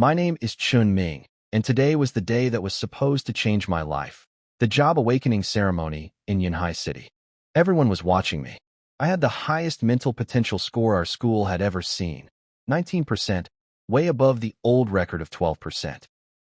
My name is Chun Ming, and today was the day that was supposed to change my life. The job awakening ceremony in Yunhai City. Everyone was watching me. I had the highest mental potential score our school had ever seen, 19%, way above the old record of 12%.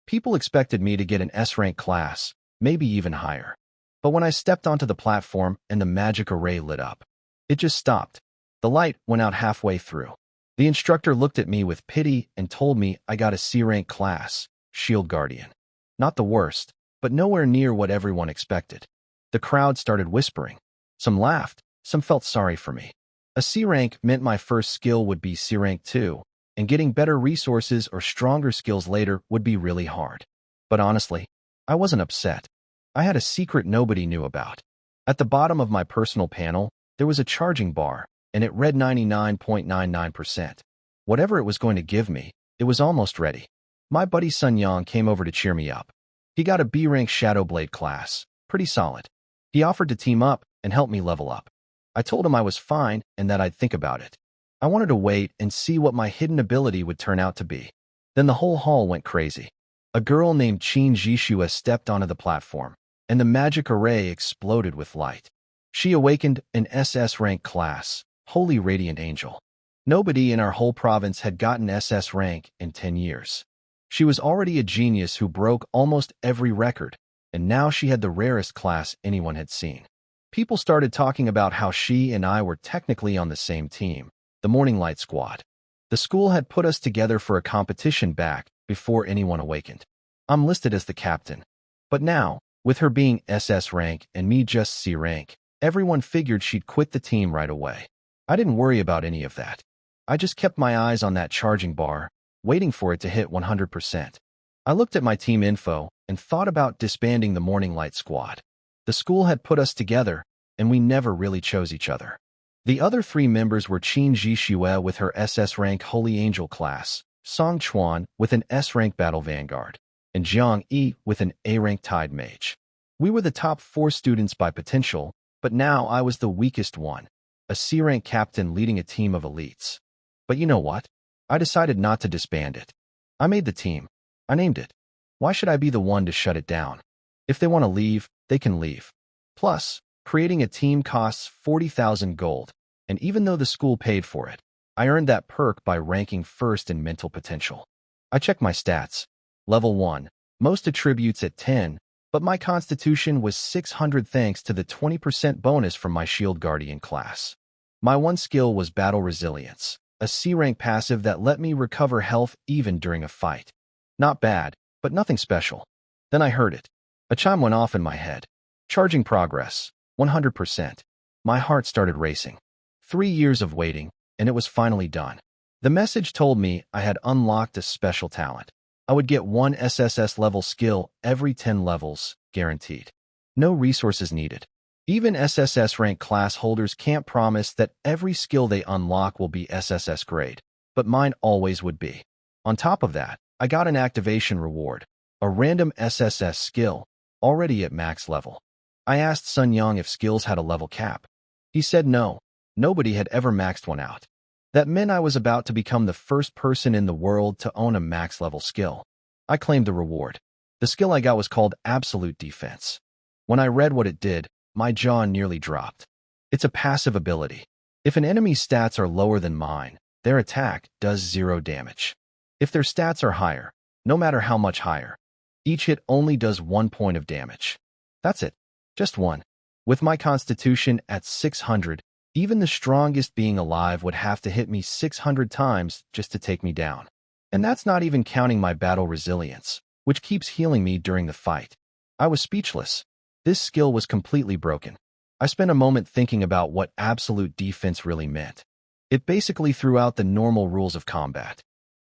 People expected me to get an S-rank class, maybe even higher. But when I stepped onto the platform and the magic array lit up, it just stopped. The light went out halfway through. The instructor looked at me with pity and told me I got a C-rank class, Shield Guardian. Not the worst, but nowhere near what everyone expected. The crowd started whispering. Some laughed, some felt sorry for me. A C-rank meant my first skill would be C-rank 2, and getting better resources or stronger skills later would be really hard. But honestly, I wasn't upset. I had a secret nobody knew about. At the bottom of my personal panel, there was a charging bar, and it read 99.99%. Whatever it was going to give me, it was almost ready. My buddy Sun Yang came over to cheer me up. He got a B-rank Shadow Blade class, pretty solid. He offered to team up and help me level up. I told him I was fine and that I'd think about it. I wanted to wait and see what my hidden ability would turn out to be. Then the whole hall went crazy. A girl named Qin Jishua stepped onto the platform, and the magic array exploded with light. She awakened an SS rank class, Holy Radiant Angel. Nobody in our whole province had gotten SS rank in 10 years. She was already a genius who broke almost every record, and now she had the rarest class anyone had seen. People started talking about how she and I were technically on the same team, the Morning Light Squad. The school had put us together for a competition back before anyone awakened. I'm listed as the captain. But now, with her being SS rank and me just C rank, everyone figured she'd quit the team right away. I didn't worry about any of that. I just kept my eyes on that charging bar, waiting for it to hit 100%. I looked at my team info and thought about disbanding the Morning Light Squad. The school had put us together, and we never really chose each other. The other 3 members were Qin Jishua with her SS rank Holy Angel class, Song Chuan with an S rank Battle Vanguard, and Jiang Yi with an A rank Tide Mage. We were the top 4 students by potential, but now I was the weakest one, a C rank captain leading a team of elites. But you know what? I decided not to disband it. I made the team. I named it. Why should I be the one to shut it down? If they want to leave, they can leave. Plus, creating a team costs 40,000 gold, and even though the school paid for it, I earned that perk by ranking first in mental potential. I checked my stats. Level 1, most attributes at 10, but my constitution was 600 thanks to the 20% bonus from my Shield Guardian class. My one skill was Battle Resilience, a C-rank passive that let me recover health even during a fight. Not bad, but nothing special. Then I heard it. A chime went off in my head. Charging progress, 100%. My heart started racing. 3 years of waiting, and it was finally done. The message told me I had unlocked a special talent. I would get 1 SSS level skill every 10 levels, guaranteed. No resources needed. Even SSS rank class holders can't promise that every skill they unlock will be SSS grade, but mine always would be. On top of that, I got an activation reward, a random SSS skill, already at max level. I asked Sun Yang if skills had a level cap. He said no, nobody had ever maxed one out. That meant I was about to become the first person in the world to own a max level skill. I claimed the reward. The skill I got was called Absolute Defense. When I read what it did, my jaw nearly dropped. It's a passive ability. If an enemy's stats are lower than mine, their attack does 0 damage. If their stats are higher, no matter how much higher, each hit only does 1 point of damage. That's it. Just 1. With my constitution at 600, even the strongest being alive would have to hit me 600 times just to take me down. And that's not even counting my battle resilience, which keeps healing me during the fight. I was speechless. This skill was completely broken. I spent a moment thinking about what absolute defense really meant. It basically threw out the normal rules of combat.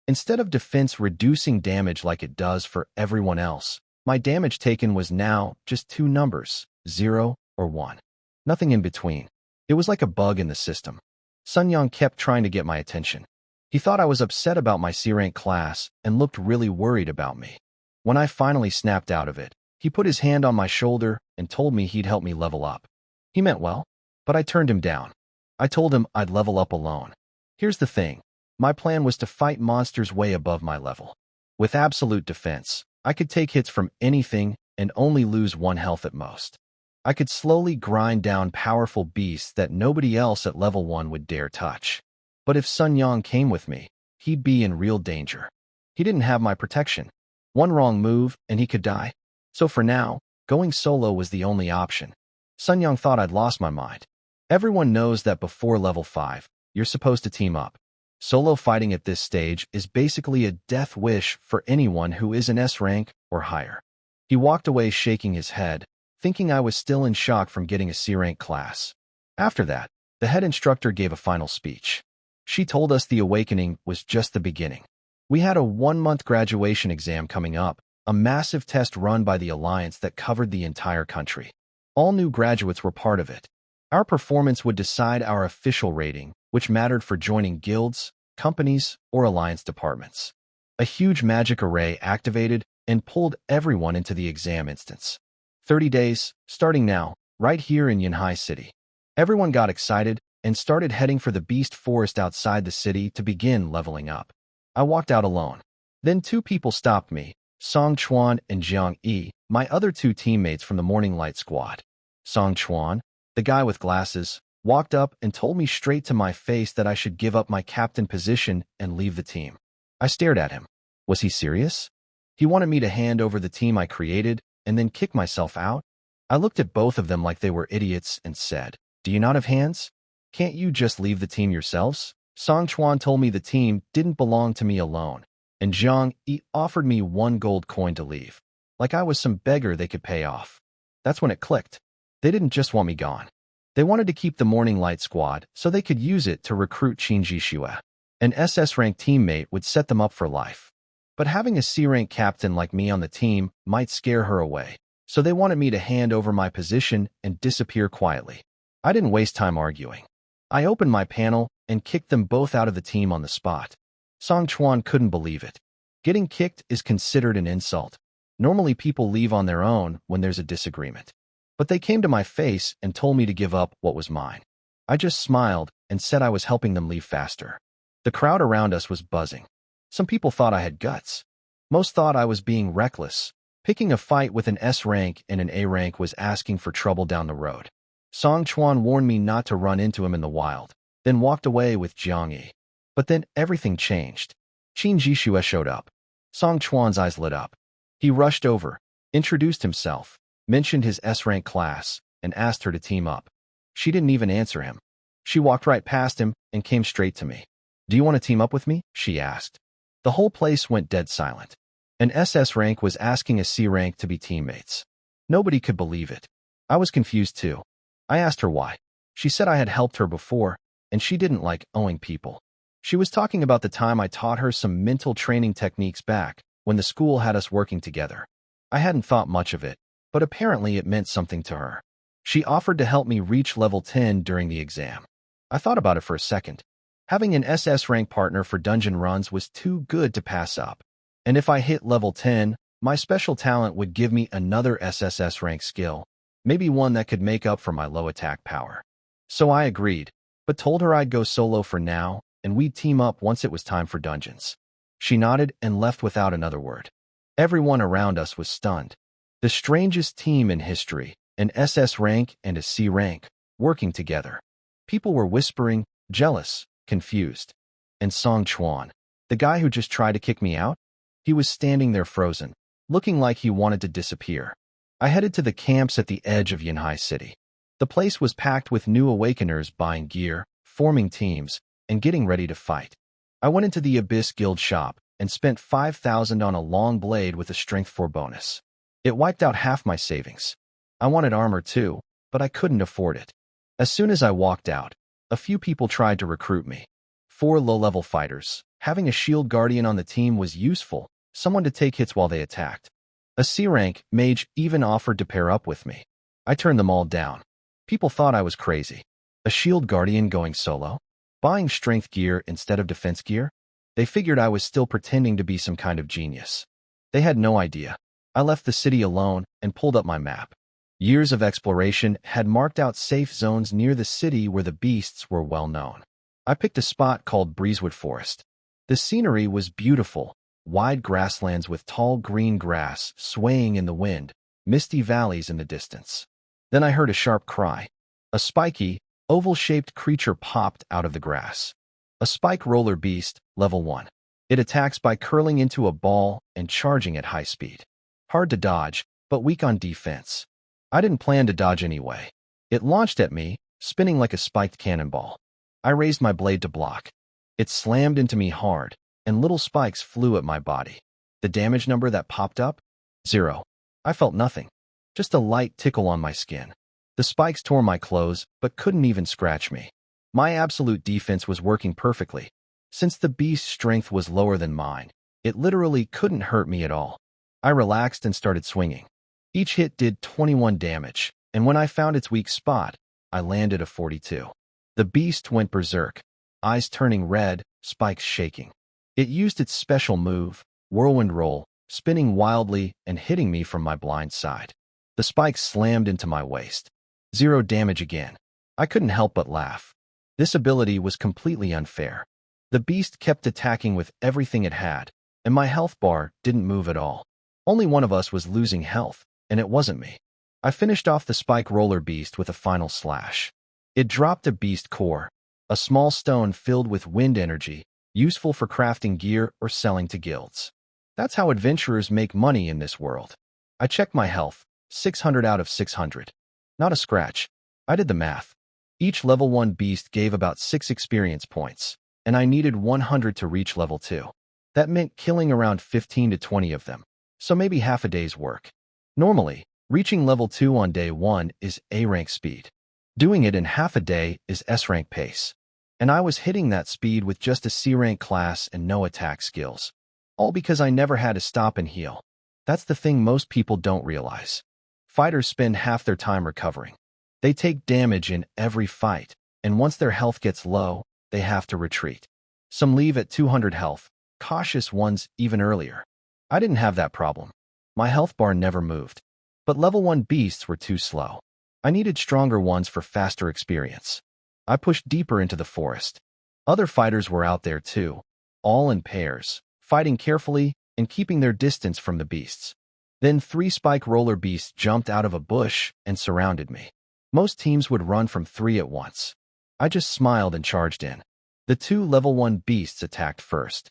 Instead of defense reducing damage like it does for everyone else, my damage taken was now just 2 numbers, 0 or 1. Nothing in between. It was like a bug in the system. Sun Yang kept trying to get my attention. He thought I was upset about my C-rank class and looked really worried about me. When I finally snapped out of it, he put his hand on my shoulder and told me he'd help me level up. He meant well, but I turned him down. I told him I'd level up alone. Here's the thing. My plan was to fight monsters way above my level. With absolute defense, I could take hits from anything and only lose 1 health at most. I could slowly grind down powerful beasts that nobody else at level 1 would dare touch. But if Sun Yang came with me, he'd be in real danger. He didn't have my protection. One wrong move and he could die. So for now, going solo was the only option. Sun Yang thought I'd lost my mind. Everyone knows that before level 5, you're supposed to team up. Solo fighting at this stage is basically a death wish for anyone who is an S rank or higher. He walked away shaking his head, thinking I was still in shock from getting a C rank class. After that, the head instructor gave a final speech. She told us the awakening was just the beginning. We had a 1-month graduation exam coming up, a massive test run by the Alliance that covered the entire country. All new graduates were part of it. Our performance would decide our official rating, which mattered for joining guilds, companies, or alliance departments. A huge magic array activated and pulled everyone into the exam instance. 30 days, starting now, right here in Yunhai City. Everyone got excited and started heading for the beast forest outside the city to begin leveling up. I walked out alone. Then 2 people stopped me, Song Chuan and Jiang Yi, my other 2 teammates from the Morning Light squad. Song Chuan, the guy with glasses, walked up and told me straight to my face that I should give up my captain position and leave the team. I stared at him. Was he serious? He wanted me to hand over the team I created and then kick myself out? I looked at both of them like they were idiots and said, "Do you not have hands? Can't you just leave the team yourselves?" Song Chuan told me the team didn't belong to me alone, and Jiang Yi offered me 1 gold coin to leave, like I was some beggar they could pay off. That's when it clicked. They didn't just want me gone. They wanted to keep the Morning Light squad so they could use it to recruit Qin Jixue. An SS-rank teammate would set them up for life. But having a C-rank captain like me on the team might scare her away, so they wanted me to hand over my position and disappear quietly. I didn't waste time arguing. I opened my panel and kicked them both out of the team on the spot. Song Chuan couldn't believe it. Getting kicked is considered an insult. Normally people leave on their own when there's a disagreement. But they came to my face and told me to give up what was mine. I just smiled and said I was helping them leave faster. The crowd around us was buzzing. Some people thought I had guts. Most thought I was being reckless. Picking a fight with an S rank and an A rank was asking for trouble down the road. Song Chuan warned me not to run into him in the wild, then walked away with Jiang Yi. But then everything changed. Qin Jixue showed up. Song Chuan's eyes lit up. He rushed over, introduced himself, mentioned his S-rank class, and asked her to team up. She didn't even answer him. She walked right past him and came straight to me. "Do you want to team up with me?" she asked. The whole place went dead silent. An SS rank was asking a C rank to be teammates. Nobody could believe it. I was confused too. I asked her why. She said I had helped her before, and she didn't like owing people. She was talking about the time I taught her some mental training techniques back when the school had us working together. I hadn't thought much of it, but apparently it meant something to her. She offered to help me reach level 10 during the exam. I thought about it for a second. Having an SS rank partner for dungeon runs was too good to pass up. And if I hit level 10, my special talent would give me another SSS rank skill, maybe one that could make up for my low attack power. So I agreed, but told her I'd go solo for now, and we'd team up once it was time for dungeons. She nodded and left without another word. Everyone around us was stunned. The strangest team in history, an SS rank and a C rank, working together. People were whispering, jealous, confused. And Song Chuan, the guy who just tried to kick me out? He was standing there frozen, looking like he wanted to disappear. I headed to the camps at the edge of Yunhai City. The place was packed with new awakeners buying gear, forming teams, and getting ready to fight. I went into the Abyss Guild shop and spent 5,000 on a long blade with a strength 4 bonus. It wiped out half my savings. I wanted armor too, but I couldn't afford it. As soon as I walked out, a few people tried to recruit me. 4 low-level fighters. Having a shield guardian on the team was useful, someone to take hits while they attacked. A C-rank mage even offered to pair up with me. I turned them all down. People thought I was crazy. A shield guardian going solo? Buying strength gear instead of defense gear? They figured I was still pretending to be some kind of genius. They had no idea. I left the city alone and pulled up my map. Years of exploration had marked out safe zones near the city where the beasts were well known. I picked a spot called Breezewood Forest. The scenery was beautiful, wide grasslands with tall green grass swaying in the wind, misty valleys in the distance. Then I heard a sharp cry. A spiky, oval-shaped creature popped out of the grass. A spike roller beast, level 1. It attacks by curling into a ball and charging at high speed. Hard to dodge, but weak on defense. I didn't plan to dodge anyway. It launched at me, spinning like a spiked cannonball. I raised my blade to block. It slammed into me hard, and little spikes flew at my body. The damage number that popped up? 0. I felt nothing. Just a light tickle on my skin. The spikes tore my clothes, but couldn't even scratch me. My absolute defense was working perfectly. Since the beast's strength was lower than mine, it literally couldn't hurt me at all. I relaxed and started swinging. Each hit did 21 damage, and when I found its weak spot, I landed a 42. The beast went berserk, eyes turning red, spikes shaking. It used its special move, whirlwind roll, spinning wildly and hitting me from my blind side. The spikes slammed into my waist. 0 damage again. I couldn't help but laugh. This ability was completely unfair. The beast kept attacking with everything it had, and my health bar didn't move at all. Only one of us was losing health, and it wasn't me. I finished off the spike roller beast with a final slash. It dropped a beast core, a small stone filled with wind energy, useful for crafting gear or selling to guilds. That's how adventurers make money in this world. I checked my health, 600 out of 600. Not a scratch. I did the math. Each level 1 beast gave about 6 experience points, and I needed 100 to reach level 2. That meant killing around 15 to 20 of them, so maybe half a day's work. Normally, reaching level 2 on day 1 is A rank speed. Doing it in half a day is S rank pace. And I was hitting that speed with just a C rank class and no attack skills. All because I never had to stop and heal. That's the thing most people don't realize. Fighters spend half their time recovering. They take damage in every fight, and once their health gets low, they have to retreat. Some leave at 200 health, cautious ones even earlier. I didn't have that problem. My health bar never moved. But level 1 beasts were too slow. I needed stronger ones for faster experience. I pushed deeper into the forest. Other fighters were out there too, all in pairs, fighting carefully and keeping their distance from the beasts. Then 3 spike roller beasts jumped out of a bush and surrounded me. Most teams would run from 3 at once. I just smiled and charged in. The 2 level 1 beasts attacked first.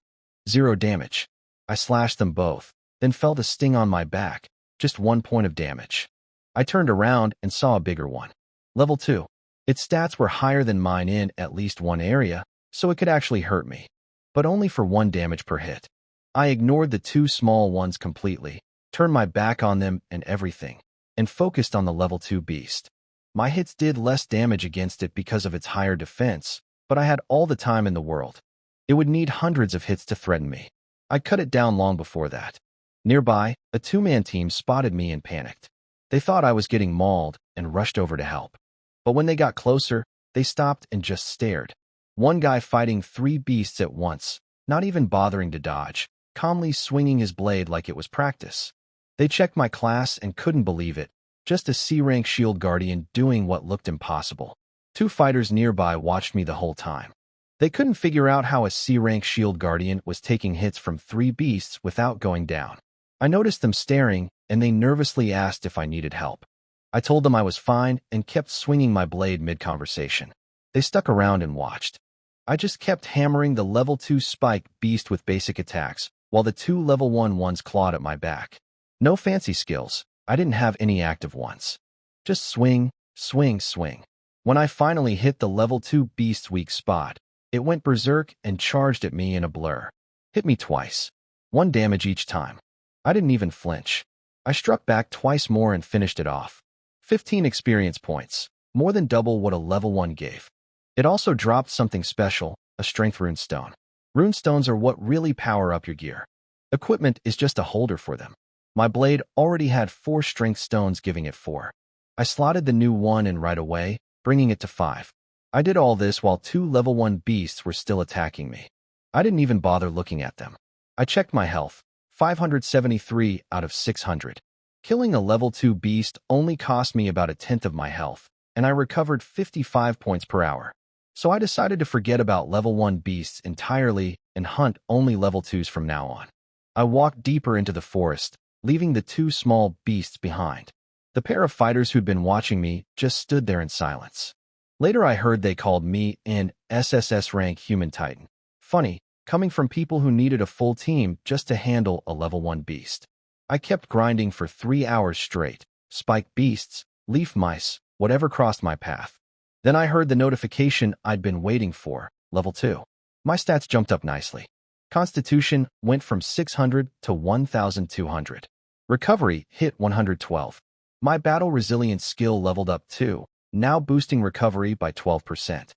0 damage. I slashed them both, then felt a sting on my back, just 1 point of damage. I turned around and saw a bigger one. Level 2. Its stats were higher than mine in at least one area, so it could actually hurt me, but only for 1 damage per hit. I ignored the 2 small ones completely, turned my back on them and everything, and focused on the level 2 beast. My hits did less damage against it because of its higher defense, but I had all the time in the world. It would need hundreds of hits to threaten me. I cut it down long before that. Nearby, a 2-man team spotted me and panicked. They thought I was getting mauled and rushed over to help. But when they got closer, they stopped and just stared. One guy fighting 3 beasts at once, not even bothering to dodge, calmly swinging his blade like it was practice. They checked my class and couldn't believe it. Just a C-rank shield guardian doing what looked impossible. 2 fighters nearby watched me the whole time. They couldn't figure out how a C-rank shield guardian was taking hits from 3 beasts without going down. I noticed them staring, and they nervously asked if I needed help. I told them I was fine and kept swinging my blade mid-conversation. They stuck around and watched. I just kept hammering the level 2 spike beast with basic attacks, while the 2 level 1 ones clawed at my back. No fancy skills. I didn't have any active ones. Just swing, swing, swing. When I finally hit the level 2 beast's weak spot, it went berserk and charged at me in a blur. Hit me twice. 1 damage each time. I didn't even flinch. I struck back twice more and finished it off. 15 experience points, more than double what a level 1 gave. It also dropped something special, a strength runestone. Runestones are what really power up your gear. Equipment is just a holder for them. My blade already had 4 strength stones giving it 4. I slotted the new one in right away, bringing it to 5. I did all this while 2 level 1 beasts were still attacking me. I didn't even bother looking at them. I checked my health, 573 out of 600. Killing a level 2 beast only cost me about 1/10 of my health, and I recovered 55 points per hour. So I decided to forget about level 1 beasts entirely and hunt only level 2s from now on. I walked deeper into the forest, leaving the two small beasts behind. The pair of fighters who'd been watching me just stood there in silence. Later I heard they called me an SSS rank human titan. Funny, coming from people who needed a full team just to handle a level 1 beast. I kept grinding for 3 hours straight. Spiked beasts, leaf mice, whatever crossed my path. Then I heard the notification I'd been waiting for, level 2. My stats jumped up nicely. Constitution went from 600 to 1,200. Recovery hit 112. My battle resilience skill leveled up too, now boosting recovery by 12%.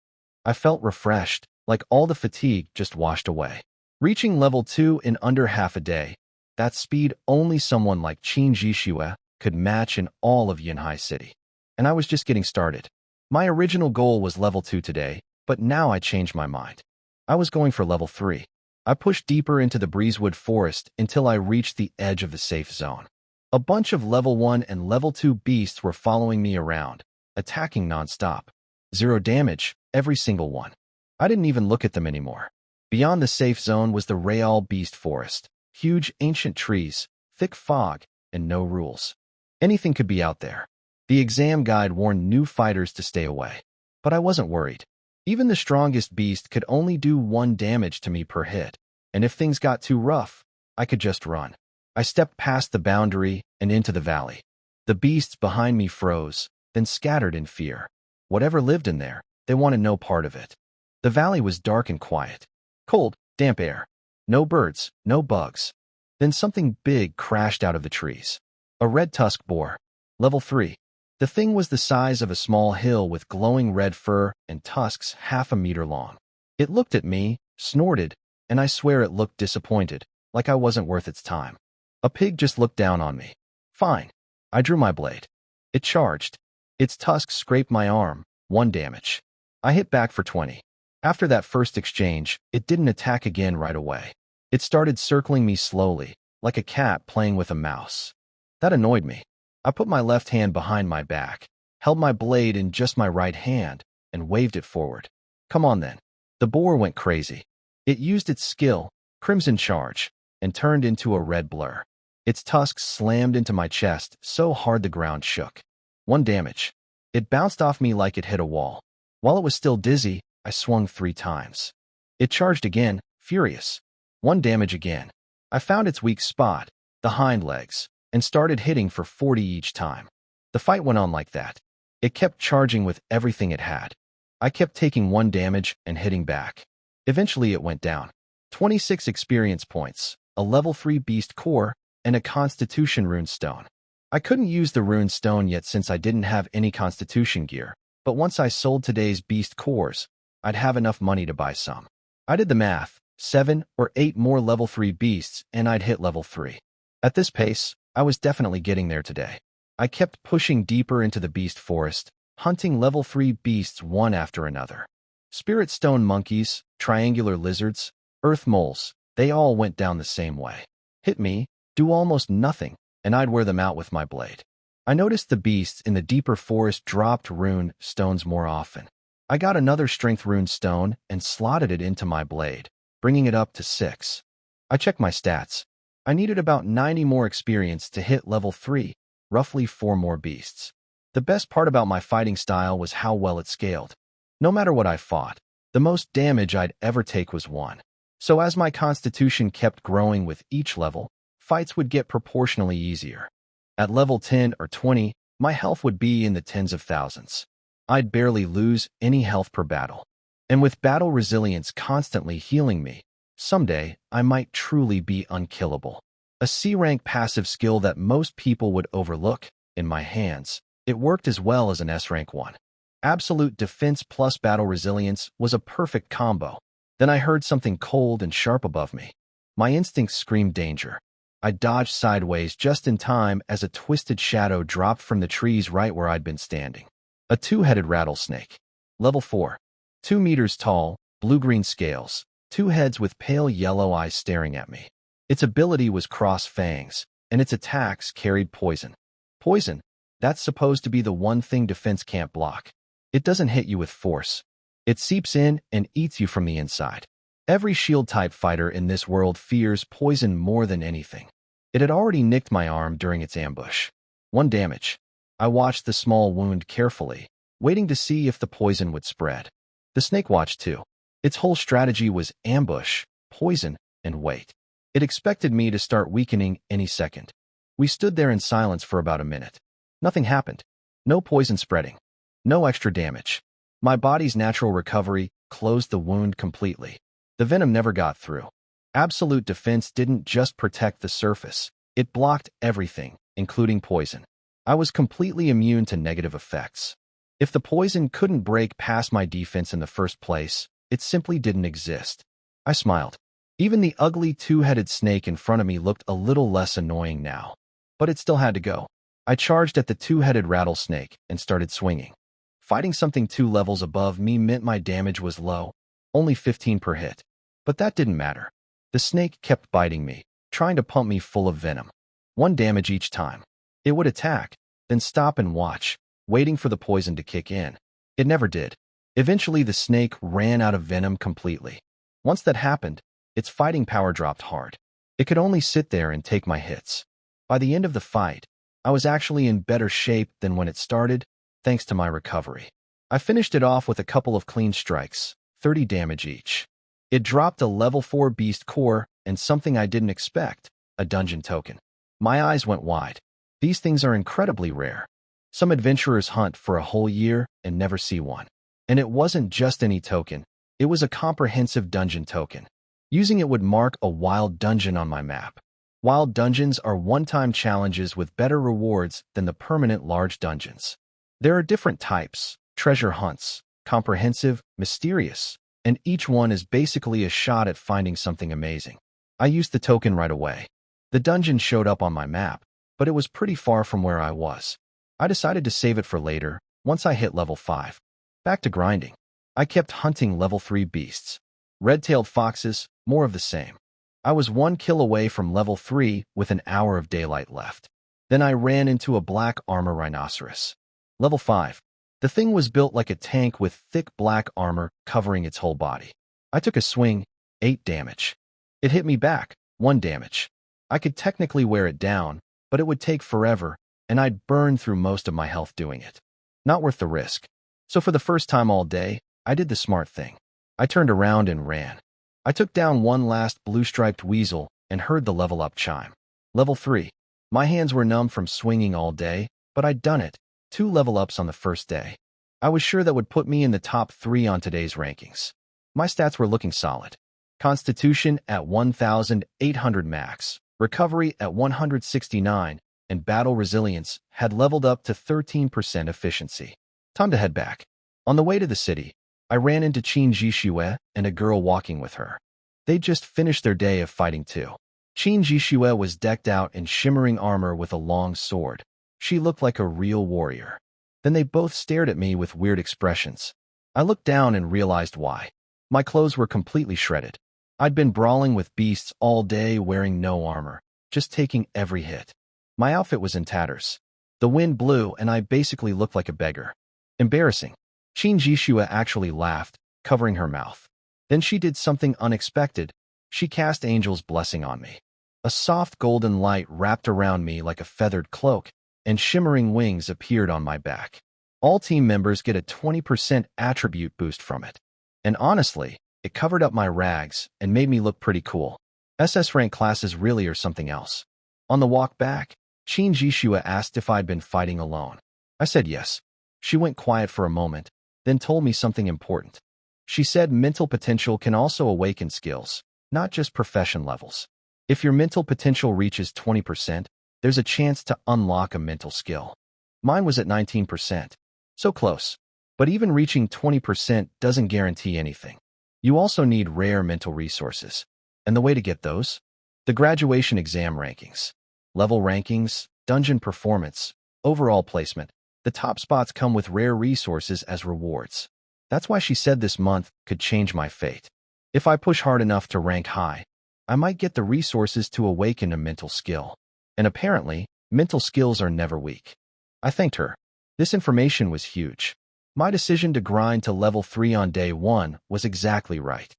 I felt refreshed, like all the fatigue just washed away. Reaching level 2 in under half a day, that's speed only someone like Qin Jixue could match in all of Yunhai City. And I was just getting started. My original goal was level 2 today, but now I changed my mind. I was going for level 3. I pushed deeper into the breezewood forest until I reached the edge of the safe zone. A bunch of level 1 and level 2 beasts were following me around, attacking nonstop. 0 damage, every single one. I didn't even look at them anymore. Beyond the safe zone was the Real Beast Forest. Huge ancient trees, thick fog, and no rules. Anything could be out there. The exam guide warned new fighters to stay away. But I wasn't worried. Even the strongest beast could only do 1 damage to me per hit. And if things got too rough, I could just run. I stepped past the boundary and into the valley. The beasts behind me froze, then scattered in fear. Whatever lived in there, they wanted no part of it. The valley was dark and quiet. Cold, damp air. No birds, no bugs. Then something big crashed out of the trees. A red-tusked boar. Level 3. The thing was the size of a small hill with glowing red fur and tusks half a meter long. It looked at me, snorted, and I swear it looked disappointed, like I wasn't worth its time. A pig just looked down on me. Fine. I drew my blade. It charged. Its tusks scraped my arm, 1 damage. I hit back for 20. After that first exchange, it didn't attack again right away. It started circling me slowly, like a cat playing with a mouse. That annoyed me. I put my left hand behind my back, held my blade in just my right hand, and waved it forward. Come on then. The boar went crazy. It used its skill, Crimson Charge, and turned into a red blur. Its tusks slammed into my chest so hard the ground shook. 1 damage. It bounced off me like it hit a wall. While it was still dizzy, I swung 3 times. It charged again, furious. 1 damage again. I found its weak spot, the hind legs, and started hitting for 40 each time. The fight went on like that. It kept charging with everything it had. I kept taking 1 damage and hitting back. Eventually it went down. 26 experience points, a level 3 beast core, and a constitution rune stone. I couldn't use the rune stone yet since I didn't have any constitution gear, but once I sold today's beast cores, I'd have enough money to buy some. I did the math, 7 or 8 more level 3 beasts and I'd hit level 3. At this pace, I was definitely getting there today. I kept pushing deeper into the beast forest, hunting level 3 beasts one after another. Spirit stone monkeys, triangular lizards, earth moles, they all went down the same way. Hit me, do almost nothing, and I'd wear them out with my blade. I noticed the beasts in the deeper forest dropped rune stones more often. I got another strength rune stone and slotted it into my blade, bringing it up to 6. I checked my stats. I needed about 90 more experience to hit level 3, roughly 4 more beasts. The best part about my fighting style was how well it scaled. No matter what I fought, the most damage I'd ever take was 1. So as my constitution kept growing with each level, fights would get proportionally easier. At level 10 or 20, my health would be in the tens of thousands. I'd barely lose any health per battle. And with battle resilience constantly healing me, someday I might truly be unkillable. A C-rank passive skill that most people would overlook. In my hands, it worked as well as an S-rank one. Absolute defense plus battle resilience was a perfect combo. Then I heard something cold and sharp above me. My instincts screamed danger. I dodged sideways just in time as a twisted shadow dropped from the trees right where I'd been standing. A 2-headed rattlesnake. Level 4. 2 meters tall, blue-green scales, 2 heads with pale yellow eyes staring at me. Its ability was cross fangs, and its attacks carried poison. Poison, that's supposed to be the one thing defense can't block. It doesn't hit you with force. It seeps in and eats you from the inside. Every shield-type fighter in this world fears poison more than anything. It had already nicked my arm during its ambush. 1 damage. I watched the small wound carefully, waiting to see if the poison would spread. The snake watched too. Its whole strategy was ambush, poison, and wait. It expected me to start weakening any second. We stood there in silence for about a minute. Nothing happened. No poison spreading. No extra damage. My body's natural recovery closed the wound completely. The venom never got through. Absolute defense didn't just protect the surface. It blocked everything, including poison. I was completely immune to negative effects. If the poison couldn't break past my defense in the first place, it simply didn't exist. I smiled. Even the ugly two-headed snake in front of me looked a little less annoying now. But it still had to go. I charged at the two-headed rattlesnake and started swinging. Fighting something 2 levels above me meant my damage was low, only 15 per hit. But that didn't matter. The snake kept biting me, trying to pump me full of venom. 1 damage each time. It would attack, then stop and watch, waiting for the poison to kick in. It never did. Eventually, the snake ran out of venom completely. Once that happened, its fighting power dropped hard. It could only sit there and take my hits. By the end of the fight, I was actually in better shape than when it started, thanks to my recovery. I finished it off with a couple of clean strikes, 30 damage each. It dropped a level 4 beast core and something I didn't expect, a dungeon token. My eyes went wide. These things are incredibly rare. Some adventurers hunt for a whole year and never see one. And it wasn't just any token. It was a comprehensive dungeon token. Using it would mark a wild dungeon on my map. Wild dungeons are one-time challenges with better rewards than the permanent large dungeons. There are different types, treasure hunts, comprehensive, mysterious, and each one is basically a shot at finding something amazing. I used the token right away. The dungeon showed up on my map, but it was pretty far from where I was. I decided to save it for later, once I hit level 5. Back to grinding. I kept hunting level 3 beasts. Red-tailed foxes, more of the same. I was 1 kill away from level 3 with an hour of daylight left. Then I ran into a black armor rhinoceros. Level 5. The thing was built like a tank with thick black armor covering its whole body. I took a swing, 8 damage. It hit me back, 1 damage. I could technically wear it down, but it would take forever, and I'd burn through most of my health doing it. Not worth the risk. So for the first time all day, I did the smart thing. I turned around and ran. I took down one last blue-striped weasel and heard the level up chime. Level 3. My hands were numb from swinging all day, but I'd done it. 2 level ups on the first day. I was sure that would put me in the top 3 on today's rankings. My stats were looking solid. Constitution at 1,800 max, recovery at 169, and battle resilience had leveled up to 13% efficiency. Time to head back. On the way to the city, I ran into Qin Jixue and a girl walking with her. They'd just finished their day of fighting too. Qin Jixue was decked out in shimmering armor with a long sword. She looked like a real warrior. Then they both stared at me with weird expressions. I looked down and realized why. My clothes were completely shredded. I'd been brawling with beasts all day wearing no armor, just taking every hit. My outfit was in tatters. The wind blew and I basically looked like a beggar. Embarrassing. Qin Jixue actually laughed, covering her mouth. Then she did something unexpected. She cast Angel's Blessing on me. A soft golden light wrapped around me like a feathered cloak, and shimmering wings appeared on my back. All team members get a 20% attribute boost from it. And honestly, it covered up my rags and made me look pretty cool. SS rank classes really are something else. On the walk back, Qin Jixue asked if I'd been fighting alone. I said yes. She went quiet for a moment, then told me something important. She said mental potential can also awaken skills, not just profession levels. If your mental potential reaches 20%, there's a chance to unlock a mental skill. Mine was at 19%. So close. But even reaching 20% doesn't guarantee anything. You also need rare mental resources. And the way to get those? The graduation exam rankings. Level rankings, dungeon performance, overall placement. The top spots come with rare resources as rewards. That's why she said this month could change my fate. If I push hard enough to rank high, I might get the resources to awaken a mental skill. And apparently, mental skills are never weak. I thanked her. This information was huge. My decision to grind to level 3 on day 1 was exactly right.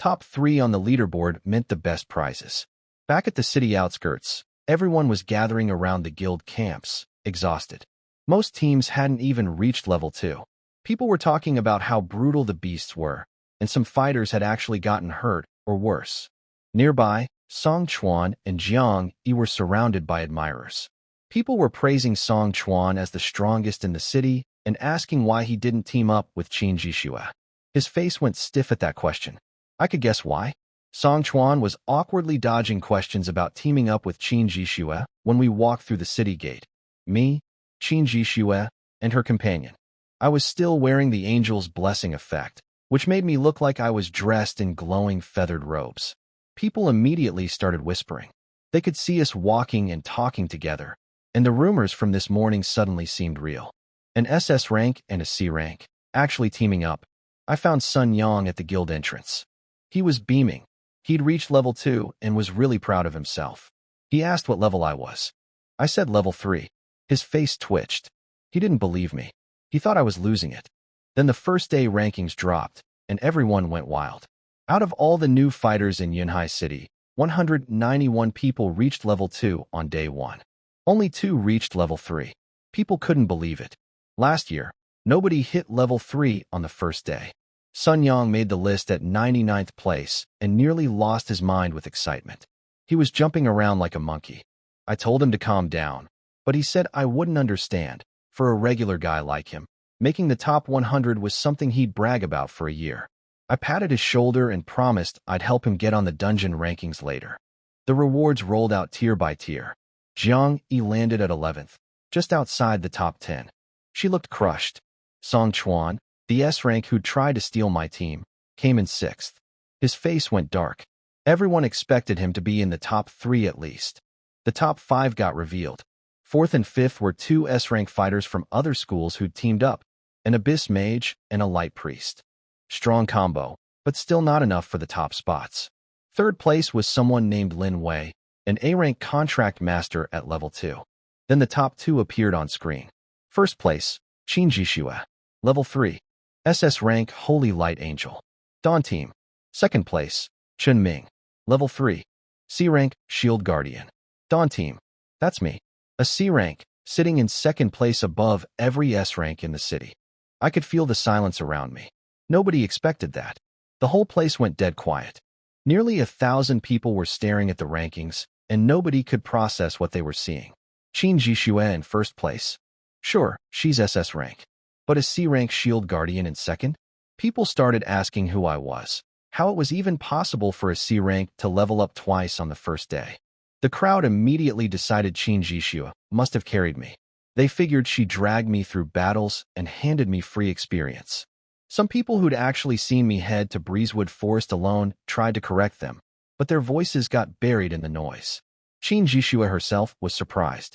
Top 3 on the leaderboard meant the best prizes. Back at the city outskirts, everyone was gathering around the guild camps, exhausted. Most teams hadn't even reached level 2. People were talking about how brutal the beasts were, and some fighters had actually gotten hurt, or worse. Nearby, Song Chuan and Jiang Yi were surrounded by admirers. People were praising Song Chuan as the strongest in the city and asking why he didn't team up with Qin Jixue. His face went stiff at that question. I could guess why. Song Chuan was awkwardly dodging questions about teaming up with Qin Jixue when we walked through the city gate. Me, Qin Jixue, and her companion. I was still wearing the angel's blessing effect, which made me look like I was dressed in glowing feathered robes. People immediately started whispering. They could see us walking and talking together, and the rumors from this morning suddenly seemed real. An SS rank and a C rank, actually teaming up. I found Sun Yang at the guild entrance. He was beaming. He'd reached level 2 and was really proud of himself. He asked what level I was. I said level 3. His face twitched. He didn't believe me. He thought I was losing it. Then the first day rankings dropped, and everyone went wild. Out of all the new fighters in Yunhai City, 191 people reached level 2 on day 1. Only 2 reached level 3. People couldn't believe it. Last year, nobody hit level 3 on the first day. Sun Yang made the list at 99th place and nearly lost his mind with excitement. He was jumping around like a monkey. I told him to calm down, but he said I wouldn't understand. For a regular guy like him, making the top 100 was something he'd brag about for a year. I patted his shoulder and promised I'd help him get on the dungeon rankings later. The rewards rolled out tier by tier. Jiang Yi landed at 11th, just outside the top 10. She looked crushed. Song Chuan, the S rank who'd tried to steal my team, came in 6th. His face went dark. Everyone expected him to be in the top 3 at least. The top 5 got revealed. 4th and 5th were 2 S-rank fighters from other schools who'd teamed up, an Abyss Mage and a Light Priest. Strong combo, but still not enough for the top spots. 3rd place was someone named Lin Wei, an A-rank contract master at level 2. Then the top 2 appeared on screen. 1st place, Qin Jixue, level 3. SS rank Holy Light Angel. Dawn Team. 2nd place, Chen Ming, level 3. C rank Shield Guardian. Dawn Team. That's me. A C rank, sitting in 2nd place above every S rank in the city. I could feel the silence around me. Nobody expected that. The whole place went dead quiet. Nearly 1,000 people were staring at the rankings, and nobody could process what they were seeing. Qin Jixue in 1st place. Sure, she's SS rank. But a C rank Shield Guardian in 2nd? People started asking who I was, how it was even possible for a C rank to level up twice on the first day. The crowd immediately decided Qin Jixue must have carried me. They figured she dragged me through battles and handed me free experience. Some people who'd actually seen me head to Breezewood Forest alone tried to correct them, but their voices got buried in the noise. Qin Jixue herself was surprised.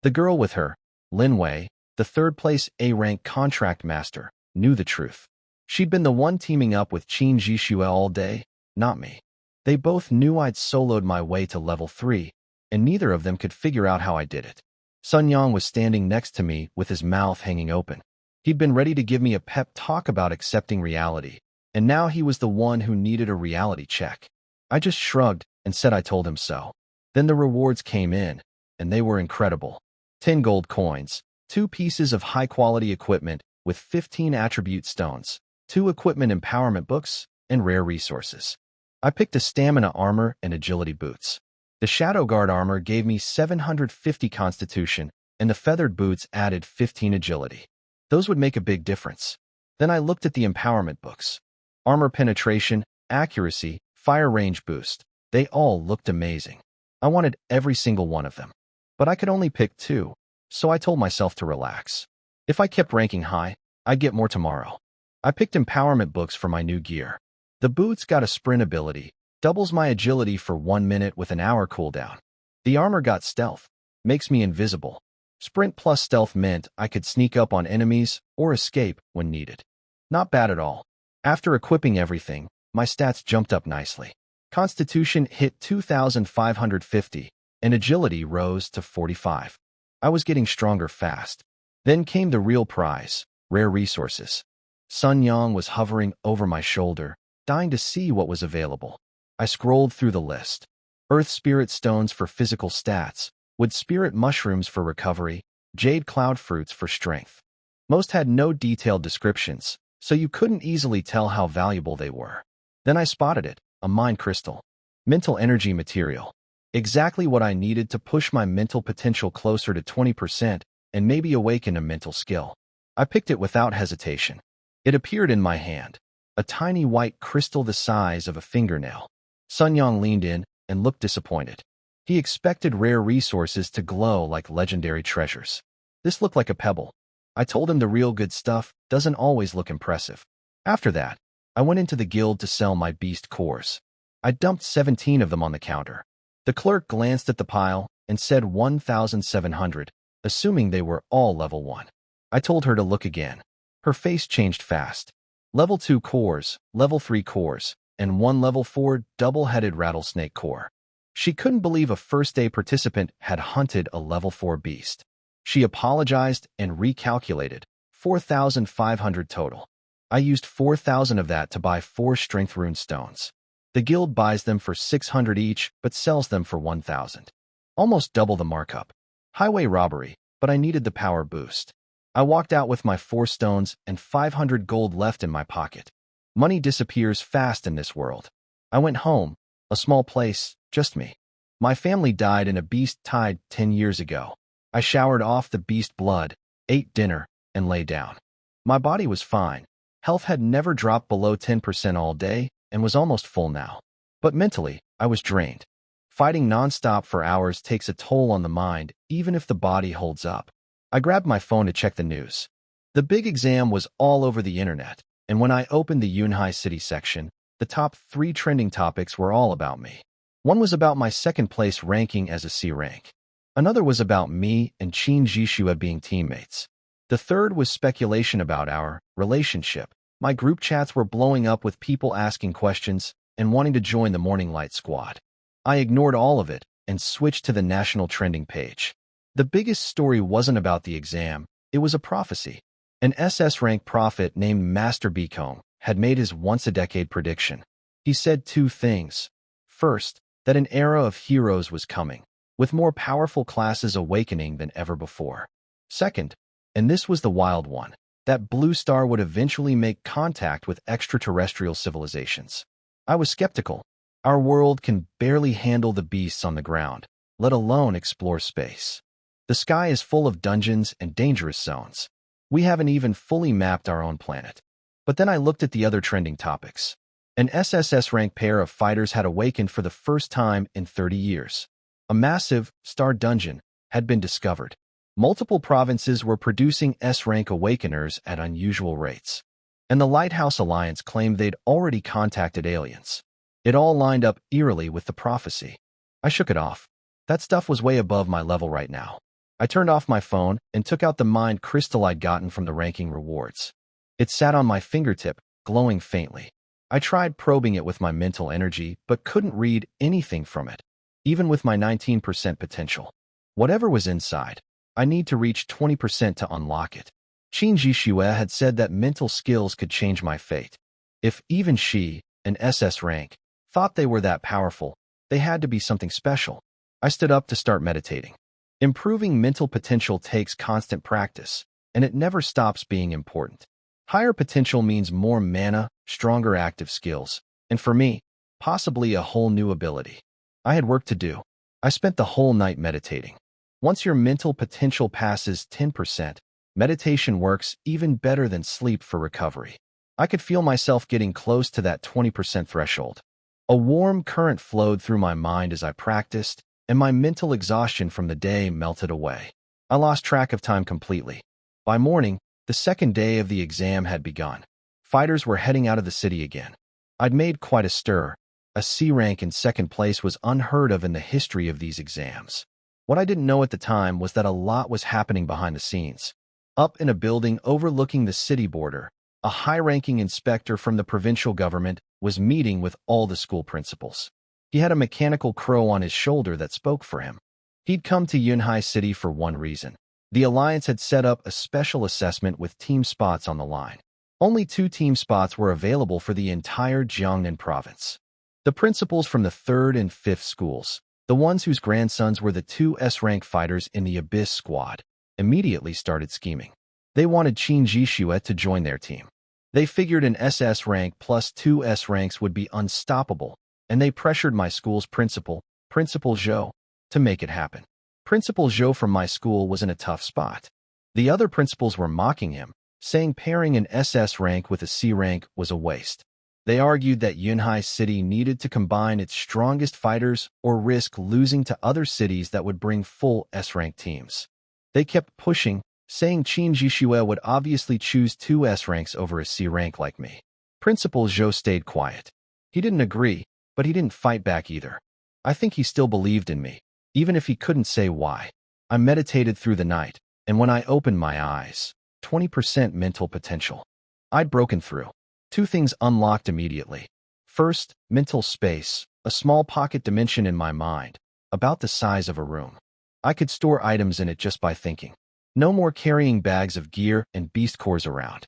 The girl with her, Lin Wei, the 3rd place A-rank contract master, knew the truth. She'd been the one teaming up with Qin Jixue all day, not me. They both knew I'd soloed my way to level 3, and neither of them could figure out how I did it. Sun Yang was standing next to me with his mouth hanging open. He'd been ready to give me a pep talk about accepting reality, and now he was the one who needed a reality check. I just shrugged and said I told him so. Then the rewards came in, and they were incredible. 10 gold coins, 2 pieces of high-quality equipment with 15 attribute stones, 2 equipment empowerment books, and rare resources. I picked a stamina armor and agility boots. The Shadow Guard armor gave me 750 constitution, and the feathered boots added 15 agility. Those would make a big difference. Then I looked at the empowerment books. Armor penetration, accuracy, fire range boost. They all looked amazing. I wanted every single one of them. But I could only pick 2, so I told myself to relax. If I kept ranking high, I'd get more tomorrow. I picked empowerment books for my new gear. The boots got a sprint ability, doubles my agility for 1 minute with an hour cooldown. The armor got stealth, makes me invisible. Sprint plus stealth meant I could sneak up on enemies or escape when needed. Not bad at all. After equipping everything, my stats jumped up nicely. Constitution hit 2,550, and agility rose to 45. I was getting stronger fast. Then came the real prize, rare resources. Sun Yang was hovering over my shoulder, dying to see what was available. I scrolled through the list. Earth Spirit Stones for physical stats, Wood Spirit Mushrooms for recovery, Jade Cloud Fruits for strength. Most had no detailed descriptions, so you couldn't easily tell how valuable they were. Then I spotted it, a mind crystal. Mental energy material. Exactly what I needed to push my mental potential closer to 20% and maybe awaken a mental skill. I picked it without hesitation. It appeared in my hand, a tiny white crystal the size of a fingernail. Sun Yang leaned in and looked disappointed. He expected rare resources to glow like legendary treasures. This looked like a pebble. I told him the real good stuff doesn't always look impressive. After that, I went into the guild to sell my beast cores. I dumped 17 of them on the counter. The clerk glanced at the pile and said 1,700, assuming they were all level 1. I told her to look again. Her face changed fast. Level 2 cores, level 3 cores, and 1 level 4 double-headed rattlesnake core. She couldn't believe a first-day participant had hunted a level 4 beast. She apologized and recalculated, 4,500 total. I used 4,000 of that to buy 4 strength rune stones. The guild buys them for 600 each, but sells them for 1,000. Almost double the markup. Highway robbery, but I needed the power boost. I walked out with my 4 stones and 500 gold left in my pocket. Money disappears fast in this world. I went home, a small place, just me. My family died in a beast tide 10 years ago. I showered off the beast blood, ate dinner, and lay down. My body was fine. Health had never dropped below 10% all day and was almost full now. But mentally, I was drained. Fighting nonstop for hours takes a toll on the mind, even if the body holds up. I grabbed my phone to check the news. The big exam was all over the internet, and when I opened the Yunhai City section, the top 3 trending topics were all about me. One was about my second place ranking as a C rank. Another was about me and Qin Jishua being teammates. The third was speculation about our relationship. My group chats were blowing up with people asking questions and wanting to join the Morning Light squad. I ignored all of it and switched to the national trending page. The biggest story wasn't about the exam, it was a prophecy. An SS rank prophet named Master Beacombe had made his once-a-decade prediction. He said 2 things. First, that an era of heroes was coming, with more powerful classes awakening than ever before. Second, and this was the wild one, that Blue Star would eventually make contact with extraterrestrial civilizations. I was skeptical. Our world can barely handle the beasts on the ground, let alone explore space. The sky is full of dungeons and dangerous zones. We haven't even fully mapped our own planet. But then I looked at the other trending topics. An SSS rank pair of fighters had awakened for the first time in 30 years. A massive star dungeon had been discovered. Multiple provinces were producing S-rank awakeners at unusual rates. And the Lighthouse Alliance claimed they'd already contacted aliens. It all lined up eerily with the prophecy. I shook it off. That stuff was way above my level right now. I turned off my phone and took out the mind crystal I'd gotten from the ranking rewards. It sat on my fingertip, glowing faintly. I tried probing it with my mental energy, but couldn't read anything from it, even with my 19% potential. Whatever was inside, I need to reach 20% to unlock it. Qin Jishua had said that mental skills could change my fate. If even she, an SS rank, thought they were that powerful, they had to be something special. I stood up to start meditating. Improving mental potential takes constant practice, and it never stops being important. Higher potential means more mana, stronger active skills, and for me, possibly a whole new ability. I had work to do. I spent the whole night meditating. Once your mental potential passes 10%, meditation works even better than sleep for recovery. I could feel myself getting close to that 20% threshold. A warm current flowed through my mind as I practiced, and my mental exhaustion from the day melted away. I lost track of time completely. By morning, the second day of the exam had begun. Fighters were heading out of the city again. I'd made quite a stir. A C rank in second place was unheard of in the history of these exams. What I didn't know at the time was that a lot was happening behind the scenes. Up in a building overlooking the city border, a high-ranking inspector from the provincial government was meeting with all the school principals. He had a mechanical crow on his shoulder that spoke for him. He'd come to Yunhai City for one reason. The Alliance had set up a special assessment with team spots on the line. Only 2 team spots were available for the entire Jiangnan province. The principals from the 3rd and 5th schools, the ones whose grandsons were the 2 S-rank fighters in the Abyss squad, immediately started scheming. They wanted Qin Jixue to join their team. They figured an SS rank plus 2 S ranks would be unstoppable, and they pressured my school's principal, Principal Zhou, to make it happen. Principal Zhou from my school was in a tough spot. The other principals were mocking him, saying pairing an SS rank with a C rank was a waste. They argued that Yunhai City needed to combine its strongest fighters or risk losing to other cities that would bring full S-rank teams. They kept pushing, saying Qin Jixue would obviously choose 2 S ranks over a C rank like me. Principal Zhou stayed quiet. He didn't agree, but he didn't fight back either. I think he still believed in me, even if he couldn't say why. I meditated through the night, and when I opened my eyes, 20% mental potential. I'd broken through. 2 things unlocked immediately. First, mental space, a small pocket dimension in my mind, about the size of a room. I could store items in it just by thinking. No more carrying bags of gear and beast cores around.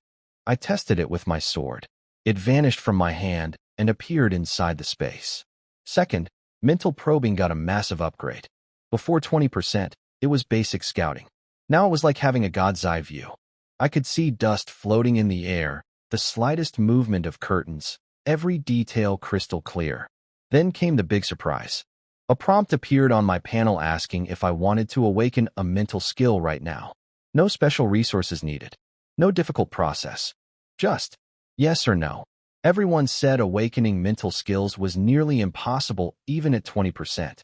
I tested it with my sword. It vanished from my hand and appeared inside the space. Second, mental probing got a massive upgrade. Before 20%, it was basic scouting. Now it was like having a god's eye view. I could see dust floating in the air, the slightest movement of curtains, every detail crystal clear. Then came the big surprise. A prompt appeared on my panel asking if I wanted to awaken a mental skill right now. No special resources needed. No difficult process. Just yes or no. Everyone said awakening mental skills was nearly impossible even at 20%.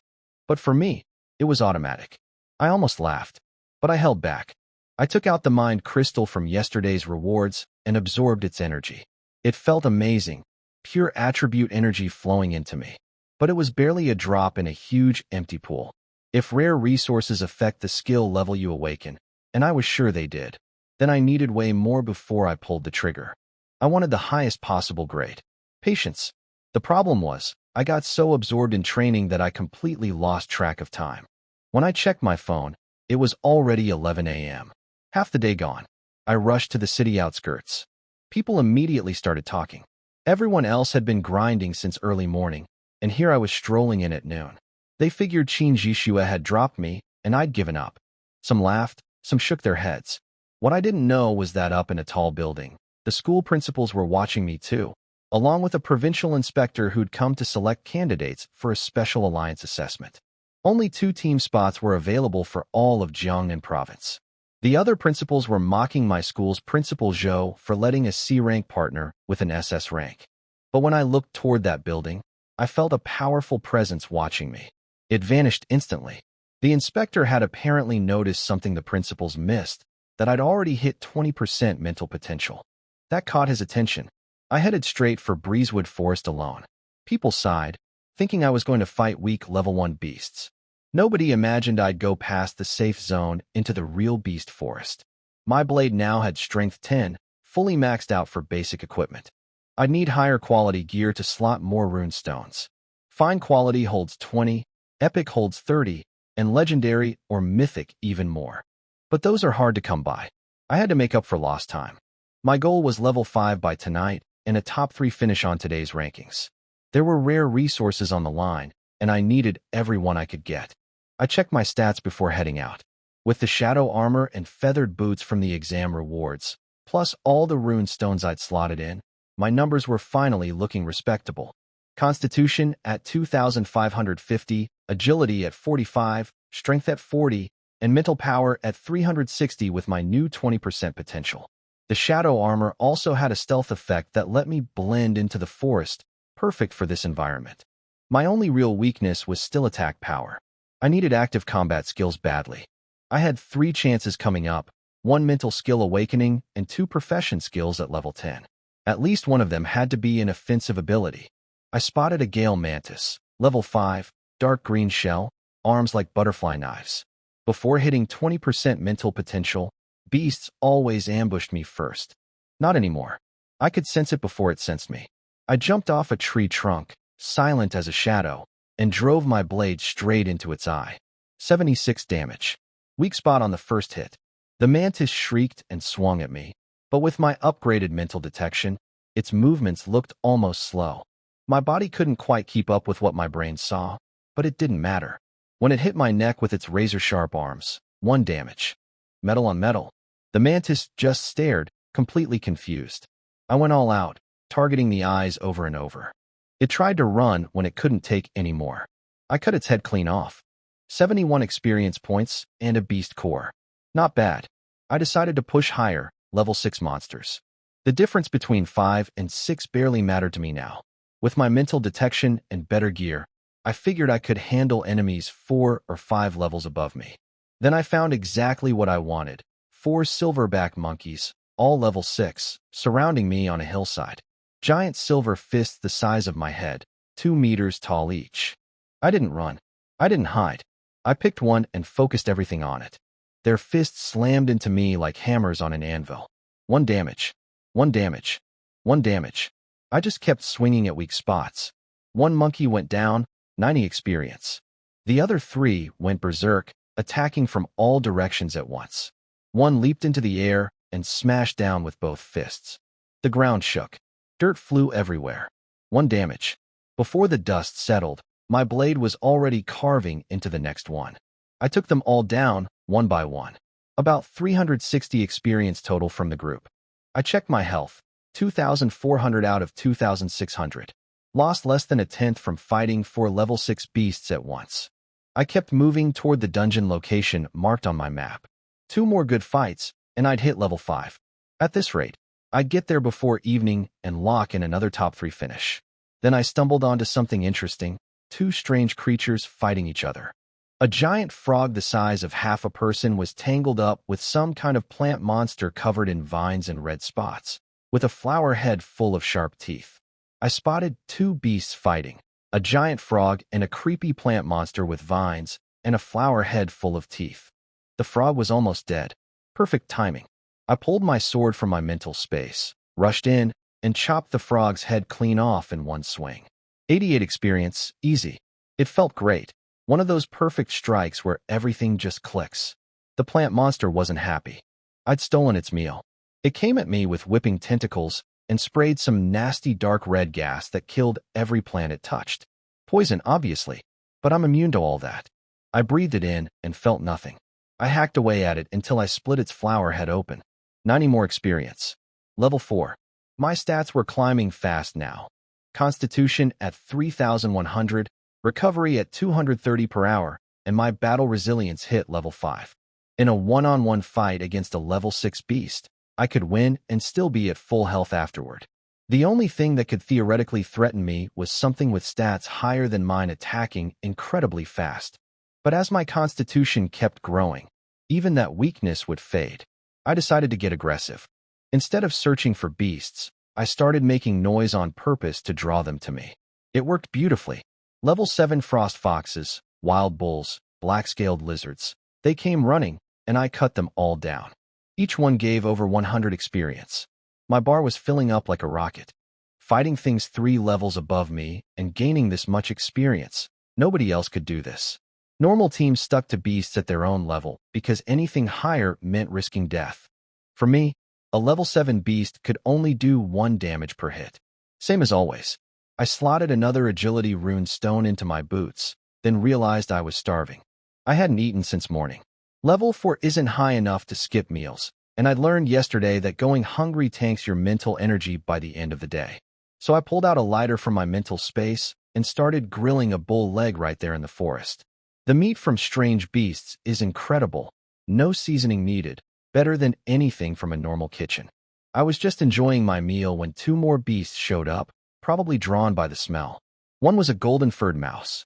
But for me, it was automatic. I almost laughed, but I held back. I took out the mind crystal from yesterday's rewards and absorbed its energy. It felt amazing, pure attribute energy flowing into me. But it was barely a drop in a huge, empty pool. If rare resources affect the skill level you awaken, and I was sure they did, then I needed way more before I pulled the trigger. I wanted the highest possible grade. Patience. The problem was, I got so absorbed in training that I completely lost track of time. When I checked my phone, it was already 11 a.m. Half the day gone. I rushed to the city outskirts. People immediately started talking. Everyone else had been grinding since early morning, and here I was strolling in at noon. They figured Qin Jixue had dropped me, and I'd given up. Some laughed, some shook their heads. What I didn't know was that up in a tall building, the school principals were watching me too, along with a provincial inspector who'd come to select candidates for a special alliance assessment. Only 2 team spots were available for all of Jiangnan province. The other principals were mocking my school's Principal Zhou for letting a C-rank partner with an SS rank. But when I looked toward that building, I felt a powerful presence watching me. It vanished instantly. The inspector had apparently noticed something the principals missed, that I'd already hit 20% mental potential. That caught his attention. I headed straight for Breezewood Forest alone. People sighed, thinking I was going to fight weak level 1 beasts. Nobody imagined I'd go past the safe zone into the real beast forest. My blade now had strength 10, fully maxed out for basic equipment. I'd need higher quality gear to slot more rune stones. Fine quality holds 20, epic holds 30, and legendary or mythic even more. But those are hard to come by. I had to make up for lost time. My goal was level 5 by tonight and a top 3 finish on today's rankings. There were rare resources on the line, and I needed every one I could get. I checked my stats before heading out. With the shadow armor and feathered boots from the exam rewards, plus all the rune stones I'd slotted in, my numbers were finally looking respectable. Constitution at 2,550, agility at 45, strength at 40, and mental power at 360 with my new 20% potential. The shadow armor also had a stealth effect that let me blend into the forest, perfect for this environment. My only real weakness was still attack power. I needed active combat skills badly. I had 3 chances coming up, 1 mental skill awakening and 2 profession skills at level 10. At least one of them had to be an offensive ability. I spotted a Gale Mantis, level 5, dark green shell, arms like butterfly knives. Before hitting 20% mental potential, beasts always ambushed me first. Not anymore. I could sense it before it sensed me. I jumped off a tree trunk, silent as a shadow, and drove my blade straight into its eye. 76 damage. Weak spot on the first hit. The mantis shrieked and swung at me, But with my upgraded mental detection, its movements looked almost slow. My body couldn't quite keep up with what my brain saw, but it didn't matter. When it hit my neck with its razor-sharp arms, 1 damage. Metal on metal. The mantis just stared, completely confused. I went all out, targeting the eyes over and over. It tried to run when it couldn't take any more. I cut its head clean off. 71 experience points and a beast core. Not bad. I decided to push higher, level 6 monsters. The difference between 5 and 6 barely mattered to me now. With my mental detection and better gear, I figured I could handle enemies 4 or 5 levels above me. Then I found exactly what I wanted. 4 silverback monkeys, all level 6, surrounding me on a hillside. Giant silver fists the size of my head, 2 meters tall each. I didn't run. I didn't hide. I picked one and focused everything on it. Their fists slammed into me like hammers on an anvil. 1 damage. 1 damage. 1 damage. I just kept swinging at weak spots. 1 monkey went down, 90 experience. The other 3 went berserk, attacking from all directions at once. 1 leaped into the air and smashed down with both fists. The ground shook. Dirt flew everywhere. 1 damage. Before the dust settled, my blade was already carving into the next one. I took them all down, one by one. About 360 experience total from the group. I checked my health. 2,400 out of 2,600. Lost less than a tenth from fighting 4 level 6 beasts at once. I kept moving toward the dungeon location marked on my map. 2 more good fights, and I'd hit level 5. At this rate, I'd get there before evening and lock in another top 3 finish. Then I stumbled onto something interesting. 2 strange creatures fighting each other. A giant frog the size of half a person was tangled up with some kind of plant monster covered in vines and red spots, with a flower head full of sharp teeth. I spotted 2 beasts fighting, a giant frog and a creepy plant monster with vines and a flower head full of teeth. The frog was almost dead. Perfect timing. I pulled my sword from my mental space, rushed in, and chopped the frog's head clean off in 1 swing. 88 experience, easy. It felt great. One of those perfect strikes where everything just clicks. The plant monster wasn't happy. I'd stolen its meal. It came at me with whipping tentacles and sprayed some nasty dark red gas that killed every plant it touched. Poison, obviously, but I'm immune to all that. I breathed it in and felt nothing. I hacked away at it until I split its flower head open. 90 more experience. Level 4. My stats were climbing fast now. Constitution at 3,100, recovery at 230 per hour, and my battle resilience hit level 5. In a one-on-one fight against a level 6 beast, I could win and still be at full health afterward. The only thing that could theoretically threaten me was something with stats higher than mine attacking incredibly fast. But as my constitution kept growing, even that weakness would fade. I decided to get aggressive. Instead of searching for beasts, I started making noise on purpose to draw them to me. It worked beautifully. Level 7 frost foxes, wild bulls, black-scaled lizards. They came running, and I cut them all down. Each one gave over 100 experience. My bar was filling up like a rocket. Fighting things 3 levels above me and gaining this much experience, nobody else could do this. Normal teams stuck to beasts at their own level because anything higher meant risking death. For me, a level 7 beast could only do 1 damage per hit. Same as always. I slotted another agility rune stone into my boots, then realized I was starving. I hadn't eaten since morning. Level 4 isn't high enough to skip meals, and I'd learned yesterday that going hungry tanks your mental energy by the end of the day. So I pulled out a lighter from my mental space and started grilling a bull leg right there in the forest. The meat from strange beasts is incredible. No seasoning needed, better than anything from a normal kitchen. I was just enjoying my meal when 2 more beasts showed up, probably drawn by the smell. One was a golden-furred mouse.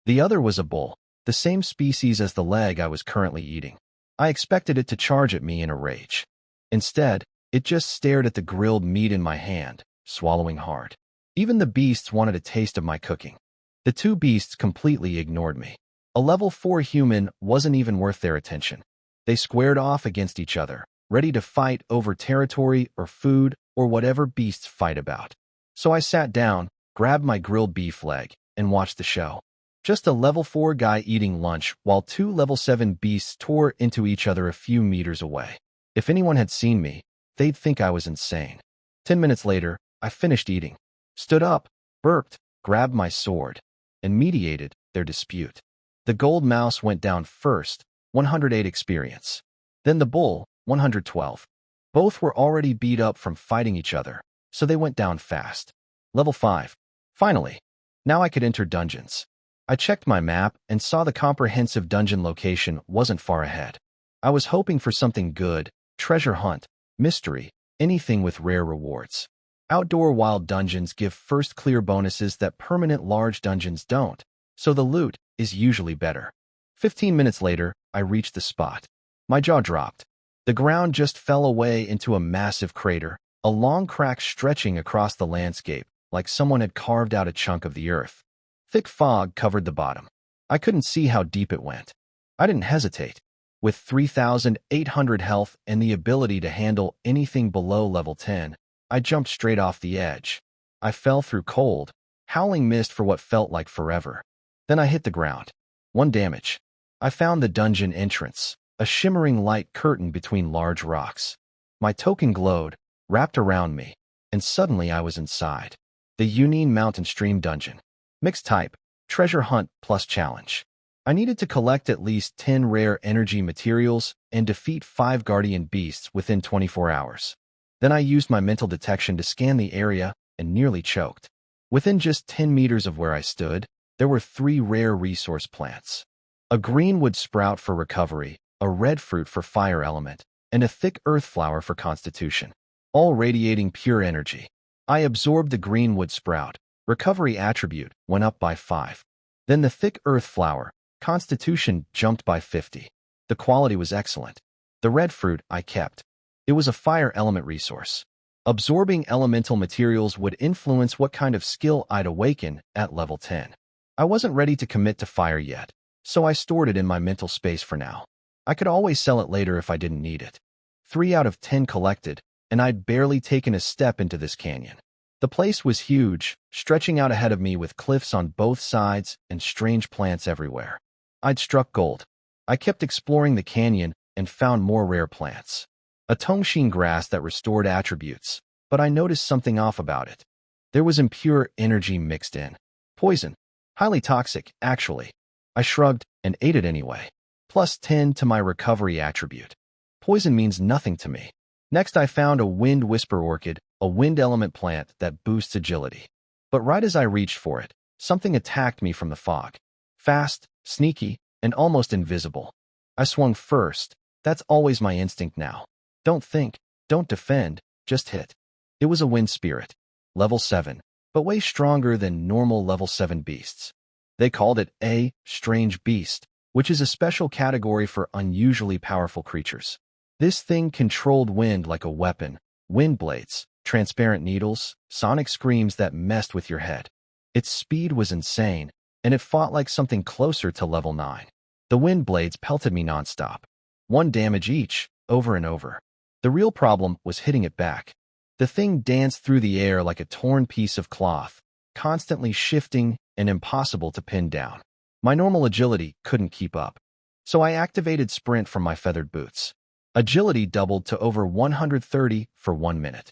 The other was a bull, the same species as the leg I was currently eating. I expected it to charge at me in a rage. Instead, it just stared at the grilled meat in my hand, swallowing hard. Even the beasts wanted a taste of my cooking. The 2 beasts completely ignored me. A level 4 human wasn't even worth their attention. They squared off against each other, ready to fight over territory or food or whatever beasts fight about. So I sat down, grabbed my grilled beef leg, and watched the show. Just a level 4 guy eating lunch while 2 level 7 beasts tore into each other a few meters away. If anyone had seen me, they'd think I was insane. 10 minutes later, I finished eating, stood up, burped, grabbed my sword, and mediated their dispute. The gold mouse went down first, 108 experience. Then the bull, 112. Both were already beat up from fighting each other, so they went down fast. Level 5. Finally. Now I could enter dungeons. I checked my map and saw the comprehensive dungeon location wasn't far ahead. I was hoping for something good, treasure hunt, mystery, anything with rare rewards. Outdoor wild dungeons give first clear bonuses that permanent large dungeons don't, so the loot is usually better. 15 minutes later, I reached the spot. My jaw dropped. The ground just fell away into a massive crater, a long crack stretching across the landscape, like someone had carved out a chunk of the earth. Thick fog covered the bottom. I couldn't see how deep it went. I didn't hesitate. With 3,800 health and the ability to handle anything below level 10, I jumped straight off the edge. I fell through cold, howling mist for what felt like forever. Then I hit the ground. 1 damage. I found the dungeon entrance, a shimmering light curtain between large rocks. My token glowed, wrapped around me, and suddenly I was inside. The Union Mountain Stream Dungeon. Mixed type, treasure hunt plus challenge. I needed to collect at least 10 rare energy materials and defeat 5 guardian beasts within 24 hours. Then I used my mental detection to scan the area and nearly choked. Within just 10 meters of where I stood, there were 3 rare resource plants. A greenwood sprout for recovery, a red fruit for fire element, and a thick earth flower for constitution, all radiating pure energy. I absorbed the greenwood sprout. Recovery attribute went up by 5. Then the thick earth flower, constitution, jumped by 50. The quality was excellent. The red fruit I kept. It was a fire element resource. Absorbing elemental materials would influence what kind of skill I'd awaken at level 10. I wasn't ready to commit to fire yet, so I stored it in my mental space for now. I could always sell it later if I didn't need it. 3 out of 10 collected, and I'd barely taken a step into this canyon. The place was huge, stretching out ahead of me with cliffs on both sides and strange plants everywhere. I'd struck gold. I kept exploring the canyon and found more rare plants. A tomesheen grass that restored attributes, but I noticed something off about it. There was impure energy mixed in. Poison. Highly toxic, actually. I shrugged and ate it anyway. Plus 10 to my recovery attribute. Poison means nothing to me. Next I found a wind whisper orchid, a wind element plant that boosts agility. But right as I reached for it, something attacked me from the fog. Fast, sneaky, and almost invisible. I swung first. That's always my instinct now. Don't think, don't defend, just hit. It was a wind spirit. Level 7, but way stronger than normal level 7 beasts. They called it a strange beast, which is a special category for unusually powerful creatures. This thing controlled wind like a weapon, wind blades, transparent needles, sonic screams that messed with your head. Its speed was insane, and it fought like something closer to level 9. The wind blades pelted me nonstop. 1 damage each, over and over. The real problem was hitting it back. The thing danced through the air like a torn piece of cloth, constantly shifting and impossible to pin down. My normal agility couldn't keep up, so I activated sprint from my feathered boots. Agility doubled to over 130 for 1 minute.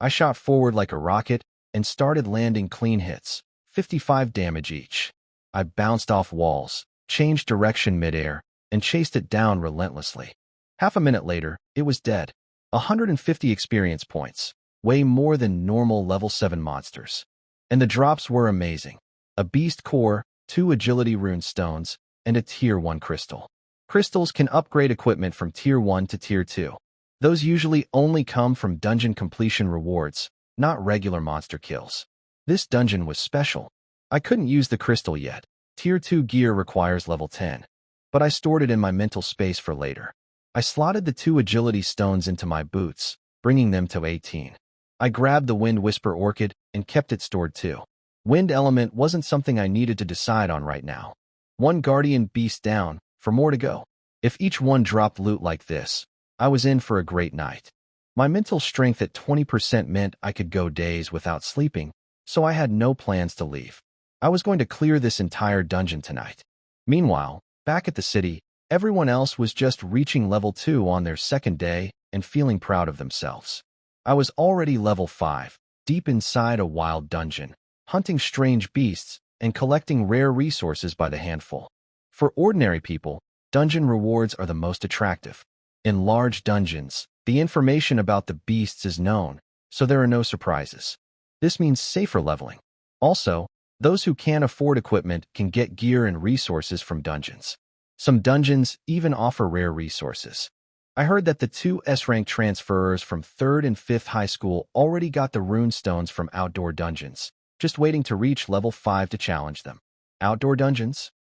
I shot forward like a rocket and started landing clean hits, 55 damage each. I bounced off walls, changed direction midair, and chased it down relentlessly. Half a minute later, it was dead. 150 experience points, way more than normal level 7 monsters. And the drops were amazing. A beast core, 2 agility rune stones, and a tier 1 crystal. Crystals can upgrade equipment from tier 1 to tier 2. Those usually only come from dungeon completion rewards, not regular monster kills. This dungeon was special. I couldn't use the crystal yet. Tier 2 gear requires level 10. But I stored it in my mental space for later. I slotted the 2 agility stones into my boots, bringing them to 18. I grabbed the Wind Whisper Orchid and kept it stored too. Wind element wasn't something I needed to decide on right now. 1 guardian beast down, for more to go. If each one dropped loot like this, I was in for a great night. My mental strength at 20% meant I could go days without sleeping, so I had no plans to leave. I was going to clear this entire dungeon tonight. Meanwhile, back at the city, everyone else was just reaching level 2 on their second day and feeling proud of themselves. I was already level 5, deep inside a wild dungeon, hunting strange beasts and collecting rare resources by the handful. For ordinary people, dungeon rewards are the most attractive. In large dungeons, the information about the beasts is known, so there are no surprises. This means safer leveling. Also, those who can't afford equipment can get gear and resources from dungeons. Some dungeons even offer rare resources. I heard that the two S-rank transferers from 3rd and 5th high school already got the rune stones from outdoor dungeons, just waiting to reach level 5 to challenge them. Outdoor dungeons?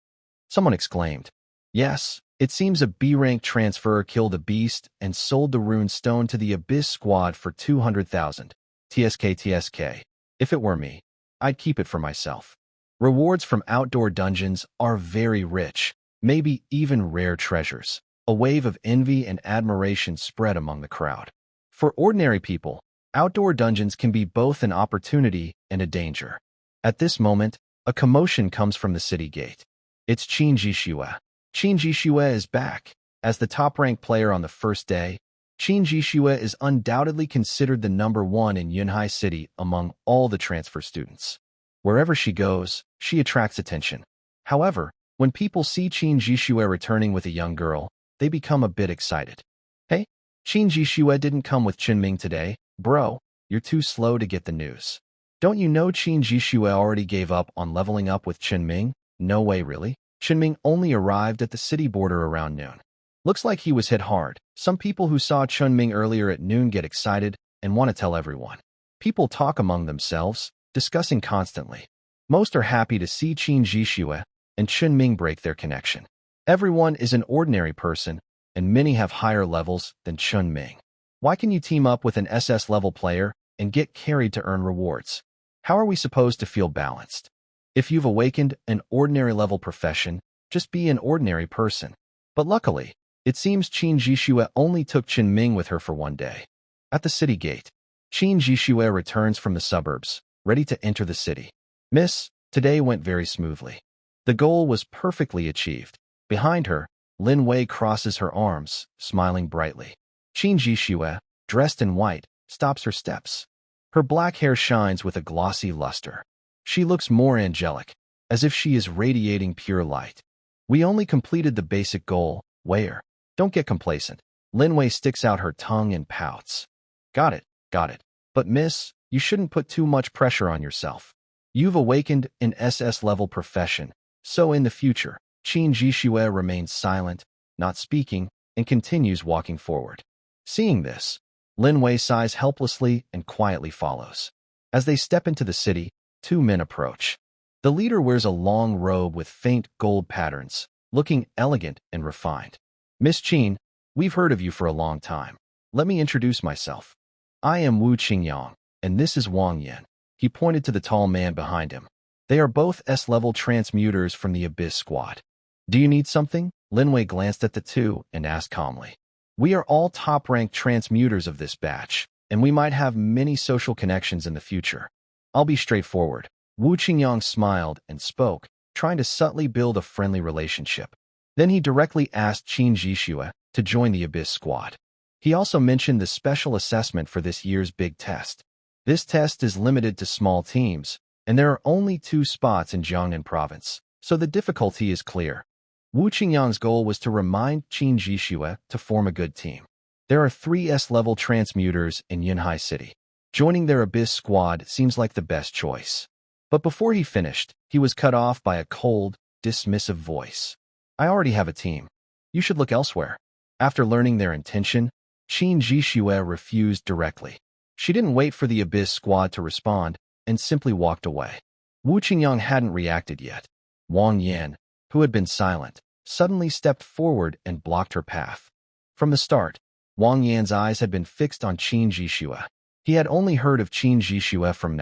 Someone exclaimed. Yes, it seems a B-rank transferer killed a beast and sold the rune stone to the Abyss squad for 200,000. TSK. If it were me, I'd keep it for myself. Rewards from outdoor dungeons are very rich, maybe even rare treasures. A wave of envy and admiration spread among the crowd. For ordinary people, outdoor dungeons can be both an opportunity and a danger. At this moment, a commotion comes from the city gate. It's Qin Jishue. Qin Jishue is back. As the top-ranked player on the first day, Qin Jishue is undoubtedly considered the #1 in Yunhai City among all the transfer students. Wherever she goes, she attracts attention. However, when people see Qin Jishue returning with a young girl, they become a bit excited. Hey, Qin Jishue didn't come with Chunming today. Bro, you're too slow to get the news. Don't you know Qin Jishue already gave up on leveling up with Chunming? No way, really. Chunming only arrived at the city border around noon. Looks like he was hit hard. Some people who saw Chunming earlier at noon get excited and want to tell everyone. People talk among themselves, discussing constantly. Most are happy to see Qin Jishue and Chunming break their connection. Everyone is an ordinary person, and many have higher levels than Chunming. Why can you team up with an SS level player and get carried to earn rewards? How are we supposed to feel balanced? If you've awakened an ordinary level profession, just be an ordinary person. But luckily, it seems Qin Jishue only took Chunming with her for one day. At the city gate, Qin Jishue returns from the suburbs, ready to enter the city. Miss, today went very smoothly. The goal was perfectly achieved. Behind her, Lin Wei crosses her arms, smiling brightly. Qin Jishue, dressed in white, stops her steps. Her black hair shines with a glossy luster. She looks more angelic, as if she is radiating pure light. We only completed the basic goal, Wei. Don't get complacent. Lin Wei sticks out her tongue and pouts. Got it. But miss, you shouldn't put too much pressure on yourself. You've awakened an SS-level profession, so in the future, Qin Jishue remains silent, not speaking, and continues walking forward. Seeing this, Lin Wei sighs helplessly and quietly follows. As they step into the city, two men approach. The leader wears a long robe with faint gold patterns, looking elegant and refined. Miss Qin, we've heard of you for a long time. Let me introduce myself. I am Wu Qingyang, and this is Wang Yan. He pointed to the tall man behind him. They are both S-level transmuters from the Abyss squad. Do you need something? Lin Wei glanced at the two and asked calmly. We are all top-ranked transmuters of this batch, and we might have many social connections in the future. I'll be straightforward. Wu Qingyang smiled and spoke, trying to subtly build a friendly relationship. Then he directly asked Qin Jishue to join the Abyss squad. He also mentioned the special assessment for this year's big test. This test is limited to small teams, and there are only 2 spots in Jiangnan province, so the difficulty is clear. Wu Qingyang's goal was to remind Qin Jishue to form a good team. There are 3 S-level transmuters in Yunhai City. Joining their Abyss squad seems like the best choice. But before he finished, he was cut off by a cold, dismissive voice. I already have a team. You should look elsewhere. After learning their intention, Qin Jishue refused directly. She didn't wait for the Abyss squad to respond and simply walked away. Wu Qingyang hadn't reacted yet. Wang Yan, who had been silent, suddenly stepped forward and blocked her path. From the start, Wang Yan's eyes had been fixed on Qin Jishue. He had only heard of Qin Jishue from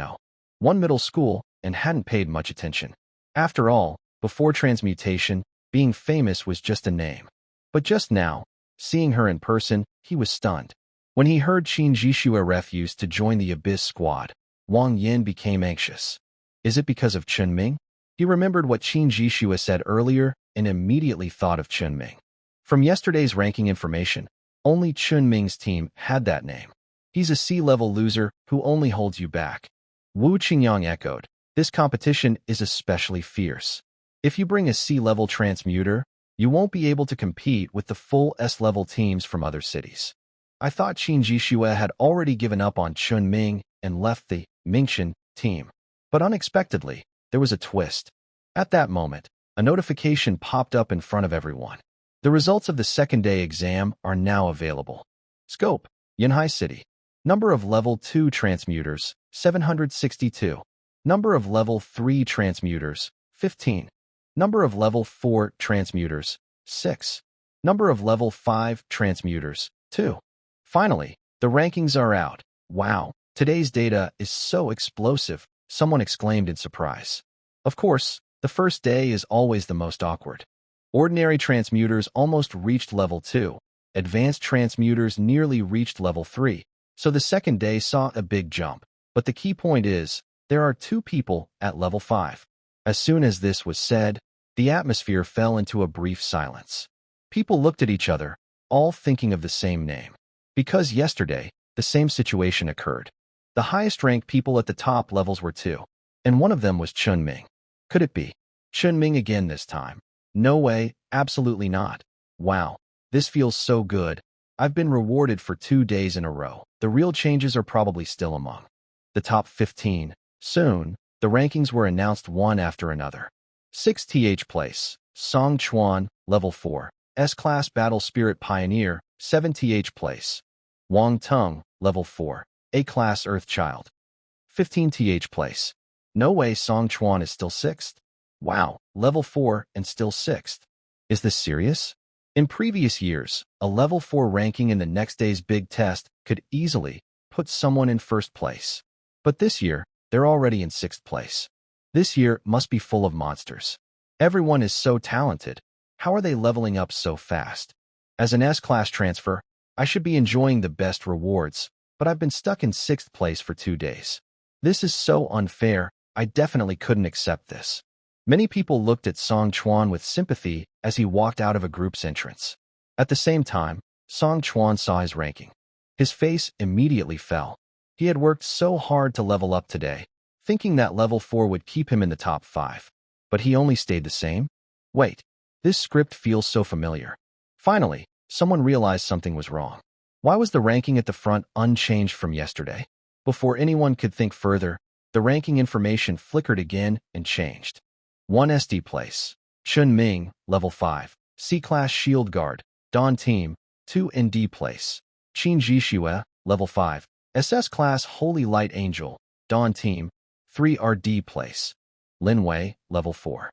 one middle school and hadn't paid much attention. After all, before transmutation, being famous was just a name. But just now, seeing her in person, he was stunned. When he heard Qin Jishue refused to join the Abyss squad, Wang Yan became anxious. Is it because of Chunming? He remembered what Qin Jishue said earlier and immediately thought of Chunming. From yesterday's ranking information, only Chunming's team had that name. He's a C-level loser who only holds you back. Wu Qingyang echoed. This competition is especially fierce. If you bring a C-level transmuter, you won't be able to compete with the full S-level teams from other cities. I thought Qin Jixue had already given up on Chun Ming and left the Mingxin team. But unexpectedly, there was a twist. At that moment, a notification popped up in front of everyone. The results of the second-day exam are now available. Scope: Yunhai City. Number of Level 2 transmuters, 762. Number of Level 3 transmuters, 15. Number of Level 4 transmuters, 6. Number of Level 5 transmuters, 2. Finally, the rankings are out. Wow, today's data is so explosive, someone exclaimed in surprise. Of course, the first day is always the most awkward. Ordinary transmuters almost reached Level 2. Advanced transmuters nearly reached Level 3. So the second day saw a big jump. But the key point is, there are 2 people at Level 5. As soon as this was said, the atmosphere fell into a brief silence. People looked at each other, all thinking of the same name. Because yesterday, the same situation occurred. The highest-ranked people at the top levels were 2, and one of them was Chun Ming. Could it be Chun Ming again this time? No way, absolutely not. Wow, this feels so good. I've been rewarded for 2 days in a row. The real changes are probably still among the top 15. Soon, the rankings were announced one after another. 6th place, Song Chuan, Level 4, S-Class Battle Spirit Pioneer, 7th place. Wang Tung, Level 4, A-Class Earth Child. 15th place. No way Song Chuan is still 6th? Wow, Level 4 and still 6th. Is this serious? In previous years, a Level 4 ranking in the next day's big test could easily put someone in 1st place. But this year, they're already in 6th place. This year must be full of monsters. Everyone is so talented. How are they leveling up so fast? As an S-Class transfer, I should be enjoying the best rewards, but I've been stuck in 6th place for 2 days. This is so unfair, I definitely couldn't accept this. Many people looked at Song Chuan with sympathy as he walked out of a group's entrance. At the same time, Song Chuan saw his ranking. His face immediately fell. He had worked so hard to level up today, thinking that Level 4 would keep him in the top 5. But he only stayed the same? Wait, this script feels so familiar. Finally, someone realized something was wrong. Why was the ranking at the front unchanged from yesterday? Before anyone could think further, the ranking information flickered again and changed. 1st place, Chun Ming, Level 5, C-Class Shield Guard, Dawn Team, 2nd place, Qin Jixue, Level 5, SS-Class Holy Light Angel, Dawn Team, 3rd place, Lin Wei, Level 4,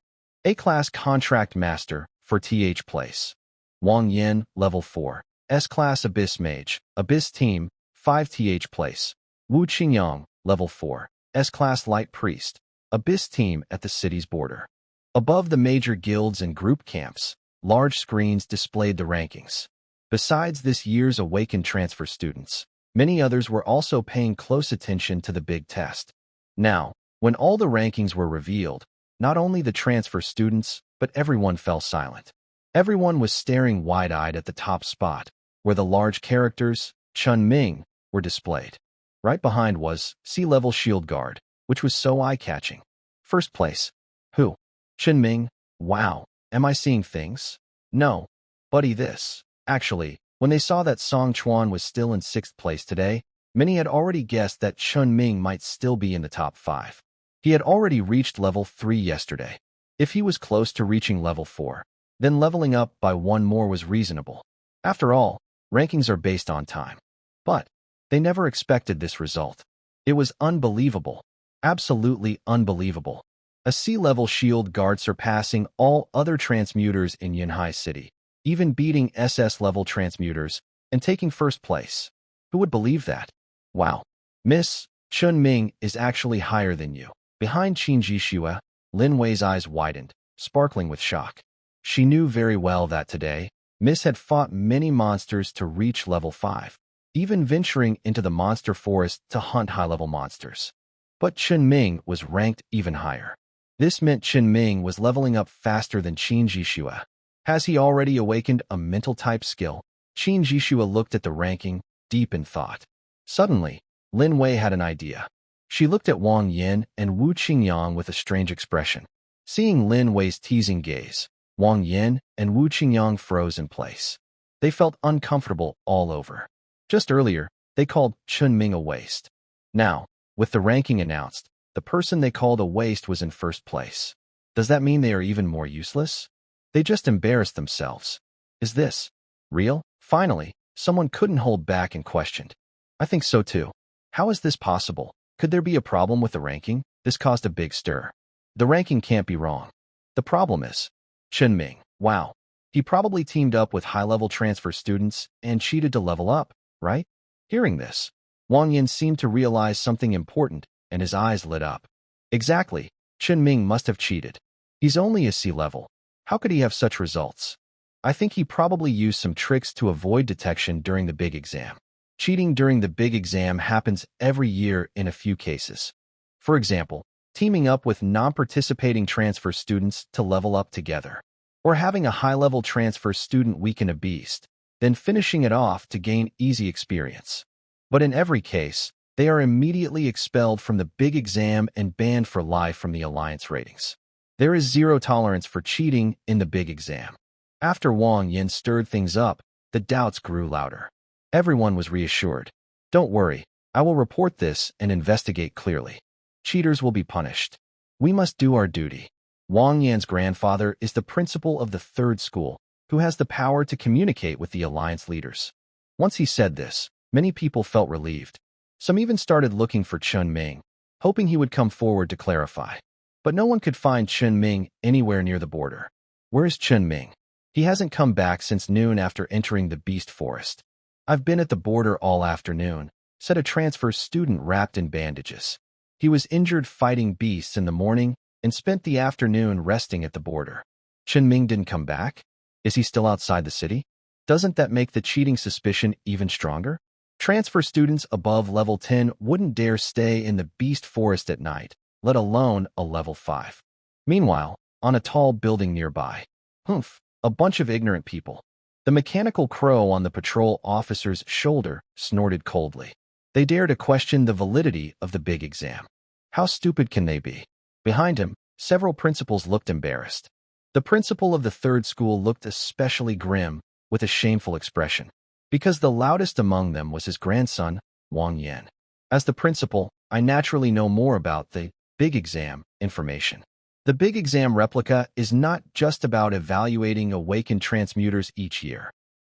A-Class Contract Master, 4th place, Wang Yin, Level 4, S-Class Abyss Mage, Abyss Team, 5th place, Wu Qingyang, Level 4, S-Class Light Priest, Abyss Team at the city's border. Above the major guilds and group camps, large screens displayed the rankings. Besides this year's Awakened transfer students, many others were also paying close attention to the big test. Now, when all the rankings were revealed, not only the transfer students, but everyone fell silent. Everyone was staring wide-eyed at the top spot, where the large characters, Chun Ming, were displayed. Right behind was C-Level Shield Guard, which was so eye-catching. 1st place. Who? Chun Ming? Wow, am I seeing things? No. Buddy this. Actually, when they saw that Song Chuan was still in 6th place today, many had already guessed that Chun Ming might still be in the top 5. He had already reached Level 3 yesterday. If he was close to reaching Level 4, then leveling up by 1 more was reasonable. After all, rankings are based on time. But they never expected this result. It was unbelievable. Absolutely unbelievable. A C-level shield guard surpassing all other transmuters in Yunhai City, even beating SS-level transmuters and taking 1st place. Who would believe that? Wow. Miss, Chun Ming is actually higher than you. Behind Qin Jixue, Lin Wei's eyes widened, sparkling with shock. She knew very well that today, Miss had fought many monsters to reach Level 5, even venturing into the monster forest to hunt high-level monsters. But Chun Ming was ranked even higher. This meant Chun Ming was leveling up faster than Qin Jixue. Has he already awakened a mental-type skill? Qin Jixue looked at the ranking, deep in thought. Suddenly, Lin Wei had an idea. She looked at Wang Yin and Wu Qingyang with a strange expression. Seeing Lin Wei's teasing gaze, Wang Yin and Wu Qingyang froze in place. They felt uncomfortable all over. Just earlier, they called Chun Ming a waste. Now, with the ranking announced, the person they called a waste was in first place. Does that mean they are even more useless? They just embarrassed themselves. Is this real? Finally, someone couldn't hold back and questioned. I think so too. How is this possible? Could there be a problem with the ranking? This caused a big stir. The ranking can't be wrong. The problem is Chun Ming. Wow. He probably teamed up with high-level transfer students and cheated to level up, right? Hearing this, Wang Yin seemed to realize something important, and his eyes lit up. Exactly. Chun Ming must have cheated. He's only a C level. How could he have such results? I think he probably used some tricks to avoid detection during the big exam. Cheating during the big exam happens every year in a few cases. For example, teaming up with non-participating transfer students to level up together, or having a high-level transfer student weaken a beast, then finishing it off to gain easy experience. But in every case, they are immediately expelled from the big exam and banned for life from the alliance ratings. There is zero tolerance for cheating in the big exam. After Wang Yin stirred things up, the doubts grew louder. Everyone was reassured. Don't worry, I will report this and investigate clearly. Cheaters will be punished. We must do our duty. Wang Yan's grandfather is the principal of the third school, who has the power to communicate with the alliance leaders. Once he said this, many people felt relieved. Some even started looking for Chun Ming, hoping he would come forward to clarify. But no one could find Chun Ming anywhere near the border. Where is Chun Ming? He hasn't come back since noon after entering the beast forest. I've been at the border all afternoon, said a transfer student wrapped in bandages. He was injured fighting beasts in the morning and spent the afternoon resting at the border. Chun Ming didn't come back? Is he still outside the city? Doesn't that make the cheating suspicion even stronger? Transfer students above level 10 wouldn't dare stay in the beast forest at night, let alone a level 5. Meanwhile, on a tall building nearby, a bunch of ignorant people. The mechanical crow on the patrol officer's shoulder snorted coldly. They dare to question the validity of the big exam. How stupid can they be? Behind him, several principals looked embarrassed. The principal of the third school looked especially grim, with a shameful expression, because the loudest among them was his grandson, Wang Yan. As the principal, I naturally know more about the big exam information. The big exam replica is not just about evaluating awakened transmuters each year.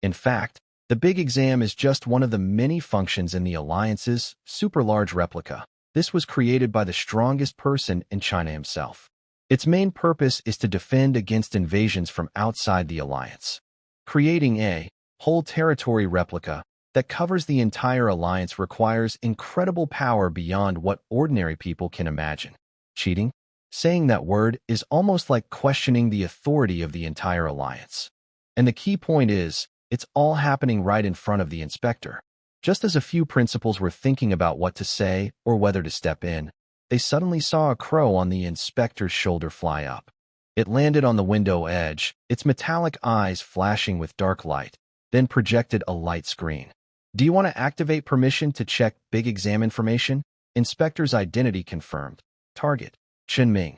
In fact, the big exam is just one of the many functions in the Alliance's super large replica. This was created by the strongest person in China himself. Its main purpose is to defend against invasions from outside the Alliance. Creating a whole territory replica that covers the entire Alliance requires incredible power beyond what ordinary people can imagine. Cheating? Saying that word is almost like questioning the authority of the entire Alliance. And the key point is, it's all happening right in front of the inspector. Just as a few principals were thinking about what to say or whether to step in, they suddenly saw a crow on the inspector's shoulder fly up. It landed on the window edge, its metallic eyes flashing with dark light, then projected a light screen. Do you want to activate permission to check big exam information? Inspector's identity confirmed. Target: Chun Ming.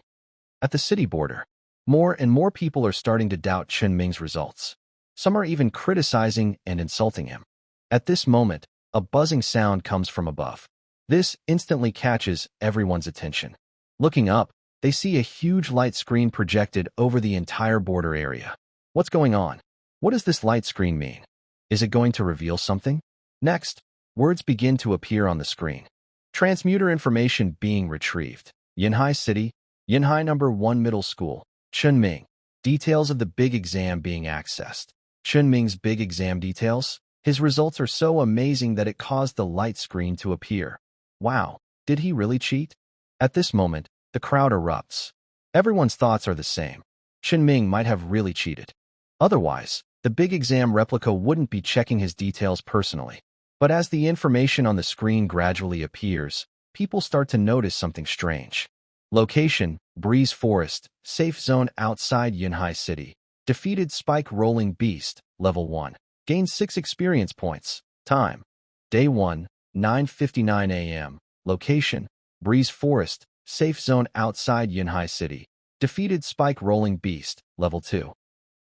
At the city border, more and more people are starting to doubt Chun Ming's results. Some are even criticizing and insulting him. At this moment, a buzzing sound comes from above. This instantly catches everyone's attention. Looking up, they see a huge light screen projected over the entire border area. What's going on? What does this light screen mean? Is it going to reveal something? Next, words begin to appear on the screen. Transmuter information being retrieved. Yinhai City, Yinhai Number 1 Middle School, Chun Ming. Details of the big exam being accessed. Chun Ming's big exam details. His results are so amazing that it caused the light screen to appear. Wow, did he really cheat? At this moment, the crowd erupts. Everyone's thoughts are the same. Chun Ming might have really cheated. Otherwise, the big exam replica wouldn't be checking his details personally. But as the information on the screen gradually appears, people start to notice something strange. Location: Breeze Forest, safe zone outside Yinhai City. Defeated Spike Rolling Beast, level 1. Gained 6 experience points. Time: Day 1, 9:59 a.m. Location: Breeze Forest, safe zone outside Yunhai City. Defeated Spike Rolling Beast, level 2.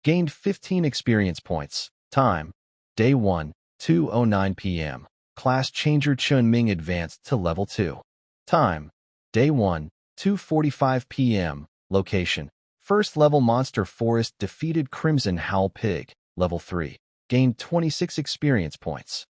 Gained 15 experience points. Time: Day 1, 2:09 p.m. Class Changer Chun Ming advanced to level 2. Time: Day 1, 2:45 p.m. Location: First level Monster Forest. Defeated Crimson Howl Pig, level 3. Gained 26 experience points.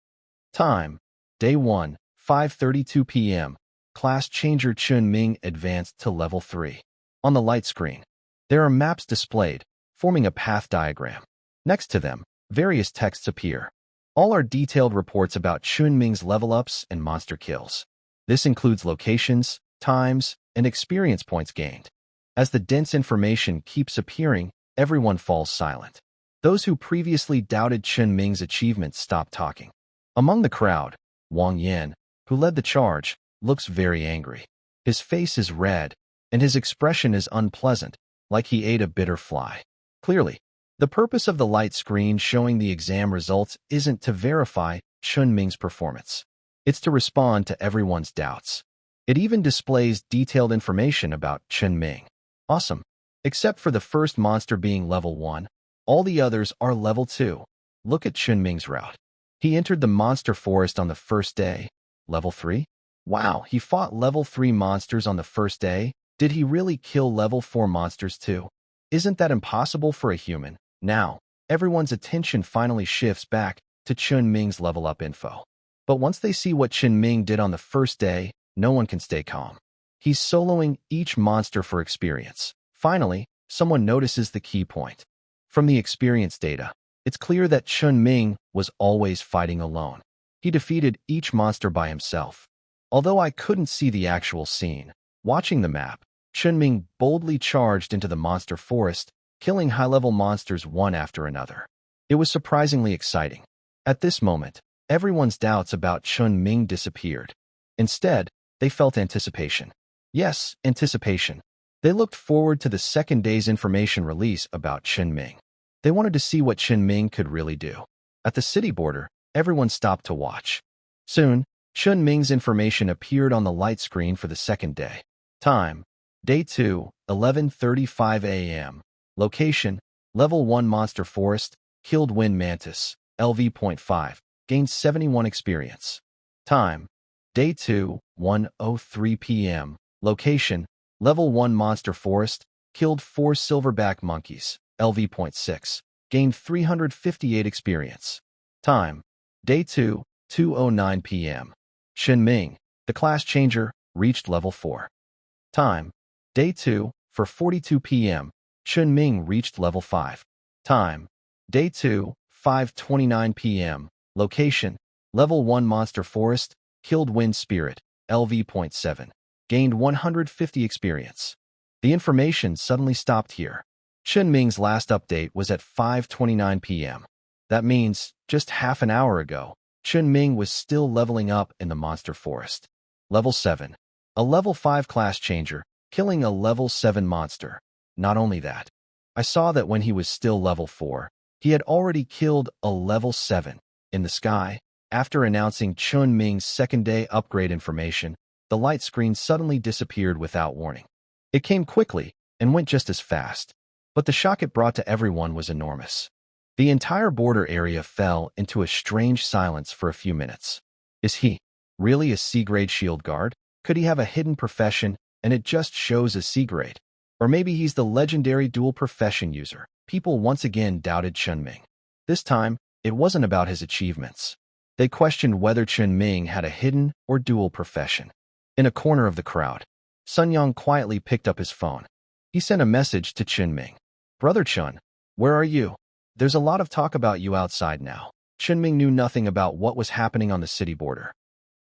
Time: Day 1, 5:32 p.m. Class Changer Chun Ming advanced to level 3. On the light screen, there are maps displayed, forming a path diagram. Next to them, various texts appear. All are detailed reports about Chun Ming's level-ups and monster kills. This includes locations, times, and experience points gained. As the dense information keeps appearing, everyone falls silent. Those who previously doubted Chun Ming's achievements stop talking. Among the crowd, Wang Yan, who led the charge, looks very angry. His face is red, and his expression is unpleasant, like he ate a bitter fly. Clearly, the purpose of the light screen showing the exam results isn't to verify Chun Ming's performance. It's to respond to everyone's doubts. It even displays detailed information about Chun Ming. Awesome. Except for the first monster being level 1, all the others are level 2. Look at Chun Ming's route. He entered the monster forest on the first day. Level 3? Wow, he fought level 3 monsters on the first day. Did he really kill level 4 monsters too? Isn't that impossible for a human? Now, everyone's attention finally shifts back to Chun Ming's level up info. But once they see what Chun Ming did on the first day, no one can stay calm. He's soloing each monster for experience. Finally, someone notices the key point. From the experience data, it's clear that Chun Ming was always fighting alone. He defeated each monster by himself. Although I couldn't see the actual scene, watching the map, Chun Ming boldly charged into the monster forest, killing high-level monsters one after another. It was surprisingly exciting. At this moment, everyone's doubts about Chun Ming disappeared. Instead, they felt anticipation. Yes, anticipation. They looked forward to the second day's information release about Chun Ming. They wanted to see what Chun Ming could really do. At the city border, everyone stopped to watch. Soon, Chun Ming's information appeared on the light screen for the second day. Time: Day 2, 11:35 a.m. Location: Level 1 Monster Forest. Killed Wind Mantis, LV.5. Gained 71 experience. Time: Day 2, 1:03 p.m. Location: Level 1 Monster Forest. Killed 4 silverback monkeys, LV.6. Gained 358 experience. Time: Day 2, 2:09 p.m. Chun Ming, the class changer, reached level 4. Time: Day 2, 4:42 p.m. Chun Ming reached level 5. Time: Day 2, 5:29 p.m. Location: Level 1 Monster Forest. Killed Wind Spirit, LV.7. Gained 150 experience. The information suddenly stopped here. Chun Ming's last update was at 5:29 p.m. That means, just half an hour ago, Chun Ming was still leveling up in the monster forest. Level 7. A level 5 class changer, killing a level 7 monster. Not only that, I saw that when he was still level 4, he had already killed a level 7. In the sky, after announcing Chun Ming's second day upgrade information, the light screen suddenly disappeared without warning. It came quickly and went just as fast, but the shock it brought to everyone was enormous. The entire border area fell into a strange silence for a few minutes. Is he really a C-grade shield guard? Could he have a hidden profession and it just shows a C-grade? Or maybe he's the legendary dual profession user. People once again doubted Chun Ming. This time, it wasn't about his achievements. They questioned whether Chun Ming had a hidden or dual profession. In a corner of the crowd, Sun Yang quietly picked up his phone. He sent a message to Chun Ming. Brother Chun, where are you? There's a lot of talk about you outside now. Chun Ming knew nothing about what was happening on the city border.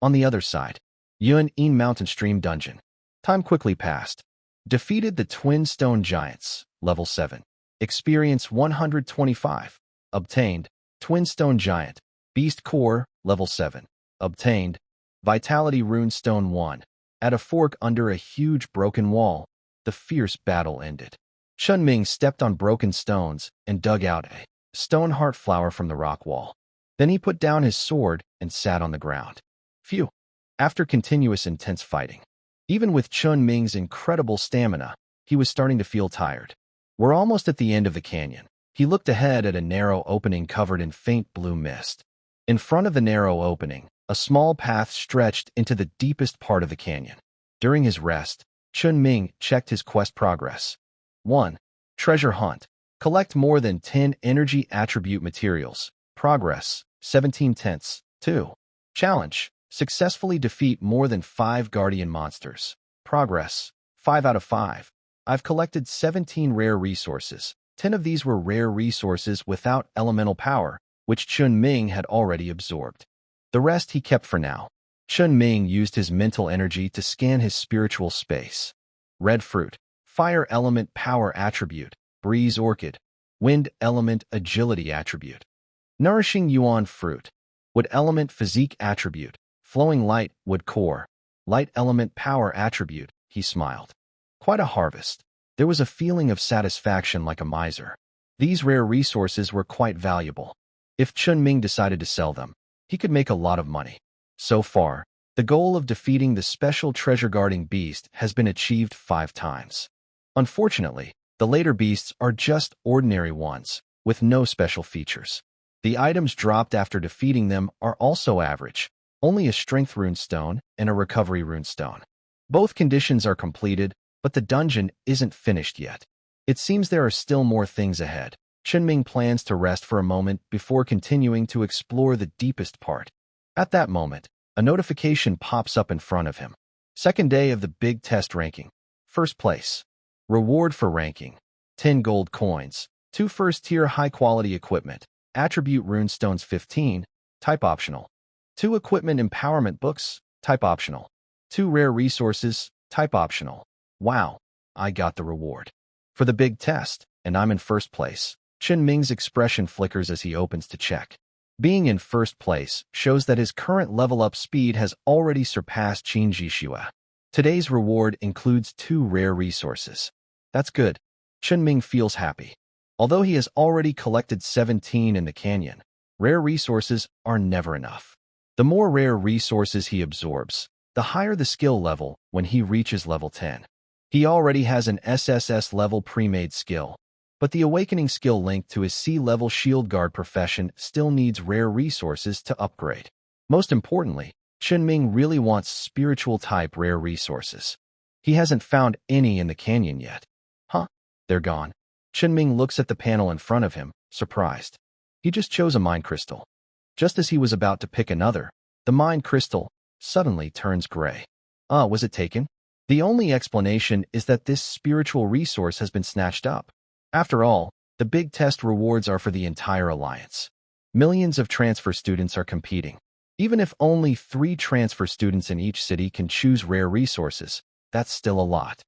On the other side, Yun Mountain Stream Dungeon. Time quickly passed. Defeated the Twin Stone Giants, level 7. Experience 125. Obtained. Twin Stone Giant. Beast Core, level 7. Obtained. Vitality Rune Stone 1. At a fork under a huge broken wall, the fierce battle ended. Chun Ming stepped on broken stones and dug out a stone heart flower from the rock wall. Then he put down his sword and sat on the ground. Phew. After continuous intense fighting, even with Chun Ming's incredible stamina, he was starting to feel tired. We're almost at the end of the canyon. He looked ahead at a narrow opening covered in faint blue mist. In front of the narrow opening, a small path stretched into the deepest part of the canyon. During his rest, Chun Ming checked his quest progress. 1. Treasure Hunt. Collect more than 10 energy attribute materials. Progress, 17/10. 2. Challenge. Successfully defeat more than 5 guardian monsters. Progress, 5 out of 5. I've collected 17 rare resources. 10 of these were rare resources without elemental power, which Chun Ming had already absorbed. The rest he kept for now. Chun Ming used his mental energy to scan his spiritual space. Red fruit, fire element power attribute, breeze orchid, wind element agility attribute. Nourishing yuan fruit, wood element physique attribute, flowing light wood core, light element power attribute. He smiled. Quite a harvest. There was a feeling of satisfaction like a miser. These rare resources were quite valuable. If Chun Ming decided to sell them, he could make a lot of money. So far, the goal of defeating the special treasure-guarding beast has been achieved 5 times. Unfortunately, the later beasts are just ordinary ones, with no special features. The items dropped after defeating them are also average, only a strength runestone and a recovery runestone. Both conditions are completed, but the dungeon isn't finished yet. It seems there are still more things ahead. Chun Ming plans to rest for a moment before continuing to explore the deepest part. At that moment, a notification pops up in front of him. Second day of the big test ranking. First place. Reward for ranking. 10 gold coins. 2 first-tier high-quality equipment. Attribute runestones 15. Type optional. 2 equipment empowerment books. Type optional. 2 rare resources. Type optional. Wow, I got the reward. For the big test, and I'm in first place. Chun Ming's expression flickers as he opens to check. Being in first place shows that his current level-up speed has already surpassed Qin Jixue. Today's reward includes 2 rare resources. That's good. Chun Ming feels happy. Although he has already collected 17 in the canyon, rare resources are never enough. The more rare resources he absorbs, the higher the skill level when he reaches level 10. He already has an SSS level pre-made skill, but the awakening skill linked to his C-level shield guard profession still needs rare resources to upgrade. Most importantly, Chun Ming really wants spiritual type rare resources. He hasn't found any in the canyon yet. Huh? They're gone. Chun Ming looks at the panel in front of him, surprised. He just chose a mind crystal. Just as he was about to pick another, the mind crystal suddenly turns gray. Was it taken? The only explanation is that this spiritual resource has been snatched up. After all, the big test rewards are for the entire alliance. Millions of transfer students are competing. Even if only 3 transfer students in each city can choose rare resources, that's still a lot.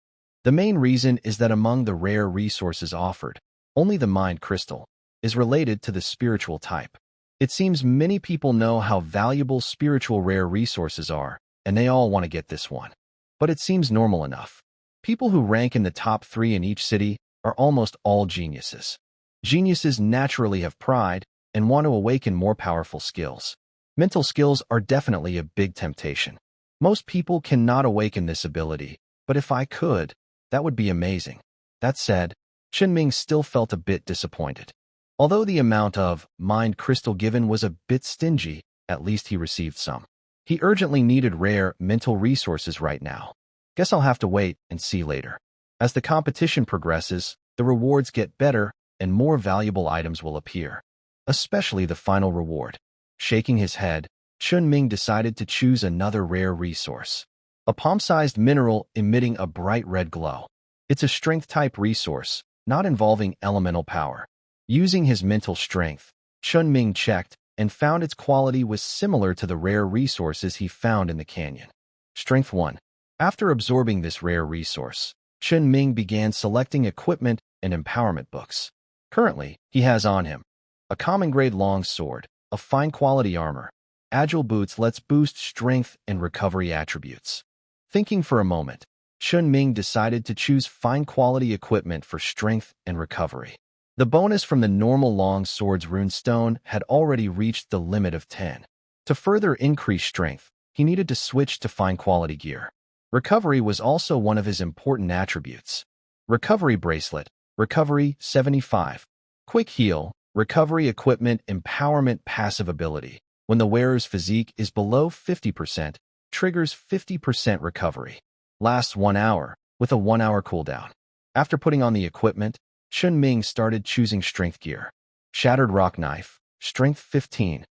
The main reason is that among the rare resources offered, only the mind crystal is related to the spiritual type. It seems many people know how valuable spiritual rare resources are, and they all want to get this one. But it seems normal enough. People who rank in the top 3 in each city are almost all geniuses. Geniuses naturally have pride and want to awaken more powerful skills. Mental skills are definitely a big temptation. Most people cannot awaken this ability, but if I could, that would be amazing. That said, Chun Ming still felt a bit disappointed. Although the amount of mind crystal given was a bit stingy, at least he received some. He urgently needed rare mental resources right now. Guess I'll have to wait and see later. As the competition progresses, the rewards get better and more valuable items will appear. Especially the final reward. Shaking his head, Chun Ming decided to choose another rare resource. A palm-sized mineral emitting a bright red glow. It's a strength-type resource, not involving elemental power. Using his mental strength, Chun Ming checked and found its quality was similar to the rare resources he found in the canyon. Strength 1. After absorbing this rare resource, Chun Ming began selecting equipment and empowerment books. Currently, he has on him a common-grade long sword, a fine-quality armor. Agile boots lets boost strength and recovery attributes. Thinking for a moment, Chun Ming decided to choose fine-quality equipment for strength and recovery. The bonus from the normal long sword's runestone had already reached the limit of 10. To further increase strength, he needed to switch to fine quality gear. Recovery was also one of his important attributes. Recovery bracelet, recovery 75. Quick heal, recovery equipment empowerment passive ability. When the wearer's physique is below 50%, triggers 50% recovery. Lasts 1 hour, with a 1-hour cooldown. After putting on the equipment, Chun Ming started choosing strength gear. Shattered rock knife, strength 15.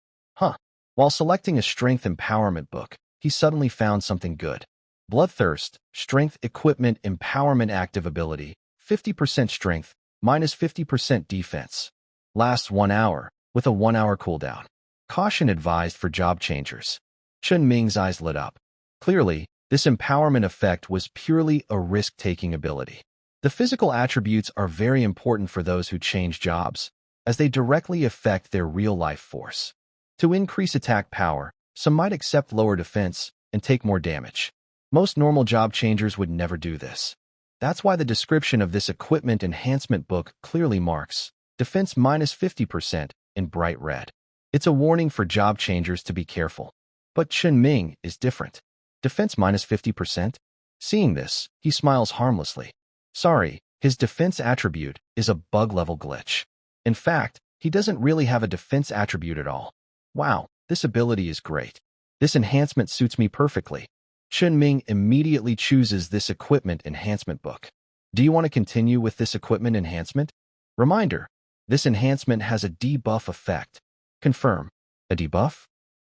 While selecting a strength empowerment book, he suddenly found something good. Bloodthirst, strength equipment empowerment active ability, 50% strength, minus 50% defense. Lasts 1 hour, with a 1-hour cooldown. Caution advised for job changers. Chun Ming's eyes lit up. Clearly, this empowerment effect was purely a risk-taking ability. The physical attributes are very important for those who change jobs, as they directly affect their real-life force. To increase attack power, some might accept lower defense and take more damage. Most normal job changers would never do this. That's why the description of this equipment enhancement book clearly marks defense minus 50% in bright red. It's a warning for job changers to be careful. But Chun Ming is different. Defense minus 50%? Seeing this, he smiles harmlessly. Sorry, his defense attribute is a bug-level glitch. In fact, he doesn't really have a defense attribute at all. Wow, this ability is great. This enhancement suits me perfectly. Chun Ming immediately chooses this equipment enhancement book. Do you want to continue with this equipment enhancement? Reminder, this enhancement has a debuff effect. Confirm. A debuff?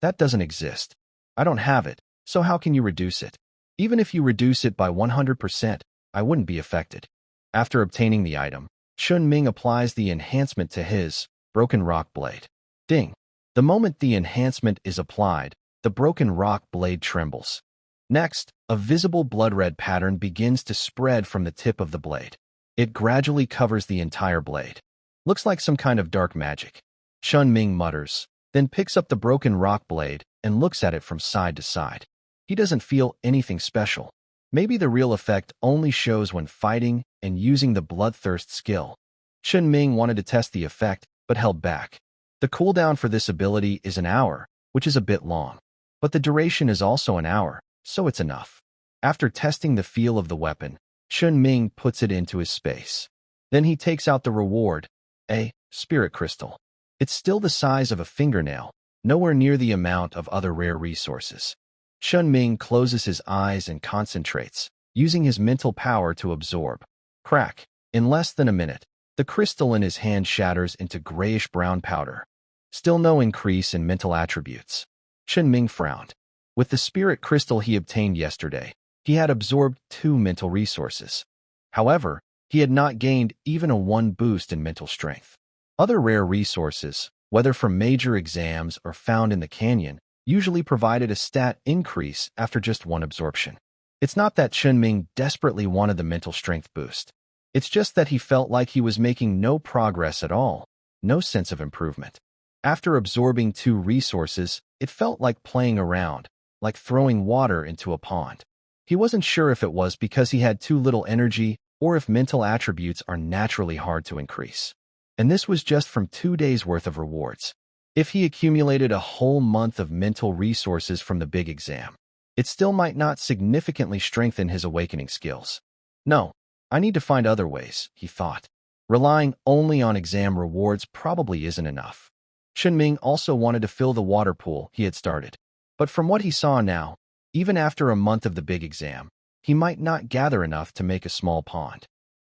That doesn't exist. I don't have it, so how can you reduce it? Even if you reduce it by 100%, I wouldn't be affected. After obtaining the item, Chun Ming applies the enhancement to his broken rock blade. Ding. The moment the enhancement is applied, the broken rock blade trembles. Next, a visible blood-red pattern begins to spread from the tip of the blade. It gradually covers the entire blade. Looks like some kind of dark magic. Chun Ming mutters, then picks up the broken rock blade and looks at it from side to side. He doesn't feel anything special. Maybe the real effect only shows when fighting and using the bloodthirst skill. Chun Ming wanted to test the effect, but held back. The cooldown for this ability is an hour, which is a bit long. But the duration is also an hour, so it's enough. After testing the feel of the weapon, Chun Ming puts it into his space. Then he takes out the reward, a spirit crystal. It's still the size of a fingernail, nowhere near the amount of other rare resources. Chun Ming closes his eyes and concentrates, using his mental power to absorb. Crack. In less than a minute, the crystal in his hand shatters into grayish-brown powder. Still no increase in mental attributes. Chun Ming frowned. With the spirit crystal he obtained yesterday, he had absorbed 2 mental resources. However, he had not gained even a 1 boost in mental strength. Other rare resources, whether from major exams or found in the canyon, usually provided a stat increase after just 1 absorption. It's not that Chun Ming desperately wanted the mental strength boost. It's just that he felt like he was making no progress at all, no sense of improvement. After absorbing 2 resources, it felt like playing around, like throwing water into a pond. He wasn't sure if it was because he had too little energy or if mental attributes are naturally hard to increase. And this was just from 2 days' worth of rewards. If he accumulated a whole month of mental resources from the big exam, it still might not significantly strengthen his awakening skills. No, I need to find other ways, he thought. Relying only on exam rewards probably isn't enough. Chun Ming also wanted to fill the water pool he had started. But from what he saw now, even after a month of the big exam, he might not gather enough to make a small pond.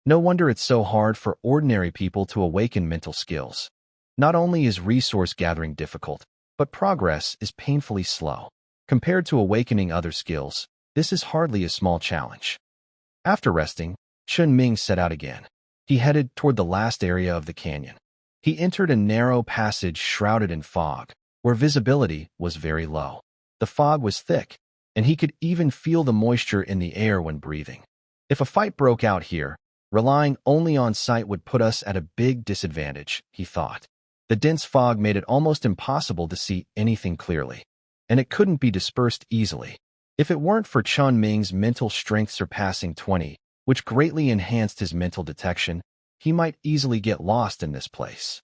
No wonder it's so hard for ordinary people to awaken mental skills. Not only is resource gathering difficult, but progress is painfully slow. Compared to awakening other skills, this is hardly a small challenge. After resting, Chun Ming set out again. He headed toward the last area of the canyon. He entered a narrow passage shrouded in fog, where visibility was very low. The fog was thick, and he could even feel the moisture in the air when breathing. If a fight broke out here, relying only on sight would put us at a big disadvantage, he thought. The dense fog made it almost impossible to see anything clearly, and it couldn't be dispersed easily. If it weren't for Chun Ming's mental strength surpassing 20, which greatly enhanced his mental detection, he might easily get lost in this place.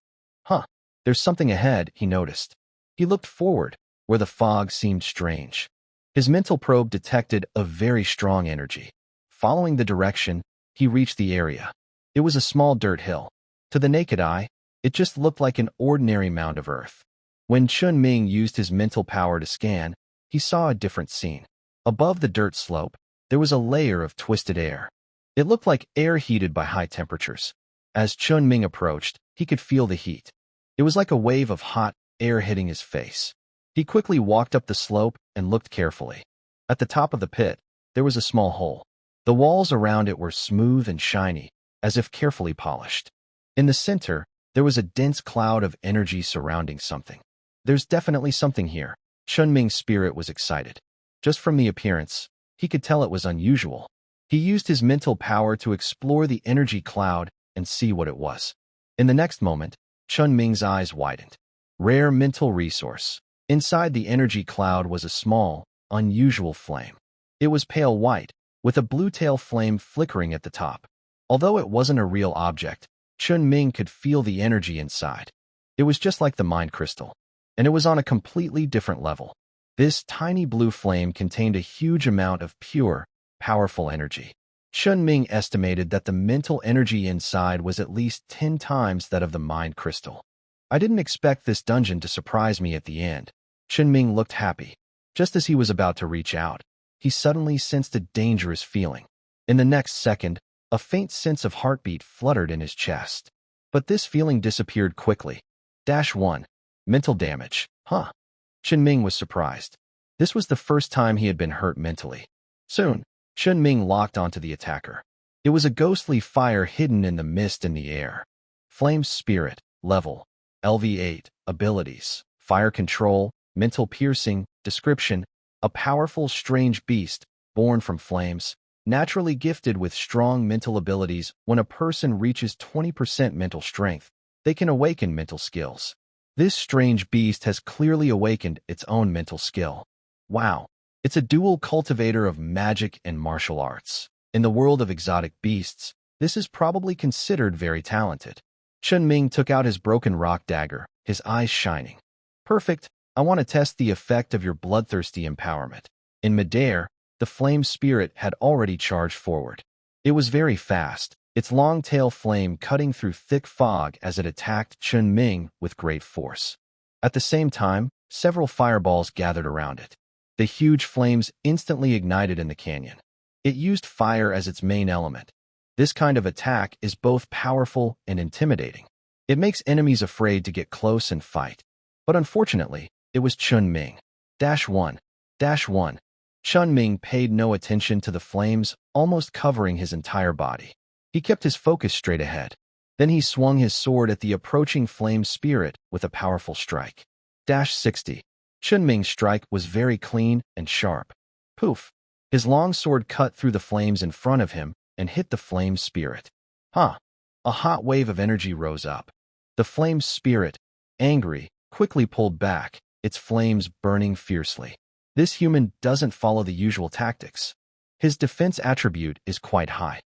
There's something ahead, he noticed. He looked forward, where the fog seemed strange. His mental probe detected a very strong energy. Following the direction, he reached the area. It was a small dirt hill. To the naked eye, it just looked like an ordinary mound of earth. When Chun Ming used his mental power to scan, he saw a different scene. Above the dirt slope, there was a layer of twisted air. It looked like air heated by high temperatures. As Chun Ming approached, he could feel the heat. It was like a wave of hot air hitting his face. He quickly walked up the slope and looked carefully. At the top of the pit, there was a small hole. The walls around it were smooth and shiny, as if carefully polished. In the center, there was a dense cloud of energy surrounding something. There's definitely something here. Chun Ming's spirit was excited. Just from the appearance, he could tell it was unusual. He used his mental power to explore the energy cloud and see what it was. In the next moment, Chun Ming's eyes widened. Rare mental resource. Inside the energy cloud was a small, unusual flame. It was pale white, with a blue tail flame flickering at the top. Although it wasn't a real object, Chun Ming could feel the energy inside. It was just like the mind crystal, and it was on a completely different level. This tiny blue flame contained a huge amount of pure, powerful energy. Chun Ming estimated that the mental energy inside was at least 10 times that of the mind crystal. I didn't expect this dungeon to surprise me at the end. Chun Ming looked happy. Just as he was about to reach out, he suddenly sensed a dangerous feeling. In the next second, a faint sense of heartbeat fluttered in his chest. But this feeling disappeared quickly. -1. Mental damage. Huh. Chun Ming was surprised. This was the first time he had been hurt mentally. Soon, Chun Ming locked onto the attacker. It was a ghostly fire hidden in the mist in the air. Flame Spirit, level, LV8, abilities, fire control, mental piercing, description, a powerful, strange beast, born from flames, naturally gifted with strong mental abilities. When a person reaches 20% mental strength, they can awaken mental skills. This strange beast has clearly awakened its own mental skill. Wow. It's a dual cultivator of magic and martial arts. In the world of exotic beasts, this is probably considered very talented. Chun Ming took out his broken rock dagger, his eyes shining. Perfect. I want to test the effect of your bloodthirsty empowerment. In midair, the flame spirit had already charged forward. It was very fast, its long tail flame cutting through thick fog as it attacked Chun Ming with great force. At the same time, several fireballs gathered around it. The huge flames instantly ignited in the canyon. It used fire as its main element. This kind of attack is both powerful and intimidating. It makes enemies afraid to get close and fight. But unfortunately, it was Chun Ming. -1. Chun Ming paid no attention to the flames, almost covering his entire body. He kept his focus straight ahead. Then he swung his sword at the approaching flame spirit with a powerful strike. -60. Chun Ming's strike was very clean and sharp. Poof! His long sword cut through the flames in front of him and hit the flame spirit. A hot wave of energy rose up. The flame spirit, angry, quickly pulled back, its flames burning fiercely. This human doesn't follow the usual tactics. His defense attribute is quite high.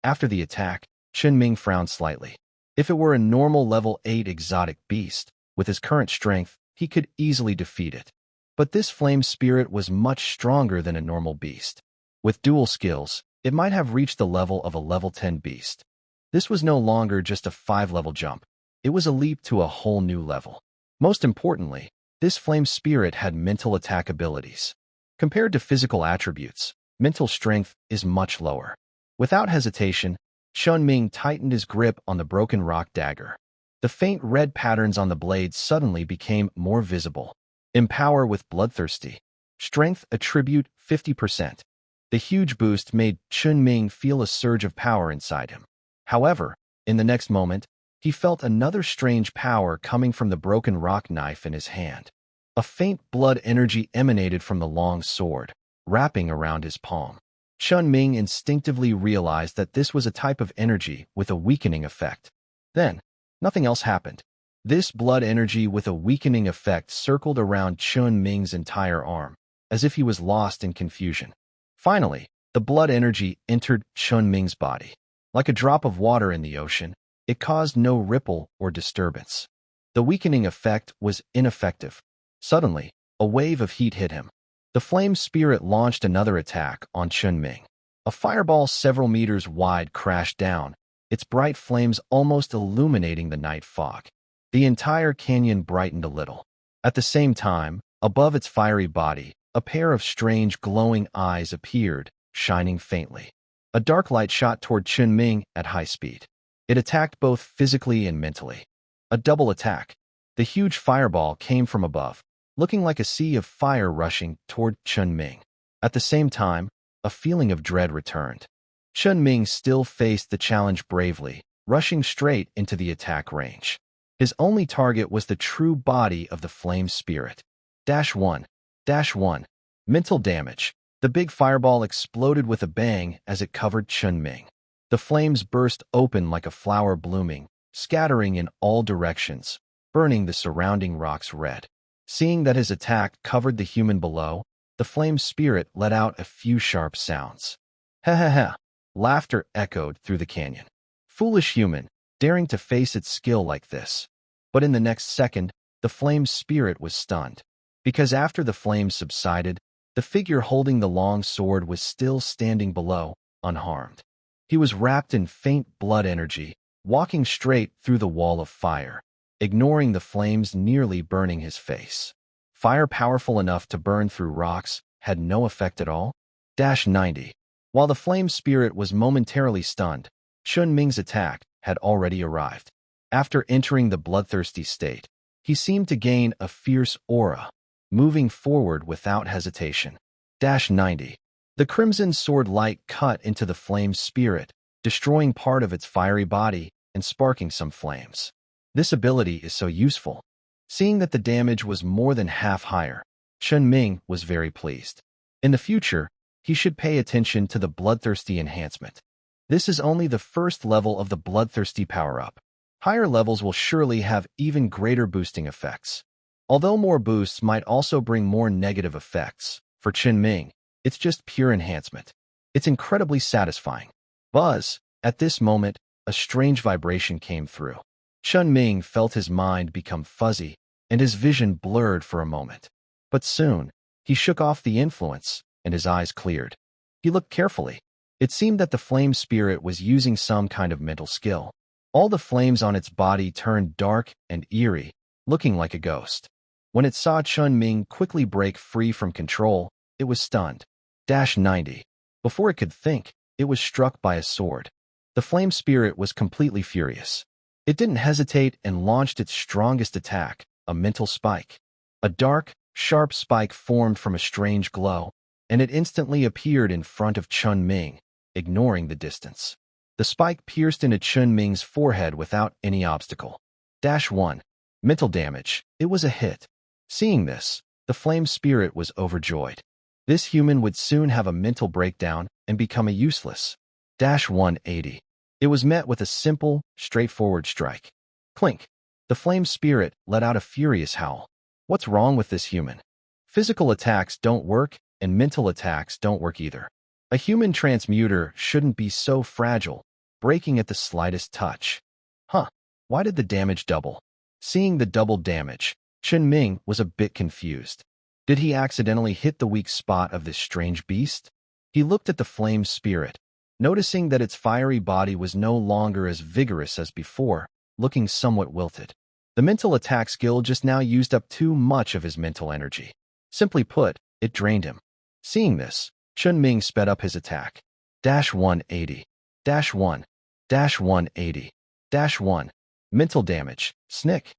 After the attack, Chun Ming frowned slightly. If it were a normal level 8 exotic beast, with his current strength, he could easily defeat it. But this flame spirit was much stronger than a normal beast. With dual skills, it might have reached the level of a level 10 beast. This was no longer just a 5-level jump. It was a leap to a whole new level. Most importantly, this flame spirit had mental attack abilities. Compared to physical attributes, mental strength is much lower. Without hesitation, Chun Ming tightened his grip on the broken rock dagger. The faint red patterns on the blade suddenly became more visible. Empower with bloodthirsty. Strength attribute 50%. The huge boost made Chun Ming feel a surge of power inside him. However, in the next moment, he felt another strange power coming from the broken rock knife in his hand. A faint blood energy emanated from the long sword, wrapping around his palm. Chun Ming instinctively realized that this was a type of energy with a weakening effect. Then, nothing else happened. This blood energy with a weakening effect circled around Chun Ming's entire arm, as if he was lost in confusion. Finally, the blood energy entered Chun Ming's body. Like a drop of water in the ocean, it caused no ripple or disturbance. The weakening effect was ineffective. Suddenly, a wave of heat hit him. The flame spirit launched another attack on Chunming. A fireball several meters wide crashed down, its bright flames almost illuminating the night fog. The entire canyon brightened a little. At the same time, above its fiery body, a pair of strange glowing eyes appeared, shining faintly. A dark light shot toward Chunming at high speed. It attacked both physically and mentally. A double attack. The huge fireball came from above, looking like a sea of fire rushing toward Chunming. At the same time, a feeling of dread returned. Chunming still faced the challenge bravely, rushing straight into the attack range. His only target was the true body of the flame spirit. -1. -1. Mental damage. The big fireball exploded with a bang as it covered Chunming. The flames burst open like a flower blooming, scattering in all directions, burning the surrounding rocks red. Seeing that his attack covered the human below, the flame spirit let out a few sharp sounds. Ha ha ha! Laughter echoed through the canyon. Foolish human, daring to face its skill like this. But in the next second, the flame spirit was stunned. Because after the flames subsided, the figure holding the long sword was still standing below, unharmed. He was wrapped in faint blood energy, walking straight through the wall of fire, ignoring the flames nearly burning his face. Fire powerful enough to burn through rocks had no effect at all. -90. While the flame spirit was momentarily stunned, Chunming's attack had already arrived. After entering the bloodthirsty state, he seemed to gain a fierce aura, moving forward without hesitation. -90. The crimson sword light cut into the flame spirit, destroying part of its fiery body and sparking some flames. This ability is so useful. Seeing that the damage was more than half higher, Chunming was very pleased. In the future, he should pay attention to the bloodthirsty enhancement. This is only the first level of the bloodthirsty power-up. Higher levels will surely have even greater boosting effects. Although more boosts might also bring more negative effects, for Chunming, it's just pure enhancement. It's incredibly satisfying. Buzz! At this moment, a strange vibration came through. Chunming felt his mind become fuzzy, and his vision blurred for a moment. But soon, he shook off the influence, and his eyes cleared. He looked carefully. It seemed that the flame spirit was using some kind of mental skill. All the flames on its body turned dark and eerie, looking like a ghost. When it saw Chunming quickly break free from control, it was stunned. -90. Before it could think, it was struck by a sword. The flame spirit was completely furious. It didn't hesitate and launched its strongest attack, a mental spike. A dark, sharp spike formed from a strange glow, and it instantly appeared in front of Chunming, ignoring the distance. The spike pierced into Chunming's forehead without any obstacle. -1. Mental damage. It was a hit. Seeing this, the flame spirit was overjoyed. This human would soon have a mental breakdown and become a useless. -180. It was met with a simple, straightforward strike. Clink. The flame spirit let out a furious howl. What's wrong with this human? Physical attacks don't work, and mental attacks don't work either. A human transmuter shouldn't be so fragile, breaking at the slightest touch. Huh, why did the damage double? Seeing the double damage, Chunming was a bit confused. Did he accidentally hit the weak spot of this strange beast? He looked at the flame spirit, noticing that its fiery body was no longer as vigorous as before, looking somewhat wilted. The mental attack skill just now used up too much of his mental energy. Simply put, it drained him. Seeing this, Chunming sped up his attack. -180. -1. -180. -1. Mental damage. Snick.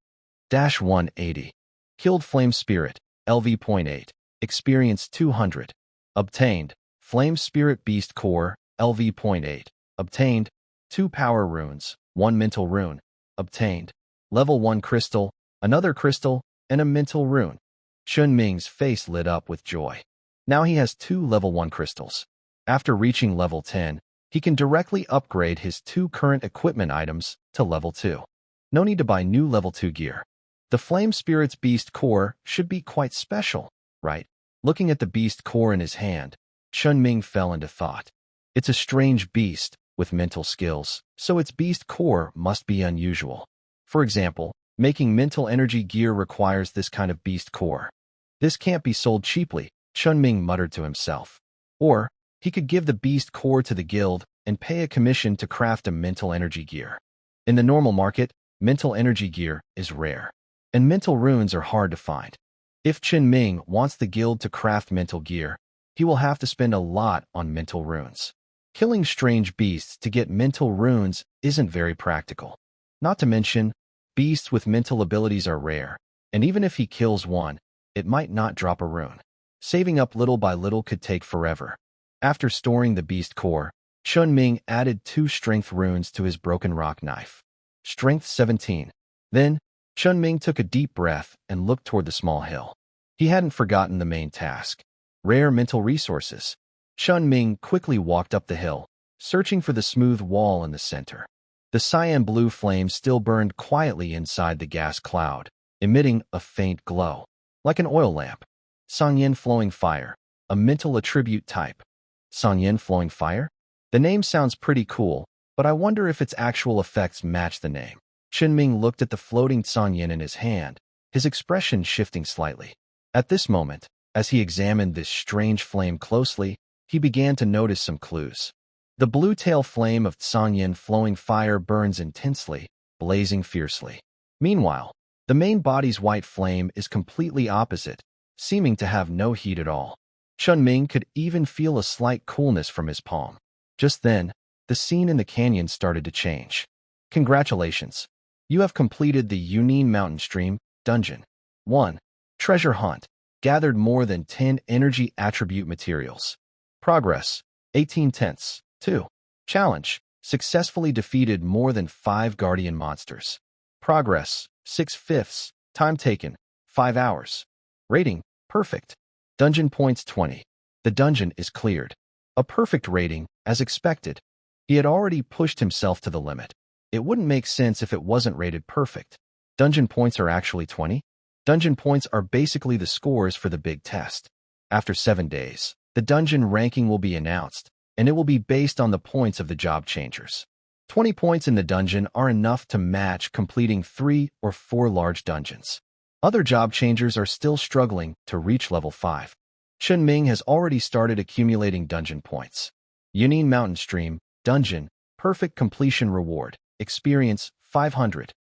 -180. Killed Flame Spirit. LV.8. Experience 200. Obtained. Flame Spirit Beast Core. LV.8. Obtained. 2 Power Runes. 1 Mental Rune. Obtained. Level 1 Crystal, another Crystal, and a Mental Rune. Chunming's face lit up with joy. Now he has 2 Level 1 Crystals. After reaching Level 10, he can directly upgrade his 2 current equipment items to Level 2. No need to buy new Level 2 gear. The Flame Spirit's Beast Core should be quite special, right? Looking at the Beast Core in his hand, Chunming fell into thought. It's a strange beast with mental skills, so its Beast Core must be unusual. For example, making mental energy gear requires this kind of Beast Core. This can't be sold cheaply, Chunming muttered to himself. Or, he could give the beast core to the guild and pay a commission to craft a mental energy gear. In the normal market, mental energy gear is rare, and mental runes are hard to find. If Chunming wants the guild to craft mental gear, he will have to spend a lot on mental runes. Killing strange beasts to get mental runes isn't very practical. Not to mention, beasts with mental abilities are rare, and even if he kills one, it might not drop a rune. Saving up little by little could take forever. After storing the beast core, Chunming added 2 strength runes to his broken rock knife. Strength 17. Then, Chunming took a deep breath and looked toward the small hill. He hadn't forgotten the main task. Rare mental resources. Chunming quickly walked up the hill, searching for the smooth wall in the center. The cyan blue flame still burned quietly inside the gas cloud, emitting a faint glow, like an oil lamp. Sangyin Flowing Fire, a mental attribute type. Sangyin Flowing Fire? The name sounds pretty cool, but I wonder if its actual effects match the name. Chunming looked at the floating Sangyin in his hand, his expression shifting slightly. At this moment, as he examined this strange flame closely, he began to notice some clues. The blue tail flame of Sangyin Flowing Fire burns intensely, blazing fiercely. Meanwhile, the main body's white flame is completely opposite, seeming to have no heat at all. Chunming could even feel a slight coolness from his palm. Just then, the scene in the canyon started to change. Congratulations! You have completed the Yunine Mountain Stream Dungeon 1. Treasure Hunt. Gathered more than 10 energy attribute materials. Progress, 18/10. 2. Challenge. Successfully defeated more than 5 guardian monsters. Progress, 6/5. Time taken, 5 hours. Rating, perfect. Dungeon points 20. The dungeon is cleared. A perfect rating, as expected. He had already pushed himself to the limit. It wouldn't make sense if it wasn't rated perfect. Dungeon points are actually 20? Dungeon points are basically the scores for the big test. After 7 days, the dungeon ranking will be announced, and it will be based on the points of the job changers. 20 points in the dungeon are enough to match completing 3 or 4 large dungeons. Other job changers are still struggling to reach level 5. Chunming has already started accumulating dungeon points. Yunine Mountain Stream, Dungeon, Perfect Completion Reward, Experience, 500.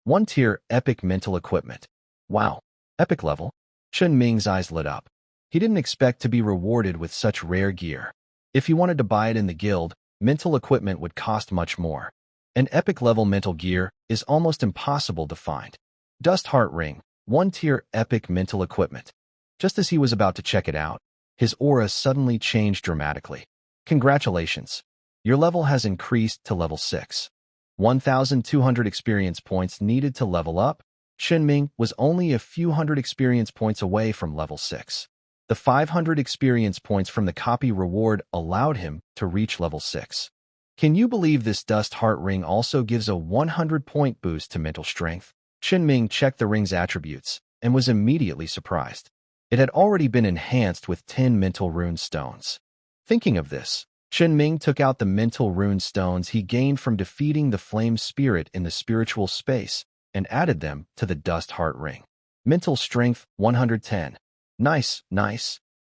1-tier Epic Mental Equipment. Wow, epic level? Chunming's eyes lit up. He didn't expect to be rewarded with such rare gear. If he wanted to buy it in the guild, mental equipment would cost much more. An epic level mental gear is almost impossible to find. Dust Heart Ring, 1-tier Epic Mental Equipment. Just as he was about to check it out, his aura suddenly changed dramatically. Congratulations. Your level has increased to level 6. 1,200 experience points needed to level up. Chunming was only a few hundred experience points away from level 6. The 500 experience points from the copy reward allowed him to reach level 6. Can you believe this Dust Heart Ring also gives a 100-point boost to mental strength? Chunming checked the ring's attributes and was immediately surprised. It had already been enhanced with 10 mental rune stones. Thinking of this, Chunming took out the mental rune stones he gained from defeating the flame spirit in the spiritual space and added them to the Dust Heart Ring. Mental Strength 110. Nice.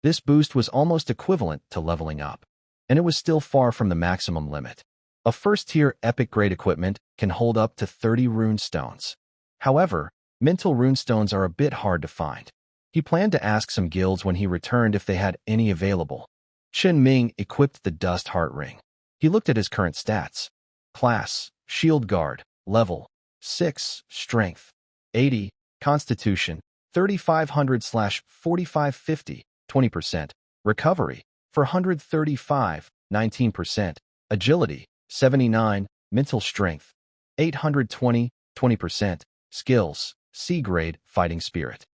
This boost was almost equivalent to leveling up, and it was still far from the maximum limit. A first-tier epic grade equipment can hold up to 30 rune stones. However, mental rune stones are a bit hard to find. He planned to ask some guilds when he returned if they had any available. Chunming equipped the Dust Heart Ring. He looked at his current stats. Class, Shield Guard, Level 6, Strength 80, Constitution 3500/4550, 20%, Recovery 435, 19%, Agility 79, Mental Strength 820, 20%, Skills, C grade, Fighting Spirit.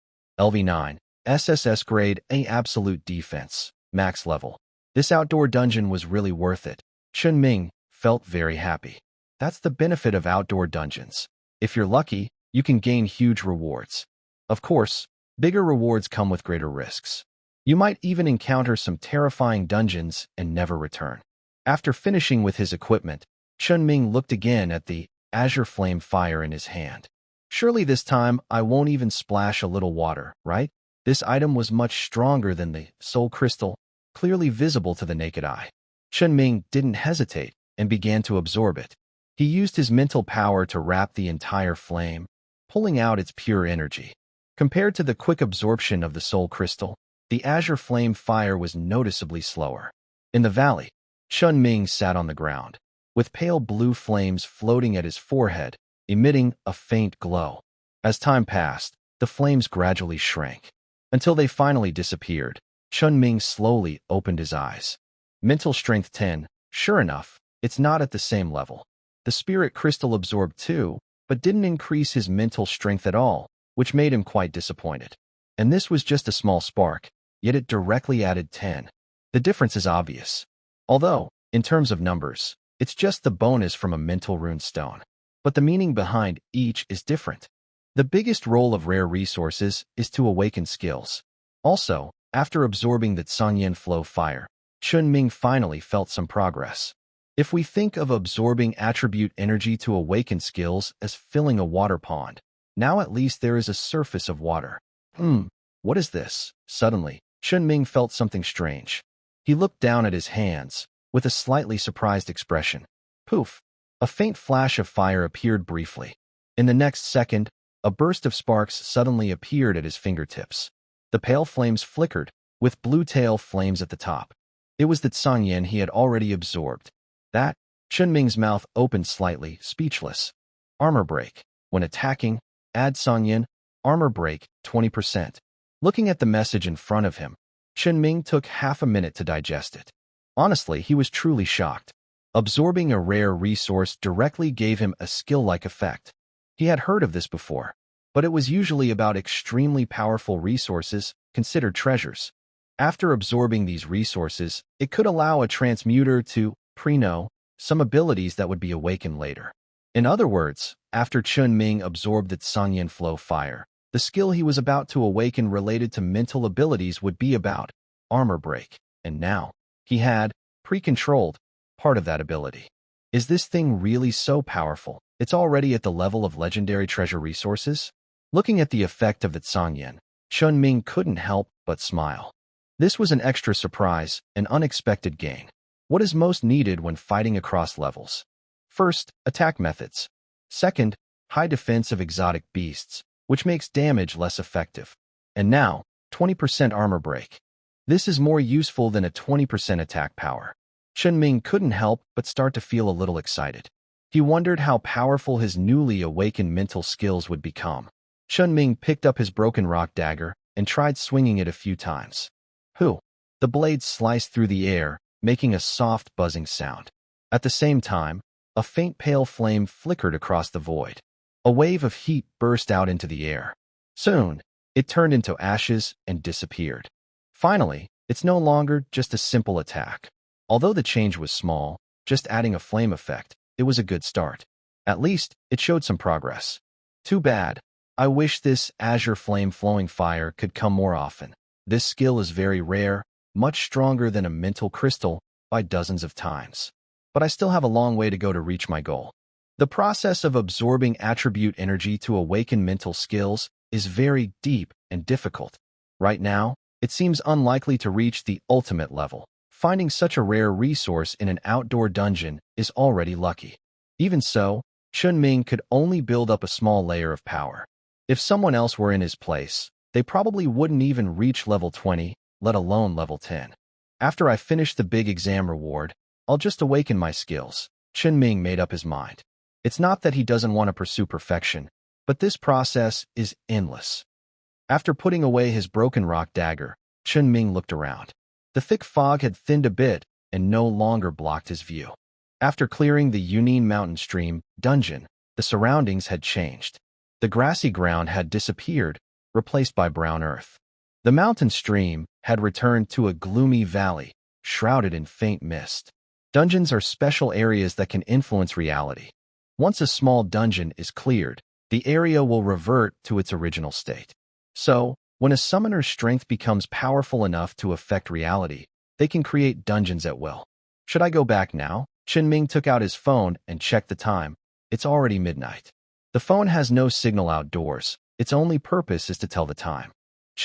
LV9, SSS grade, A absolute defense, max level. This outdoor dungeon was really worth it. Chunming felt very happy. That's the benefit of outdoor dungeons. If you're lucky, you can gain huge rewards. Of course, bigger rewards come with greater risks. You might even encounter some terrifying dungeons and never return. After finishing with his equipment, Chunming looked again at the azure flame fire in his hand. Surely this time I won't even splash a little water, right? This item was much stronger than the soul crystal, clearly visible to the naked eye. Chunming didn't hesitate and began to absorb it. He used his mental power to wrap the entire flame, pulling out its pure energy. Compared to the quick absorption of the soul crystal, the azure flame fire was noticeably slower. In the valley, Chunming sat on the ground, with pale blue flames floating at his forehead, emitting a faint glow. As time passed, the flames gradually shrank, until they finally disappeared. Chunming slowly opened his eyes. Mental strength 10, sure enough, it's not at the same level. The spirit crystal absorbed 2, but didn't increase his mental strength at all, which made him quite disappointed. And this was just a small spark, yet it directly added 10. The difference is obvious. Although, in terms of numbers, it's just the bonus from a mental rune stone. But the meaning behind each is different. The biggest role of rare resources is to awaken skills. Also, after absorbing the Tsangyan flow fire, Chunming finally felt some progress. If we think of absorbing attribute energy to awaken skills as filling a water pond, now at least there is a surface of water. What is this? Suddenly, Chunming felt something strange. He looked down at his hands, with a slightly surprised expression. Poof! A faint flash of fire appeared briefly. In the next second, a burst of sparks suddenly appeared at his fingertips. The pale flames flickered, with blue tail flames at the top. It was the Tsangyan he had already absorbed. That, Chunming's mouth opened slightly, speechless. Armor break. When attacking, add Tsangyan, armor break, 20%. Looking at the message in front of him, Chunming took half a minute to digest it. Honestly, he was truly shocked. Absorbing a rare resource directly gave him a skill-like effect. He had heard of this before, but it was usually about extremely powerful resources considered treasures. After absorbing these resources, it could allow a transmuter to pre-know some abilities that would be awakened later. In other words, after Chunming absorbed the Tsangyan flow fire, the skill he was about to awaken related to mental abilities would be about armor break, and now, he had pre-controlled part of that ability. Is this thing really so powerful? It's already at the level of legendary treasure resources? Looking at the effect of the Tsangyan, Chunming couldn't help but smile. This was an extra surprise, an unexpected gain. What is most needed when fighting across levels? First, attack methods. Second, high defense of exotic beasts, which makes damage less effective. And now, 20% armor break. This is more useful than a 20% attack power. Chunming couldn't help but start to feel a little excited. He wondered how powerful his newly awakened mental skills would become. Chunming picked up his broken rock dagger and tried swinging it a few times. Hoo! The blade sliced through the air, making a soft buzzing sound. At the same time, a faint pale flame flickered across the void. A wave of heat burst out into the air. Soon, it turned into ashes and disappeared. Finally, it's no longer just a simple attack. Although the change was small, just adding a flame effect, it was a good start. At least, it showed some progress. Too bad. I wish this azure flame flowing fire could come more often. This skill is very rare, much stronger than a mental crystal by dozens of times. But I still have a long way to go to reach my goal. The process of absorbing attribute energy to awaken mental skills is very deep and difficult. Right now, it seems unlikely to reach the ultimate level. Finding such a rare resource in an outdoor dungeon is already lucky. Even so, Chunming could only build up a small layer of power. If someone else were in his place, they probably wouldn't even reach level 20, let alone level 10. After I finish the big exam reward, I'll just awaken my skills. Chunming made up his mind. It's not that he doesn't want to pursue perfection, but this process is endless. After putting away his broken rock dagger, Chunming looked around. The thick fog had thinned a bit and no longer blocked his view. After clearing the Union Mountain Stream dungeon, the surroundings had changed. The grassy ground had disappeared, replaced by brown earth. The mountain stream had returned to a gloomy valley, shrouded in faint mist. Dungeons are special areas that can influence reality. Once a small dungeon is cleared, the area will revert to its original state. So, when a summoner's strength becomes powerful enough to affect reality, they can create dungeons at will. Should I go back now? Chunming took out his phone and checked the time. It's already midnight. The phone has no signal outdoors. Its only purpose is to tell the time.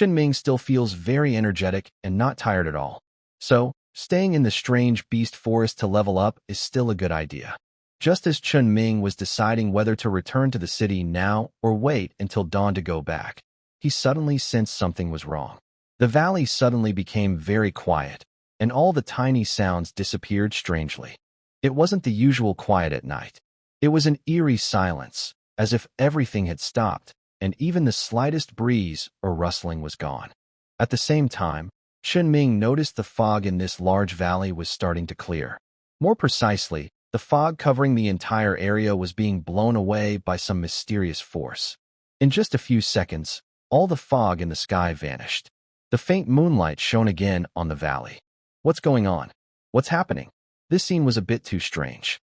Ming still feels very energetic and not tired at all. So, staying in the strange beast forest to level up is still a good idea. Just as Ming was deciding whether to return to the city now or wait until dawn to go back, he suddenly sensed something was wrong. The valley suddenly became very quiet, and all the tiny sounds disappeared strangely. It wasn't the usual quiet at night. It was an eerie silence, as if everything had stopped, and even the slightest breeze or rustling was gone. At the same time, Ming noticed the fog in this large valley was starting to clear. More precisely, the fog covering the entire area was being blown away by some mysterious force. In just a few seconds, all the fog in the sky vanished. The faint moonlight shone again on the valley. What's going on? What's happening? This scene was a bit too strange.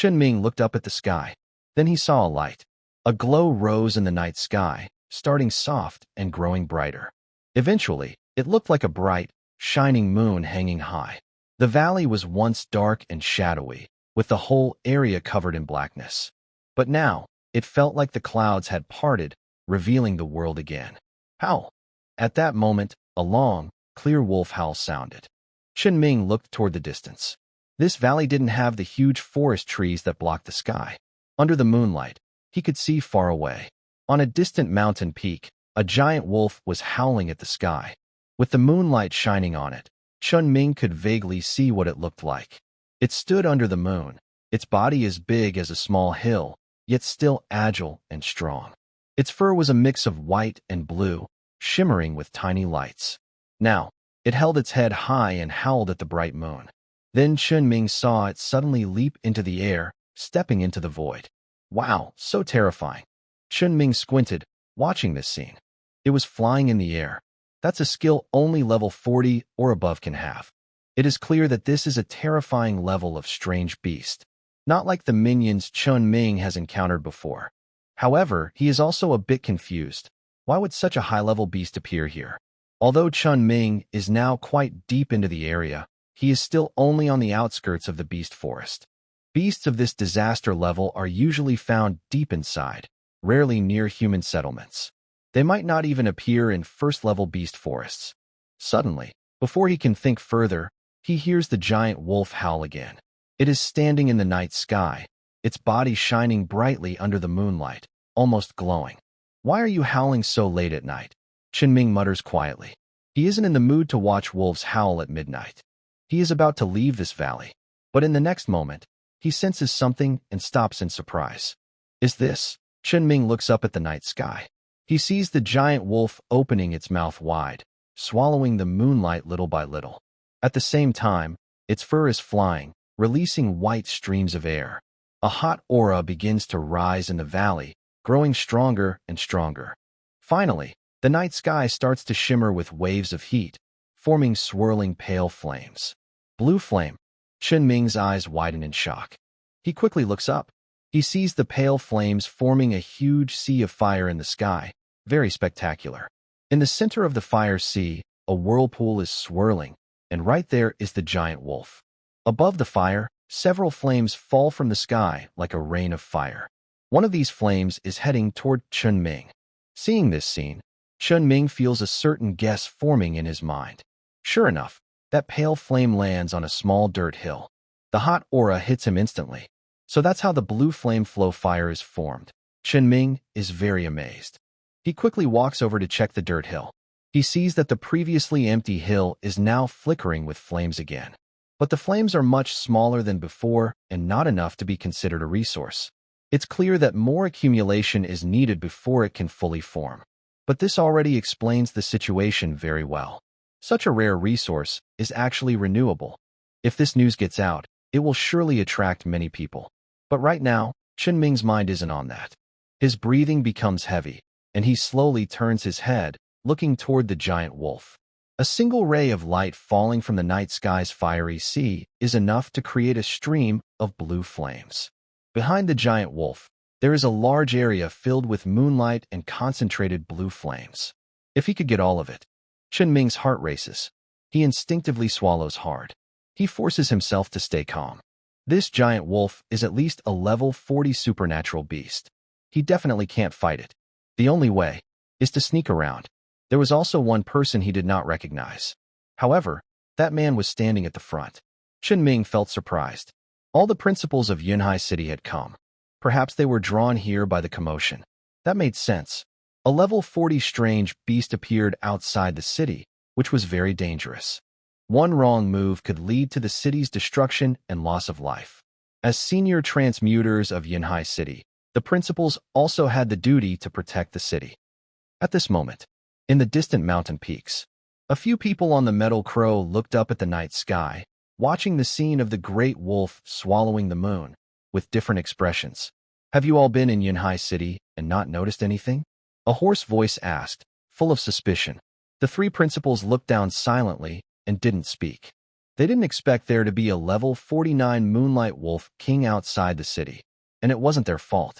Ming looked up at the sky. Then he saw a light. A glow rose in the night sky, starting soft and growing brighter. Eventually, it looked like a bright, shining moon hanging high. The valley was once dark and shadowy, with the whole area covered in blackness. But now, it felt like the clouds had parted, revealing the world again. Howl! At that moment, a long, clear wolf howl sounded. Ming looked toward the distance. This valley didn't have the huge forest trees that blocked the sky. Under the moonlight, he could see far away. On a distant mountain peak, a giant wolf was howling at the sky. With the moonlight shining on it, Ming could vaguely see what it looked like. It stood under the moon, its body as big as a small hill, yet still agile and strong. Its fur was a mix of white and blue, shimmering with tiny lights. Now, it held its head high and howled at the bright moon. Then Ming saw it suddenly leap into the air, stepping into the void. Wow, so terrifying. Ming squinted, watching this scene. It was flying in the air. That's a skill only level 40 or above can have. It is clear that this is a terrifying level of strange beast, not like the minions Ming has encountered before. However, he is also a bit confused. Why would such a high-level beast appear here? Although Ming is now quite deep into the area, he is still only on the outskirts of the beast forest. Beasts of this disaster level are usually found deep inside, rarely near human settlements. They might not even appear in first-level beast forests. Suddenly, before he can think further, he hears the giant wolf howl again. It is standing in the night sky, its body shining brightly under the moonlight, almost glowing. Why are you howling so late at night? Ming mutters quietly. He isn't in the mood to watch wolves howl at midnight. He is about to leave this valley. But in the next moment, he senses something and stops in surprise. Is this? Ming looks up at the night sky. He sees the giant wolf opening its mouth wide, swallowing the moonlight little by little. At the same time, its fur is flying, releasing white streams of air. A hot aura begins to rise in the valley, growing stronger and stronger. Finally, the night sky starts to shimmer with waves of heat, forming swirling pale flames. Blue flame. Ming's eyes widen in shock. He quickly looks up. He sees the pale flames forming a huge sea of fire in the sky, very spectacular. In the center of the fire sea, a whirlpool is swirling, and right there is the giant wolf. Above the fire, several flames fall from the sky like a rain of fire. One of these flames is heading toward Ming. Seeing this scene, Ming feels a certain guess forming in his mind. Sure enough, that pale flame lands on a small dirt hill. The hot aura hits him instantly. So that's how the blue flame flow fire is formed. Ming is very amazed. He quickly walks over to check the dirt hill. He sees that the previously empty hill is now flickering with flames again. But the flames are much smaller than before and not enough to be considered a resource. It's clear that more accumulation is needed before it can fully form. But this already explains the situation very well. Such a rare resource is actually renewable. If this news gets out, it will surely attract many people. But right now, Ming's mind isn't on that. His breathing becomes heavy, and he slowly turns his head, looking toward the giant wolf. A single ray of light falling from the night sky's fiery sea is enough to create a stream of blue flames. Behind the giant wolf, there is a large area filled with moonlight and concentrated blue flames. If he could get all of it, Ming's heart races. He instinctively swallows hard. He forces himself to stay calm. This giant wolf is at least a level 40 supernatural beast. He definitely can't fight it. The only way is to sneak around. There was also one person he did not recognize. However, that man was standing at the front. Chen Ming felt surprised. All the principals of Yunhai City had come. Perhaps they were drawn here by the commotion. That made sense. A level 40 strange beast appeared outside the city, which was very dangerous. One wrong move could lead to the city's destruction and loss of life. As senior transmuters of Yunhai City, the principals also had the duty to protect the city. At this moment, in the distant mountain peaks, a few people on the Metal Crow looked up at the night sky, watching the scene of the great wolf swallowing the moon, with different expressions. Have you all been in Yunhai City and not noticed anything? A hoarse voice asked, full of suspicion. The three principals looked down silently and didn't speak. They didn't expect there to be a level 49 Moonlight Wolf King outside the city, and it wasn't their fault.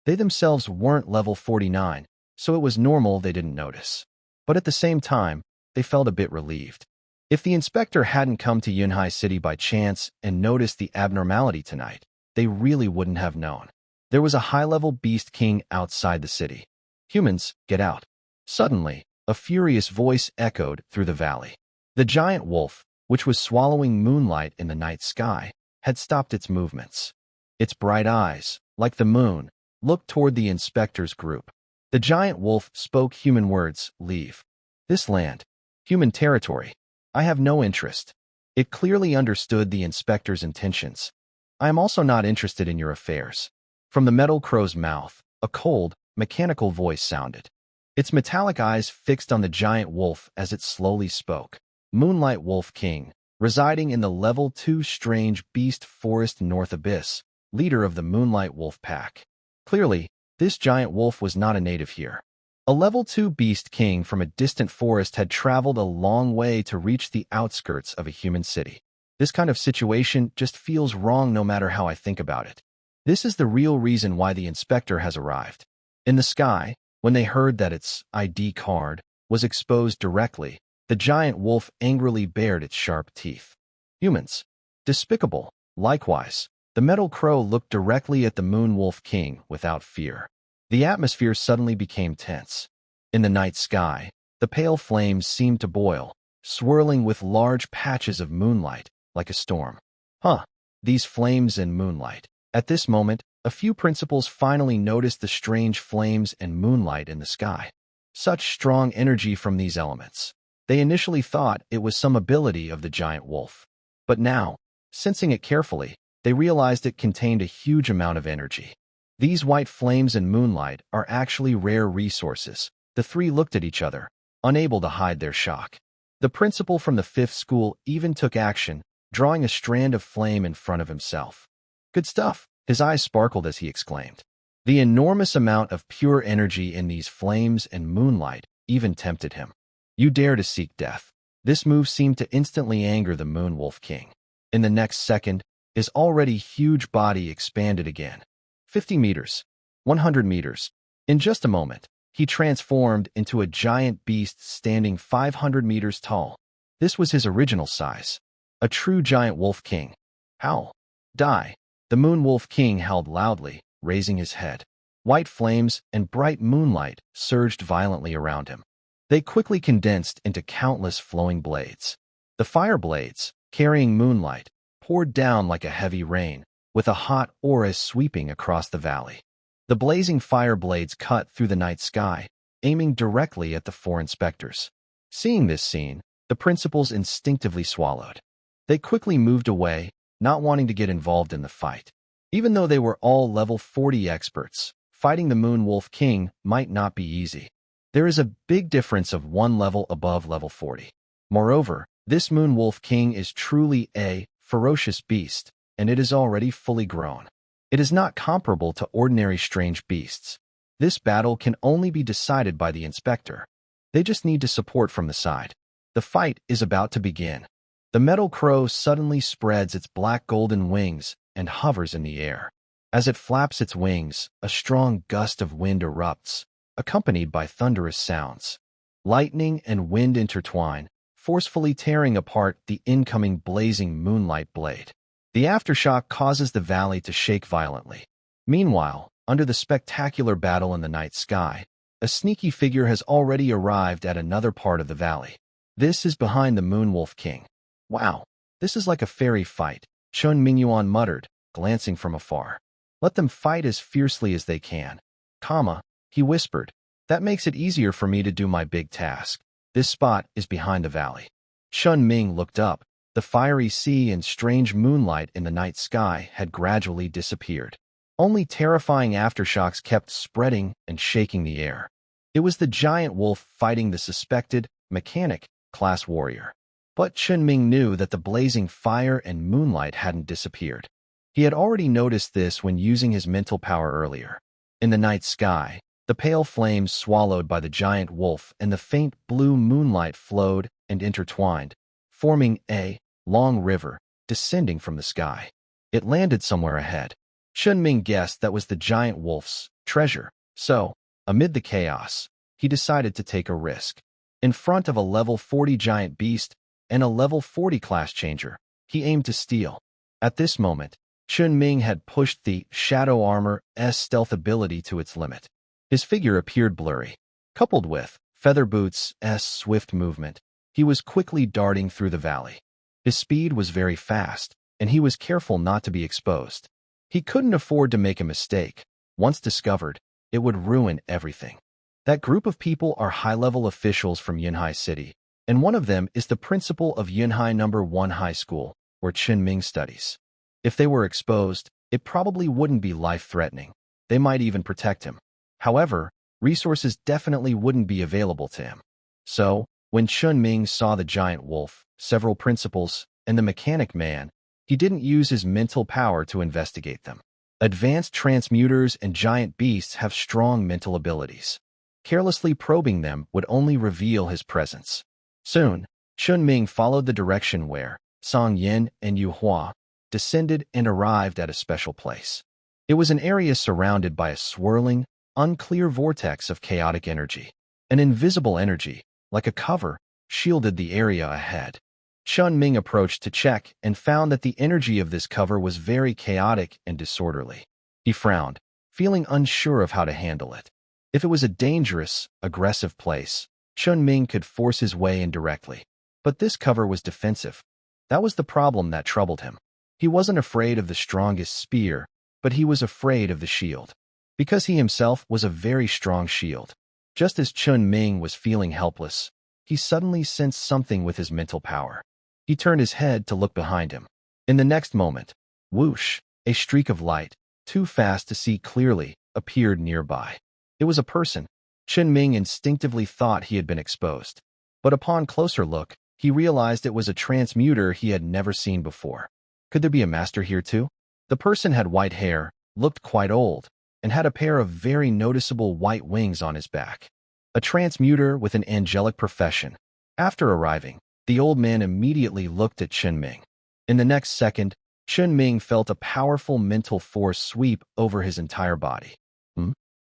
They themselves weren't level 49, so it was normal they didn't notice. But at the same time, they felt a bit relieved. If the inspector hadn't come to Yunhai City by chance and noticed the abnormality tonight, they really wouldn't have known. There was a high-level beast king outside the city. Humans, get out. Suddenly, a furious voice echoed through the valley. The giant wolf, which was swallowing moonlight in the night sky, had stopped its movements. Its bright eyes, like the moon, looked toward the inspector's group. The giant wolf spoke human words, leave. This land. Human territory. I have no interest. It clearly understood the inspector's intentions. I am also not interested in your affairs. From the Metal Crow's mouth, a cold, mechanical voice sounded. Its metallic eyes fixed on the giant wolf as it slowly spoke. Moonlight Wolf King, residing in the Level 2 Strange Beast Forest North Abyss, leader of the Moonlight Wolf Pack. Clearly, this giant wolf was not a native here. A Level 2 Beast King from a distant forest had traveled a long way to reach the outskirts of a human city. This kind of situation just feels wrong no matter how I think about it. This is the real reason why the inspector has arrived. In the sky, when they heard that its ID card was exposed directly, the giant wolf angrily bared its sharp teeth. Humans. Despicable. Likewise, the Metal Crow looked directly at the Moon Wolf King without fear. The atmosphere suddenly became tense. In the night sky, the pale flames seemed to boil, swirling with large patches of moonlight, like a storm. These flames and moonlight. At this moment, a few principals finally noticed the strange flames and moonlight in the sky. Such strong energy from these elements. They initially thought it was some ability of the giant wolf. But now, sensing it carefully, they realized it contained a huge amount of energy. These white flames and moonlight are actually rare resources. The three looked at each other, unable to hide their shock. The principal from the 5th school even took action, drawing a strand of flame in front of himself. Good stuff. His eyes sparkled as he exclaimed. The enormous amount of pure energy in these flames and moonlight even tempted him. You dare to seek death. This move seemed to instantly anger the Moon Wolf King. In the next second, his already huge body expanded again. 50 meters. 100 meters. In just a moment, he transformed into a giant beast standing 500 meters tall. This was his original size. A true giant wolf king. Howl. Die. The Moon Wolf King howled loudly, raising his head. White flames and bright moonlight surged violently around him. They quickly condensed into countless flowing blades. The fire blades, carrying moonlight, poured down like a heavy rain, with a hot aura sweeping across the valley. The blazing fire blades cut through the night sky, aiming directly at the 4 inspectors. Seeing this scene, the principals instinctively swallowed. They quickly moved away, not wanting to get involved in the fight. Even though they were all level 40 experts, fighting the Moon Wolf King might not be easy. There is a big difference of 1 level above level 40. Moreover, this Moon Wolf King is truly a ferocious beast, and it is already fully grown. It is not comparable to ordinary strange beasts. This battle can only be decided by the inspector. They just need to support from the side. The fight is about to begin. The Metal Crow suddenly spreads its black golden wings and hovers in the air. As it flaps its wings, a strong gust of wind erupts, accompanied by thunderous sounds. Lightning and wind intertwine, forcefully tearing apart the incoming blazing moonlight blade. The aftershock causes the valley to shake violently. Meanwhile, under the spectacular battle in the night sky, A sneaky figure has already arrived at another part of the valley. This is behind the Moonwolf King. Wow, this is like a fairy fight, Chun Mingyuan muttered, glancing from afar. Let them fight as fiercely as they can. He whispered. That makes it easier for me to do my big task. This spot is behind the valley. Chun Ming looked up. The fiery sea and strange moonlight in the night sky had gradually disappeared. Only terrifying aftershocks kept spreading and shaking the air. It was the giant wolf fighting the suspected, mechanic-class warrior. But Chun Ming knew that the blazing fire and moonlight hadn't disappeared. He had already noticed this when using his mental power earlier. In the night sky, the pale flames swallowed by the giant wolf and the faint blue moonlight flowed and intertwined, forming a long river descending from the sky. It landed somewhere ahead. Chun Ming guessed that was the giant wolf's treasure. So, amid the chaos, he decided to take a risk. In front of a level 40 giant beast and a level 40 class changer, he aimed to steal. At this moment, Chun Ming had pushed the Shadow Armor's stealth ability to its limit. His figure appeared blurry. Coupled with Feather Boots' swift movement, he was quickly darting through the valley. His speed was very fast, and he was careful not to be exposed. He couldn't afford to make a mistake. Once discovered, it would ruin everything. That group of people are high-level officials from Yunhai City, and one of them is the principal of Yunhai No. 1 High School, where Chun Ming studies. If they were exposed, it probably wouldn't be life-threatening. They might even protect him. However, resources definitely wouldn't be available to him. So, when Chun Ming saw the giant wolf, several principals, and the mechanic man, he didn't use his mental power to investigate them. Advanced transmuters and giant beasts have strong mental abilities. Carelessly probing them would only reveal his presence. Soon, Chun Ming followed the direction where Song Yin and Yu Hua descended and arrived at a special place. It was an area surrounded by a swirling, unclear vortex of chaotic energy. An invisible energy, like a cover, shielded the area ahead. Chun Ming approached to check and found that the energy of this cover was very chaotic and disorderly. He frowned, feeling unsure of how to handle it. If it was a dangerous, aggressive place, Chun Ming could force his way in directly. But this cover was defensive. That was the problem that troubled him. He wasn't afraid of the strongest spear, but he was afraid of the shield. Because he himself was a very strong shield. Just as Chun Ming was feeling helpless, he suddenly sensed something with his mental power. He turned his head to look behind him. In the next moment, whoosh, a streak of light, too fast to see clearly, appeared nearby. It was a person. Chun Ming instinctively thought he had been exposed. But upon closer look, he realized it was a transmuter he had never seen before. Could there be a master here too? The person had white hair, looked quite old, and had a pair of very noticeable white wings on his back. A transmuter with an angelic profession. After arriving, the old man immediately looked at Chun Ming. In the next second, Chun Ming felt a powerful mental force sweep over his entire body.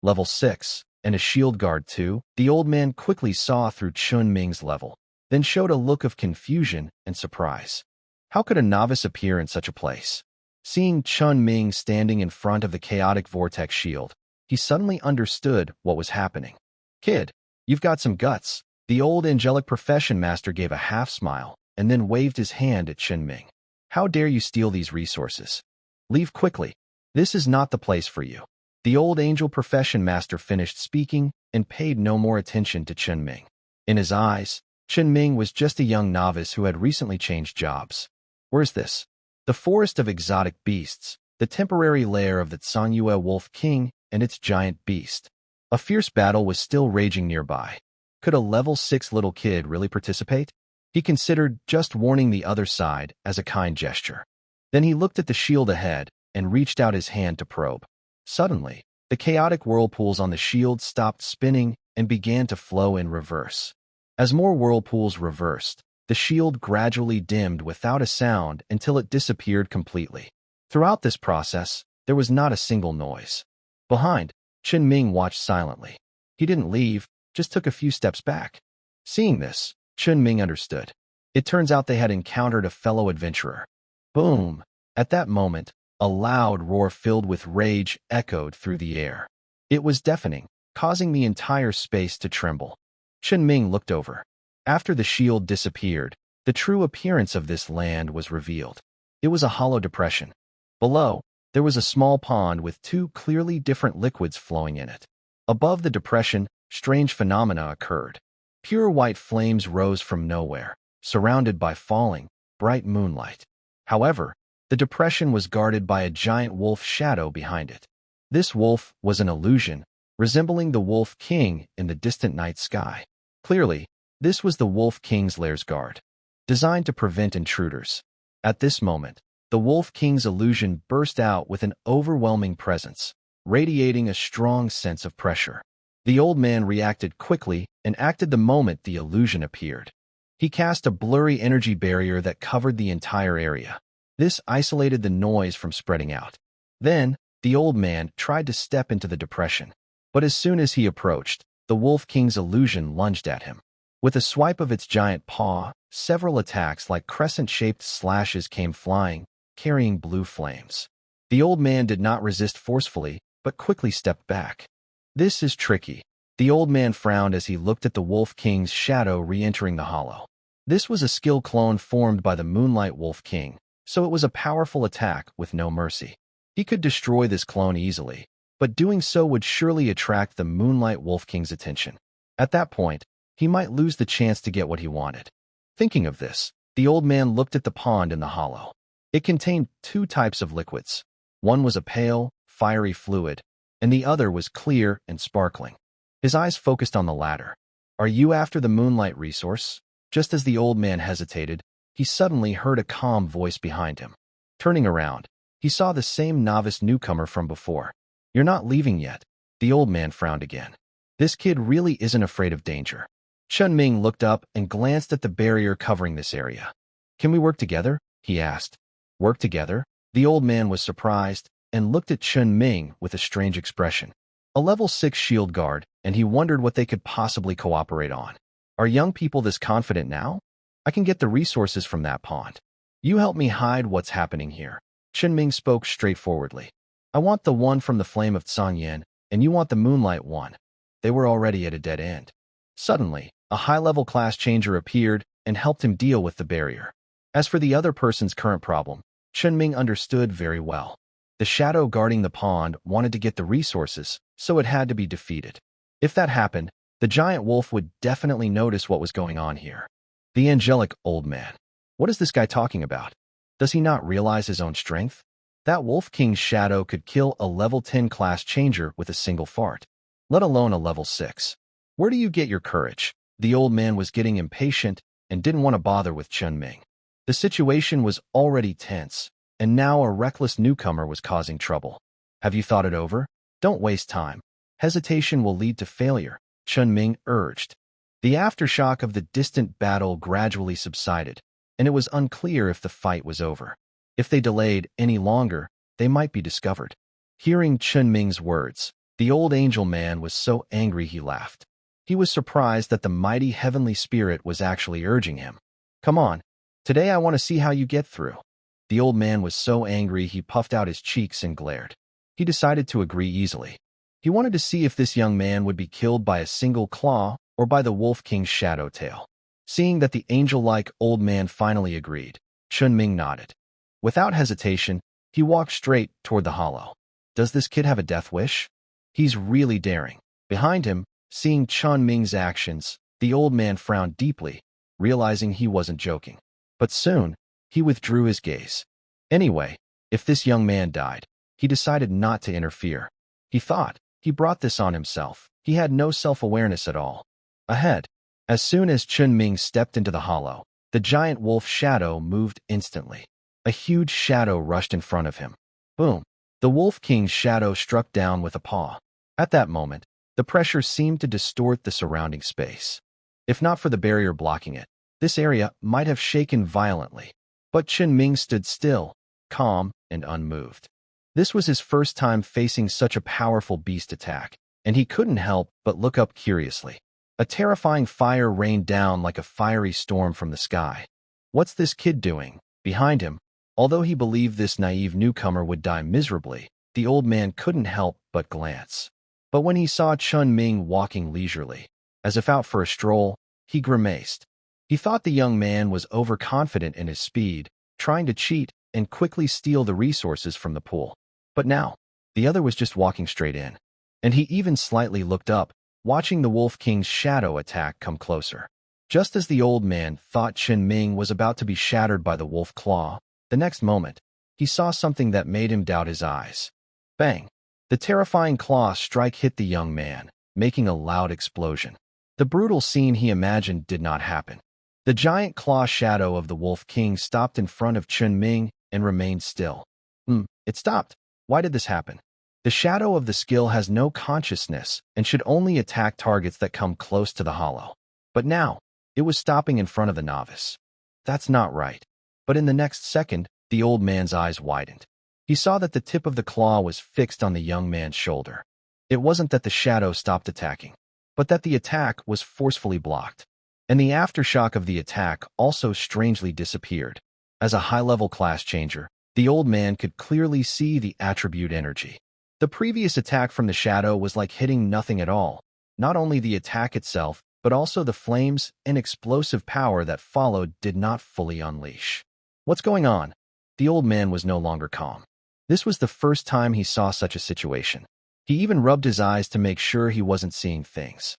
Level 6, and a shield guard too? The old man quickly saw through Chun Ming's level, then showed a look of confusion and surprise. How could a novice appear in such a place? Seeing Chun Ming standing in front of the chaotic vortex shield, he suddenly understood what was happening. Kid, you've got some guts. The old angelic profession master gave a half smile and then waved his hand at Chun Ming. How dare you steal these resources? Leave quickly. This is not the place for you. The old angel profession master finished speaking and paid no more attention to Chun Ming. In his eyes, Chun Ming was just a young novice who had recently changed jobs. Where's this? The forest of exotic beasts, the temporary lair of the Songyue Wolf King and its giant beast. A fierce battle was still raging nearby. Could a level 6 little kid really participate? He considered just warning the other side as a kind gesture. Then he looked at the shield ahead and reached out his hand to probe. Suddenly, the chaotic whirlpools on the shield stopped spinning and began to flow in reverse. As more whirlpools reversed, the shield gradually dimmed without a sound until it disappeared completely. Throughout this process, there was not a single noise. Behind, Chun Ming watched silently. He didn't leave, just took a few steps back. Seeing this, Chun Ming understood. It turns out they had encountered a fellow adventurer. Boom! At that moment, a loud roar filled with rage echoed through the air. It was deafening. causing the entire space to tremble. Chen Ming looked over. After the shield disappeared, the true appearance of this land was revealed. It was a hollow depression. Below, there was a small pond with two clearly different liquids flowing in it. Above the depression, strange phenomena occurred. Pure white flames rose from nowhere, surrounded by falling, bright moonlight. However, the depression was guarded by a giant wolf shadow behind it. This wolf was an illusion, resembling the Wolf King in the distant night sky. Clearly, this was the Wolf King's lair's guard, designed to prevent intruders. At this moment, the Wolf King's illusion burst out with an overwhelming presence, radiating a strong sense of pressure. The old man reacted quickly and acted the moment the illusion appeared. He cast a blurry energy barrier that covered the entire area. This isolated the noise from spreading out. Then, the old man tried to step into the depression. But as soon as he approached, the Wolf King's illusion lunged at him. With a swipe of its giant paw, several attacks like crescent-shaped slashes came flying, carrying blue flames. The old man did not resist forcefully, but quickly stepped back. This is tricky. The old man frowned as he looked at the Wolf King's shadow re-entering the hollow. This was a skill clone formed by the Moonlight Wolf King, so it was a powerful attack with no mercy. He could destroy this clone easily, but doing so would surely attract the Moonlight Wolf King's attention. At that point, he might lose the chance to get what he wanted. Thinking of this, the old man looked at the pond in the hollow. It contained two types of liquids. One was a pale, fiery fluid, and the other was clear and sparkling. His eyes focused on the latter. "Are you after the moonlight resource?" Just as the old man hesitated, he suddenly heard a calm voice behind him. Turning around, he saw the same novice newcomer from before. "You're not leaving yet." The old man frowned again. This kid really isn't afraid of danger. Chen Ming looked up and glanced at the barrier covering this area. "Can we work together?" he asked. "Work together?" The old man was surprised and looked at Chen Ming with a strange expression. A level 6 shield guard, and he wondered what they could possibly cooperate on. "Are young people this confident now? I can get the resources from that pond. You help me hide what's happening here." Chen Ming spoke straightforwardly. "I want the one from the Flame of Tsangyan, and you want the Moonlight one." They were already at a dead end. Suddenly, a high-level class changer appeared and helped him deal with the barrier. As for the other person's current problem, Chen Ming understood very well. The shadow guarding the pond wanted to get the resources, so it had to be defeated. If that happened, the giant wolf would definitely notice what was going on here. The angelic old man. What is this guy talking about? Does he not realize his own strength? That Wolf King's shadow could kill a level 10 class changer with a single fart, let alone a level 6. Where do you get your courage? The old man was getting impatient and didn't want to bother with Chen Ming. The situation was already tense, and now a reckless newcomer was causing trouble. "Have you thought it over? Don't waste time. Hesitation will lead to failure," Chen Ming urged. The aftershock of the distant battle gradually subsided, and it was unclear if the fight was over. If they delayed any longer, they might be discovered. Hearing Chen Ming's words, the old angel man was so angry he laughed. He was surprised that the mighty heavenly spirit was actually urging him. "Come on, today I want to see how you get through." The old man was so angry he puffed out his cheeks and glared. He decided to agree easily. He wanted to see if this young man would be killed by a single claw or by the Wolf King's shadow tail. Seeing that the angel-like old man finally agreed, Chen Ming nodded. Without hesitation, he walked straight toward the hollow. Does this kid have a death wish? He's really daring. Behind him, seeing Chen Ming's actions, the old man frowned deeply, realizing he wasn't joking. But soon, he withdrew his gaze. Anyway, if this young man died, he decided not to interfere. He thought he brought this on himself. He had no self-awareness at all. Ahead, as soon as Chen Ming stepped into the hollow, the giant wolf shadow moved instantly. A huge shadow rushed in front of him. Boom! The Wolf King's shadow struck down with a paw. At that moment, the pressure seemed to distort the surrounding space. If not for the barrier blocking it, this area might have shaken violently. But Chen Ming stood still, calm, and unmoved. This was his first time facing such a powerful beast attack, and he couldn't help but look up curiously. A terrifying fire rained down like a fiery storm from the sky. What's this kid doing? Behind him, although he believed this naive newcomer would die miserably, the old man couldn't help but glance. But when he saw Chun Ming walking leisurely, as if out for a stroll, he grimaced. He thought the young man was overconfident in his speed, trying to cheat and quickly steal the resources from the pool. But now, the other was just walking straight in. And he even slightly looked up, watching the Wolf King's shadow attack come closer. Just as the old man thought Chun Ming was about to be shattered by the wolf claw, the next moment, he saw something that made him doubt his eyes. Bang! The terrifying claw strike hit the young man, making a loud explosion. The brutal scene he imagined did not happen. The giant claw shadow of the Wolf King stopped in front of Chun Ming and remained still. It stopped. Why did this happen? The shadow of the skill has no consciousness and should only attack targets that come close to the hollow. But now, it was stopping in front of the novice. That's not right. But in the next second, the old man's eyes widened. He saw that the tip of the claw was fixed on the young man's shoulder. It wasn't that the shadow stopped attacking, but that the attack was forcefully blocked. And the aftershock of the attack also strangely disappeared. As a high-level class changer, the old man could clearly see the attribute energy. The previous attack from the shadow was like hitting nothing at all. Not only the attack itself, but also the flames and explosive power that followed did not fully unleash. What's going on? The old man was no longer calm. This was the first time he saw such a situation. He even rubbed his eyes to make sure he wasn't seeing things.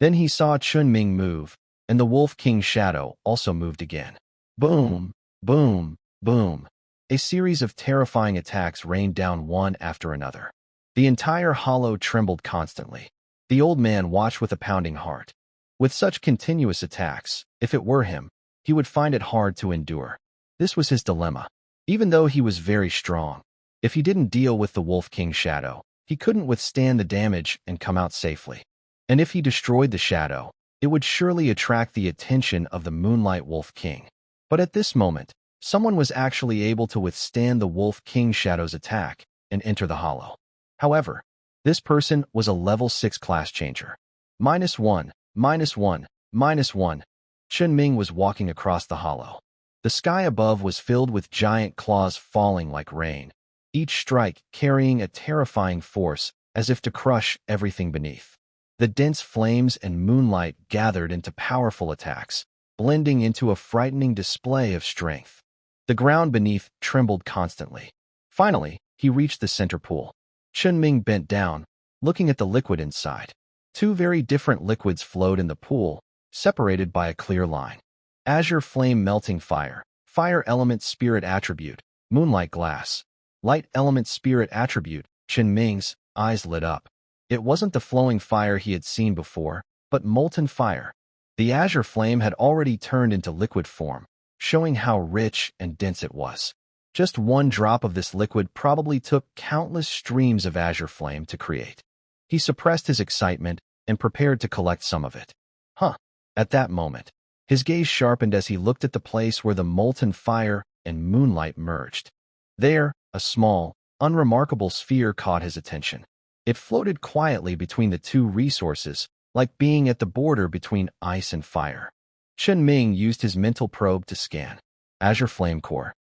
Then he saw Chun Ming move, and the Wolf King's shadow also moved again. Boom, boom, boom. A series of terrifying attacks rained down one after another. The entire hollow trembled constantly. The old man watched with a pounding heart. With such continuous attacks, if it were him, he would find it hard to endure. This was his dilemma. Even though he was very strong, if he didn't deal with the Wolf King's shadow, he couldn't withstand the damage and come out safely. And if he destroyed the shadow, it would surely attract the attention of the Moonlight Wolf King. But at this moment, someone was actually able to withstand the Wolf King Shadow's attack and enter the hollow. However, this person was a level 6 class changer. -1, -1, -1. Chun Ming was walking across the hollow. The sky above was filled with giant claws falling like rain, each strike carrying a terrifying force as if to crush everything beneath. The dense flames and moonlight gathered into powerful attacks, blending into a frightening display of strength. The ground beneath trembled constantly. Finally, he reached the center pool. Chun Ming bent down, looking at the liquid inside. Two very different liquids flowed in the pool, separated by a clear line. Azure flame melting fire, fire element spirit attribute, moonlight glass. Light element spirit attribute. Chun Ming's eyes lit up. It wasn't the flowing fire he had seen before, but molten fire. The azure flame had already turned into liquid form, showing how rich and dense it was. Just one drop of this liquid probably took countless streams of azure flame to create. He suppressed his excitement and prepared to collect some of it. At that moment, his gaze sharpened as he looked at the place where the molten fire and moonlight merged. There, a small, unremarkable sphere caught his attention. It floated quietly between the two resources, like being at the border between ice and fire. Chun Ming used his mental probe to scan. Azure Flame Core.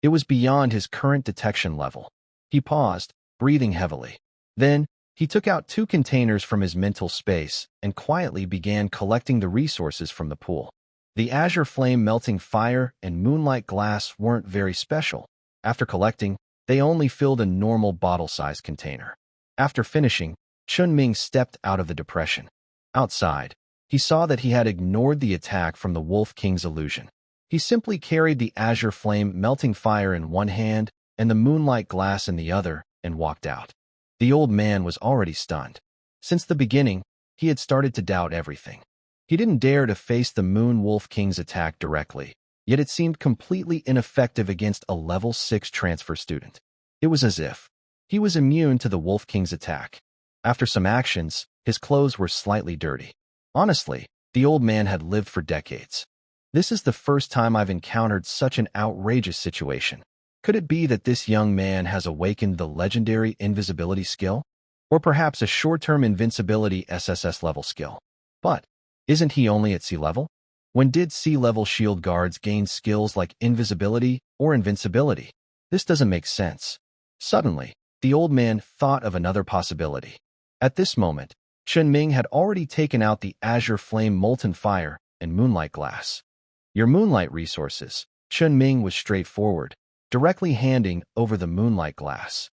It was beyond his current detection level. He paused, breathing heavily. Then, he took out 2 containers from his mental space and quietly began collecting the resources from the pool. The azure flame melting fire and moonlight glass weren't very special. After collecting, they only filled a normal bottle-sized container. After finishing, Chun Ming stepped out of the depression. Outside, he saw that he had ignored the attack from the Wolf King's illusion. He simply carried the azure flame melting fire in one hand and the moonlight glass in the other and walked out. The old man was already stunned. Since the beginning, he had started to doubt everything. He didn't dare to face the Moon Wolf King's attack directly, yet it seemed completely ineffective against a level 6 transfer student. It was as if he was immune to the Wolf King's attack. After some actions, his clothes were slightly dirty. Honestly, the old man had lived for decades. This is the first time I've encountered such an outrageous situation. Could it be that this young man has awakened the legendary invisibility skill? Or perhaps a short-term invincibility SSS level skill? But isn't he only at sea level? When did sea level shield guards gain skills like invisibility or invincibility? This doesn't make sense. Suddenly, the old man thought of another possibility. At this moment, Chen Ming had already taken out the azure flame molten fire and moonlight glass. Your moonlight resources. Chen Ming was straightforward, directly handing over the moonlight glass.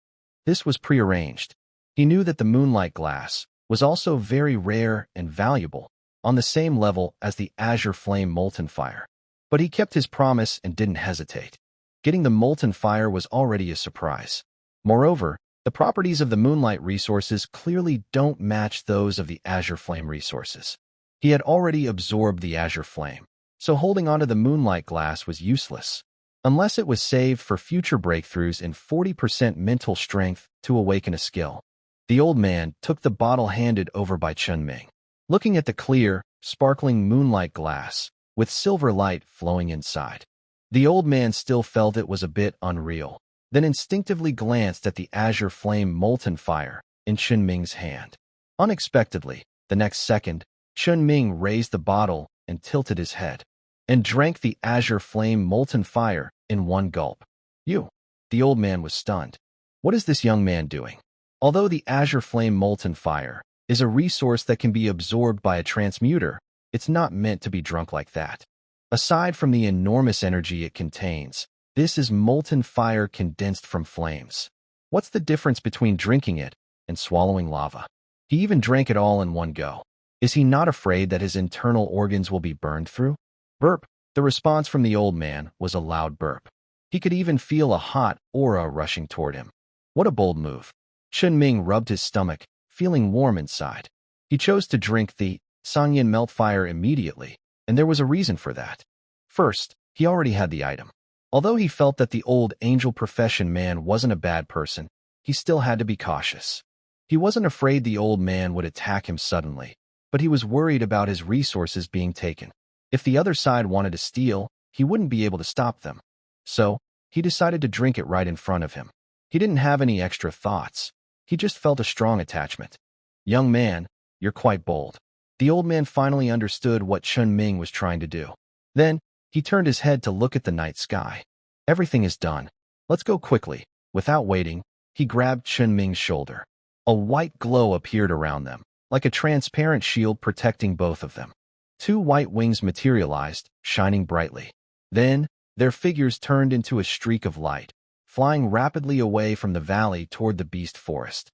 This was prearranged. He knew that the moonlight glass was also very rare and valuable, on the same level as the azure flame molten fire. But he kept his promise and didn't hesitate. Getting the molten fire was already a surprise. Moreover, the properties of the moonlight resources clearly don't match those of the azure flame resources. He had already absorbed the azure flame, so holding onto the moonlight glass was useless, unless it was saved for future breakthroughs in 40% mental strength to awaken a skill. The old man took the bottle handed over by Chen Ming. Looking at the clear, sparkling moonlight glass, with silver light flowing inside, the old man still felt it was a bit unreal, then instinctively glanced at the azure flame molten fire in Chen Ming's hand. Unexpectedly, the next second, Chen Ming raised the bottle and tilted his head, and drank the azure flame molten fire in one gulp. You! The old man was stunned. What is this young man doing? Although the azure flame molten fire is a resource that can be absorbed by a transmuter, it's not meant to be drunk like that. Aside from the enormous energy it contains, this is molten fire condensed from flames. What's the difference between drinking it and swallowing lava? He even drank it all in one go. Is he not afraid that his internal organs will be burned through? Burp. The response from the old man was a loud burp. He could even feel a hot aura rushing toward him. What a bold move. Chen Ming rubbed his stomach, feeling warm inside. He chose to drink the Sangyan melt fire immediately, and there was a reason for that. First, he already had the item. Although he felt that the old angel profession man wasn't a bad person, he still had to be cautious. He wasn't afraid the old man would attack him suddenly, but he was worried about his resources being taken. If the other side wanted to steal, he wouldn't be able to stop them. So, he decided to drink it right in front of him. He didn't have any extra thoughts. He just felt a strong attachment. Young man, you're quite bold. The old man finally understood what Chen Ming was trying to do. Then, he turned his head to look at the night sky. Everything is done. Let's go quickly. Without waiting, he grabbed Chen Ming's shoulder. A white glow appeared around them, like a transparent shield protecting both of them. Two white wings materialized, shining brightly. Then, their figures turned into a streak of light, flying rapidly away from the valley toward the beast forest.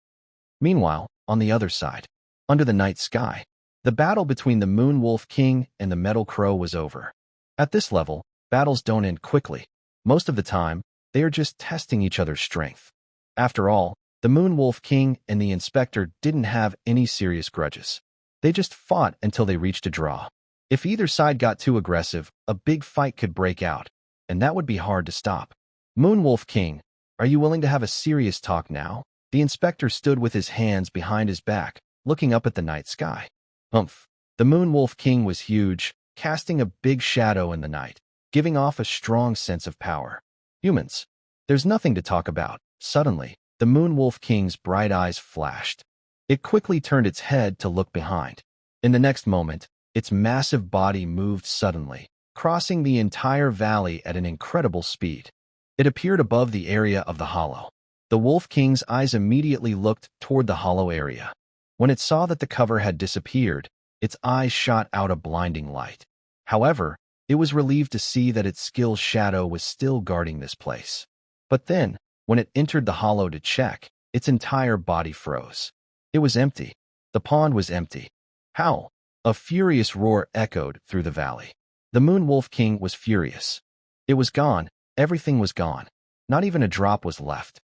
Meanwhile, on the other side, under the night sky, the battle between the Moon Wolf King and the Metal Crow was over. At this level, battles don't end quickly. Most of the time, they are just testing each other's strength. After all, the Moon Wolf King and the Inspector didn't have any serious grudges. They just fought until they reached a draw. If either side got too aggressive, a big fight could break out, and that would be hard to stop. Moon Wolf King, are you willing to have a serious talk now? The Inspector stood with his hands behind his back, looking up at the night sky. Humph. The Moon Wolf King was huge, casting a big shadow in the night, giving off a strong sense of power. Humans. There's nothing to talk about. Suddenly, the Moon Wolf King's bright eyes flashed. It quickly turned its head to look behind. In the next moment, its massive body moved suddenly, crossing the entire valley at an incredible speed. It appeared above the area of the hollow. The Wolf King's eyes immediately looked toward the hollow area. When it saw that the cover had disappeared, its eyes shot out a blinding light. However, it was relieved to see that its skill's shadow was still guarding this place. But then, when it entered the hollow to check, its entire body froze. It was empty. The pond was empty. Howl! A furious roar echoed through the valley. The Moon Wolf King was furious. It was gone. Everything was gone. Not even a drop was left.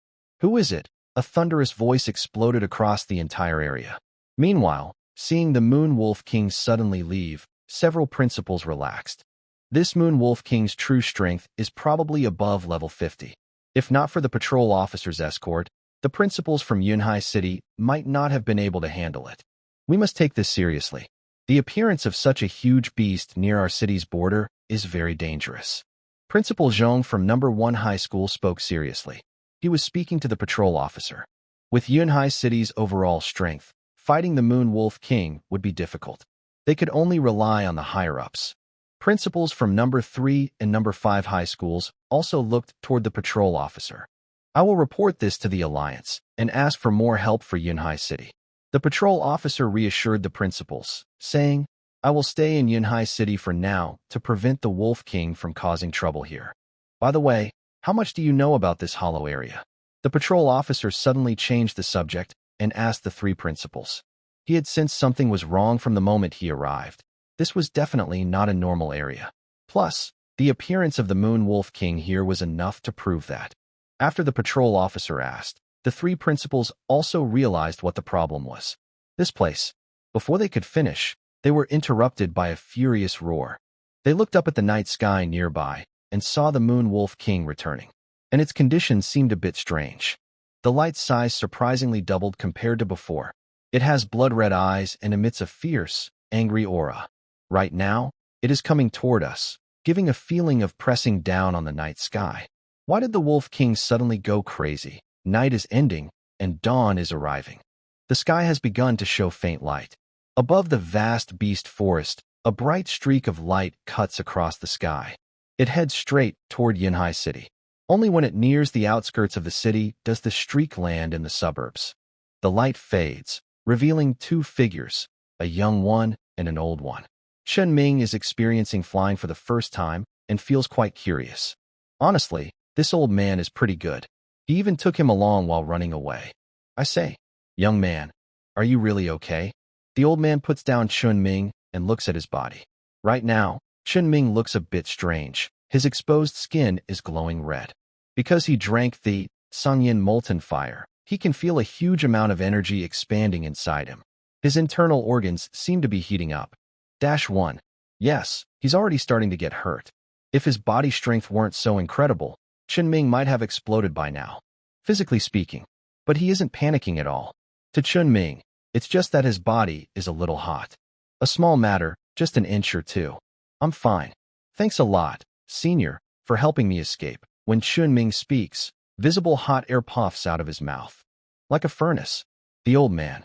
Who is it? A thunderous voice exploded across the entire area. Meanwhile, seeing the Moon Wolf King suddenly leave, several principals relaxed. This Moon Wolf King's true strength is probably above level 50. If not for the patrol officer's escort, the principals from Yunhai City might not have been able to handle it. We must take this seriously. The appearance of such a huge beast near our city's border is very dangerous. Principal Zhong from No. 1 High School spoke seriously. He was speaking to the patrol officer. With Yunhai City's overall strength, fighting the Moon Wolf King would be difficult. They could only rely on the higher-ups. Principals from No. 3 and No. 5 high schools also looked toward the patrol officer. I will report this to the Alliance and ask for more help for Yunhai City. The patrol officer reassured the principals, saying, "I will stay in Yunhai City for now to prevent the Wolf King from causing trouble here. By the way, how much do you know about this hollow area?" The patrol officer suddenly changed the subject and asked the three principals. He had sensed something was wrong from the moment he arrived. This was definitely not a normal area. Plus, the appearance of the Moon Wolf King here was enough to prove that. After the patrol officer asked, the three principals also realized what the problem was. This place. Before they could finish, they were interrupted by a furious roar. They looked up at the night sky nearby and saw the Moon Wolf King returning. And its condition seemed a bit strange. The light's size surprisingly doubled compared to before. It has blood-red eyes and emits a fierce, angry aura. Right now, it is coming toward us, giving a feeling of pressing down on the night sky. Why did the Wolf King suddenly go crazy? Night is ending, and dawn is arriving. The sky has begun to show faint light. Above the vast beast forest, a bright streak of light cuts across the sky. It heads straight toward Yunhai City. Only when it nears the outskirts of the city does the streak land in the suburbs. The light fades, revealing two figures, a young one and an old one. Chen Ming is experiencing flying for the first time and feels quite curious. Honestly, this old man is pretty good. He even took him along while running away. "I say, young man, are you really okay?" The old man puts down Chen Ming and looks at his body. Right now, Chen Ming looks a bit strange. His exposed skin is glowing red. Because he drank the Sangyin molten fire, he can feel a huge amount of energy expanding inside him. His internal organs seem to be heating up. -1. Yes, he's already starting to get hurt. If his body strength weren't so incredible, Chen Ming might have exploded by now, physically speaking. But he isn't panicking at all. To Chen Ming, it's just that his body is a little hot. A small matter, just an inch or two. "I'm fine. Thanks a lot, senior, for helping me escape." When Chen Ming speaks, visible hot air puffs out of his mouth. Like a furnace. The old man.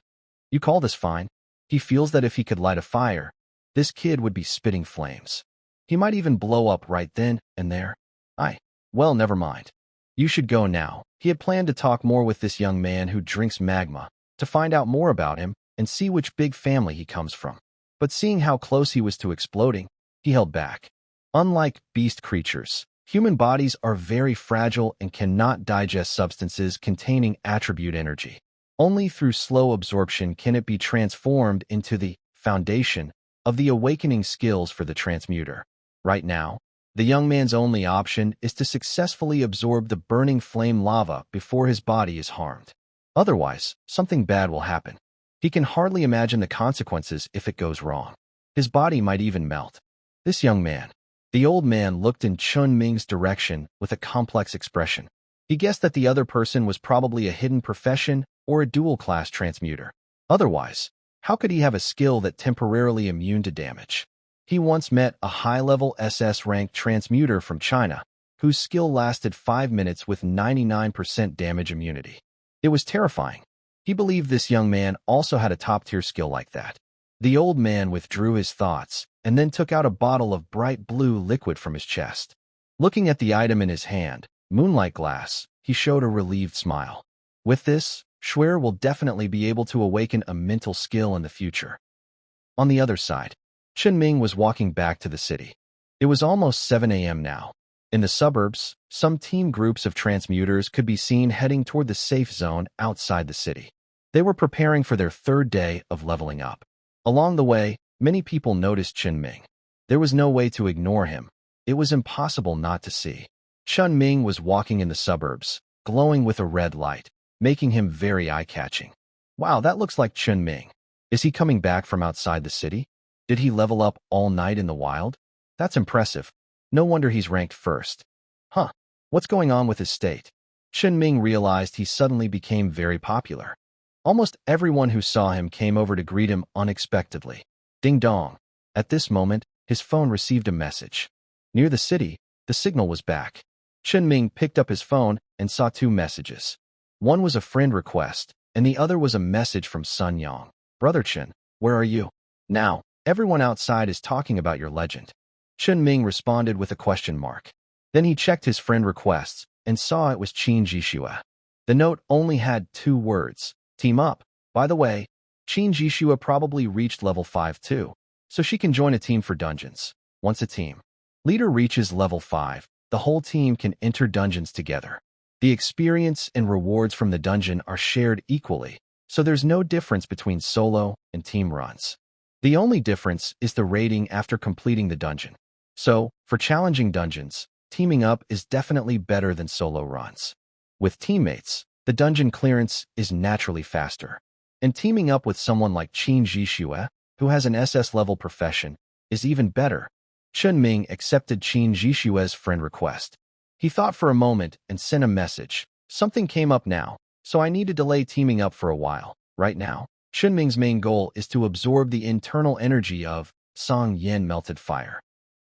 "You call this fine?" He feels that if he could light a fire, this kid would be spitting flames. He might even blow up right then and there. Well, never mind. You should go now. He had planned to talk more with this young man who drinks magma, to find out more about him and see which big family he comes from. But seeing how close he was to exploding, he held back. Unlike beast creatures, human bodies are very fragile and cannot digest substances containing attribute energy. Only through slow absorption can it be transformed into the foundation of the awakening skills for the transmuter. Right now, the young man's only option is to successfully absorb the burning flame lava before his body is harmed. Otherwise, something bad will happen. He can hardly imagine the consequences if it goes wrong. His body might even melt. This young man. The old man looked in Chen Ming's direction with a complex expression. He guessed that the other person was probably a hidden profession or a dual-class transmuter. Otherwise, how could he have a skill that temporarily immune to damage? He once met a high-level SS-ranked transmuter from China, whose skill lasted 5 minutes with 99% damage immunity. It was terrifying. He believed this young man also had a top-tier skill like that. The old man withdrew his thoughts and then took out a bottle of bright blue liquid from his chest. Looking at the item in his hand, moonlight glass, he showed a relieved smile. With this, Schwer will definitely be able to awaken a mental skill in the future. On the other side, Chen Ming was walking back to the city. It was almost 7 a.m. now. In the suburbs, some team groups of transmuters could be seen heading toward the safe zone outside the city. They were preparing for their 3rd day of leveling up. Along the way, many people noticed Chen Ming. There was no way to ignore him. It was impossible not to see. Chen Ming was walking in the suburbs, glowing with a red light, making him very eye-catching. Wow, that looks like Chen Ming. Is he coming back from outside the city? Did he level up all night in the wild? That's impressive. No wonder he's ranked 1st. What's going on with his state? Chen Ming realized he suddenly became very popular. Almost everyone who saw him came over to greet him unexpectedly. Ding dong. At this moment, his phone received a message. Near the city, the signal was back. Chen Ming picked up his phone and saw 2 messages. One was a friend request, and the other was a message from Sun Yang. "Brother Chen, where are you? Now, everyone outside is talking about your legend." Chen Ming responded with a question mark. Then he checked his friend requests and saw it was Qin Jishua. The note only had 2 words. "Team up. By the way, Qin Jishua probably reached level 5 too, so she can join a team for dungeons. Once a team leader reaches level 5, the whole team can enter dungeons together. The experience and rewards from the dungeon are shared equally, so there's no difference between solo and team runs. The only difference is the rating after completing the dungeon. So, for challenging dungeons, teaming up is definitely better than solo runs. With teammates, the dungeon clearance is naturally faster. And teaming up with someone like Qin Jishua, who has an SS-level profession, is even better. Chen Ming accepted Qin Jishua's friend request. He thought for a moment and sent a message. Something came up now, so I need to delay teaming up for a while. Right now, Chen Ming's main goal is to absorb the internal energy of Song Yin melted fire.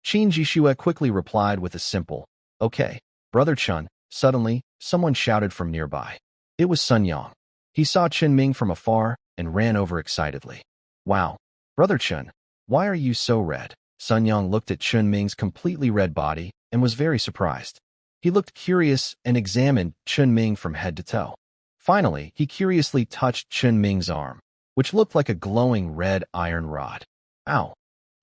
Qin Jishua quickly replied with a simple, "Okay, Brother Chen." Suddenly, someone shouted from nearby. It was Sun Yang. He saw Chen Ming from afar and ran over excitedly. "Wow, Brother Chen, why are you so red?" Sun Yang looked at Chen Ming's completely red body and was very surprised. He looked curious and examined Chen Ming from head to toe. Finally, he curiously touched Chen Ming's arm, which looked like a glowing red iron rod. "Ow,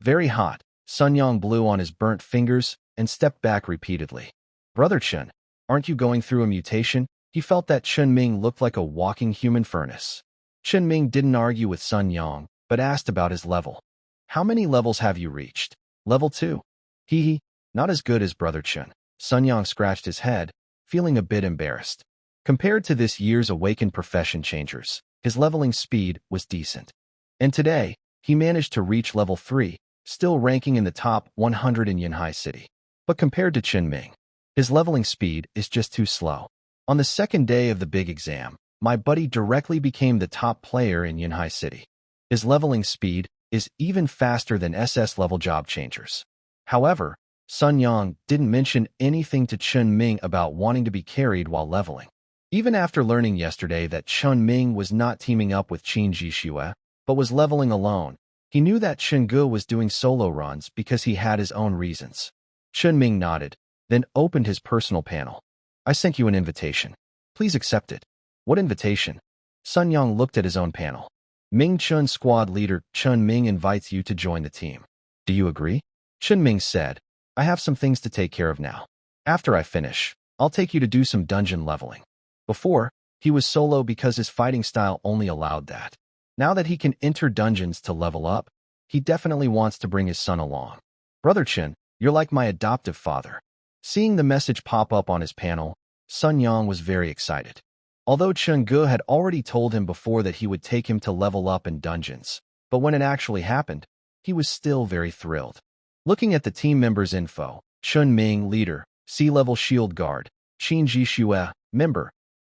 very hot." Sun Yang blew on his burnt fingers and stepped back repeatedly. "Brother Chen, aren't you going through a mutation?" He felt that Chen Ming looked like a walking human furnace. Chen Ming didn't argue with Sun Yang, but asked about his level. "How many levels have you reached?" "Level 2. Hee, not as good as Brother Chen." Sun Yang scratched his head, feeling a bit embarrassed. Compared to this year's awakened profession changers, his leveling speed was decent. And today, he managed to reach level 3, still ranking in the top 100 in Yunhai City. But compared to Chen Ming, his leveling speed is just too slow. On the second day of the big exam, my buddy directly became the top player in Yunhai City. His leveling speed is even faster than SS-level job changers. However, Sun Yang didn't mention anything to Chen Ming about wanting to be carried while leveling. Even after learning yesterday that Chen Ming was not teaming up with Qin Jishua, but was leveling alone, he knew that Chen Ge was doing solo runs because he had his own reasons. Chen Ming nodded, then opened his personal panel. "I sent you an invitation. Please accept it." "What invitation?" Sun Yang looked at his own panel. "Ming Chun squad leader Chen Ming invites you to join the team. Do you agree?" Chen Ming said, "I have some things to take care of now. After I finish, I'll take you to do some dungeon leveling." Before, he was solo because his fighting style only allowed that. Now that he can enter dungeons to level up, he definitely wants to bring his son along. "Brother Chen, you're like my adoptive father." Seeing the message pop up on his panel, Sun Yang was very excited. Although Chen Ge had already told him before that he would take him to level up in dungeons, but when it actually happened, he was still very thrilled. Looking at the team members' info, Chen Ming, leader, C-level shield guard; Qin Jishua, member,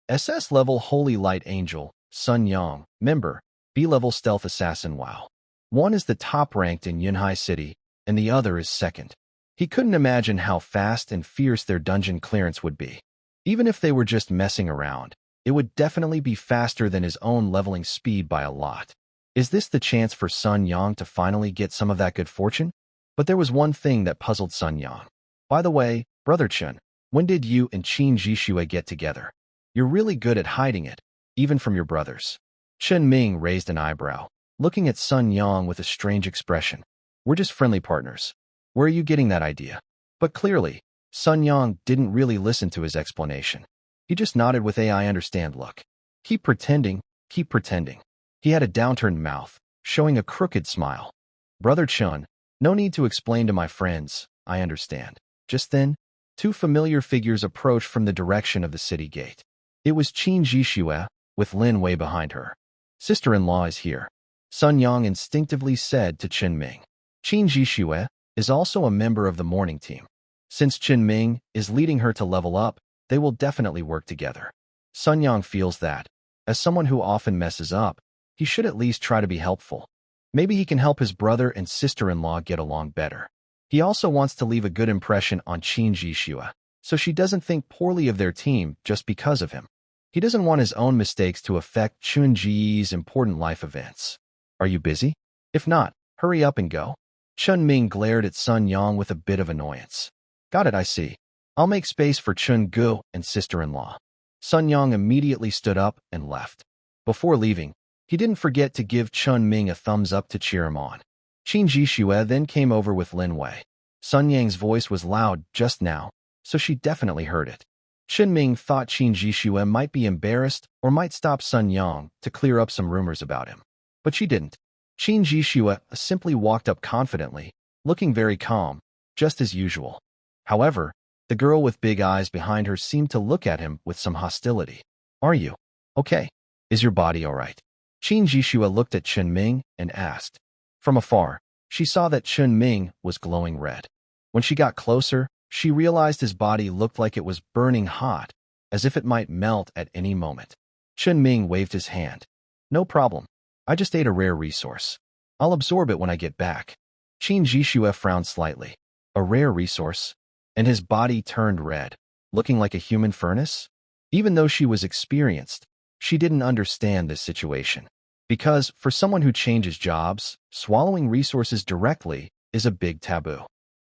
SS-level holy light angel; Sun Yang, member, B-level stealth assassin. Wow. One is the top ranked in Yunhai City, and the other is second. He couldn't imagine how fast and fierce their dungeon clearance would be. Even if they were just messing around, it would definitely be faster than his own leveling speed by a lot. Is this the chance for Sun Yang to finally get some of that good fortune? But there was one thing that puzzled Sun Yang. "By the way, Brother Chen, when did you and Qin Jishua get together? You're really good at hiding it, even from your brothers." Chen Ming raised an eyebrow, looking at Sun Yang with a strange expression. "We're just friendly partners. Where are you getting that idea?" But clearly, Sun Yang didn't really listen to his explanation. He just nodded with a "I understand" look. Keep pretending, keep pretending." He had a downturned mouth, showing a crooked smile. "Brother Chen, no need to explain to my friends, I understand." Just then, two familiar figures approached from the direction of the city gate. It was Qin Jishua, with Lin Wei behind her. "Sister-in-law is here," Sun Yang instinctively said to Chen Ming. Qin Jishua is also a member of the morning team. Since Chen Ming is leading her to level up, they will definitely work together. Sun Yang feels that, as someone who often messes up, he should at least try to be helpful. Maybe he can help his brother and sister-in-law get along better. He also wants to leave a good impression on Qin Jishua, so she doesn't think poorly of their team just because of him. He doesn't want his own mistakes to affect Chun Ji's important life events. "Are you busy? If not, hurry up and go." Chen Ming glared at Sun Yang with a bit of annoyance. "Got it, I see. I'll make space for Chen Ge and sister-in-law." Sun Yang immediately stood up and left. Before leaving, He didn't forget to give Chun Ming a thumbs up to cheer him on. Qin Jishue then came over with Lin Wei. Sun Yang's voice was loud just now, so she definitely heard it. Qin Ming thought Qin Jishue might be embarrassed or might stop Sun Yang to clear up some rumors about him. But she didn't. Qin Jishue simply walked up confidently, looking very calm, just as usual. However, the girl with big eyes behind her seemed to look at him with some hostility. Are you okay? Is your body all right? Qin Jishue looked at Qin Ming and asked. From afar, she saw that Qin Ming was glowing red. When she got closer, she realized his body looked like it was burning hot, as if it might melt at any moment. Qin Ming waved his hand. No problem. I just ate a rare resource. I'll absorb it when I get back. Qin Jishue frowned slightly. A rare resource? And his body turned red, looking like a human furnace? Even though she was experienced, she didn't understand this situation. Because for someone who changes jobs, swallowing resources directly is a big taboo.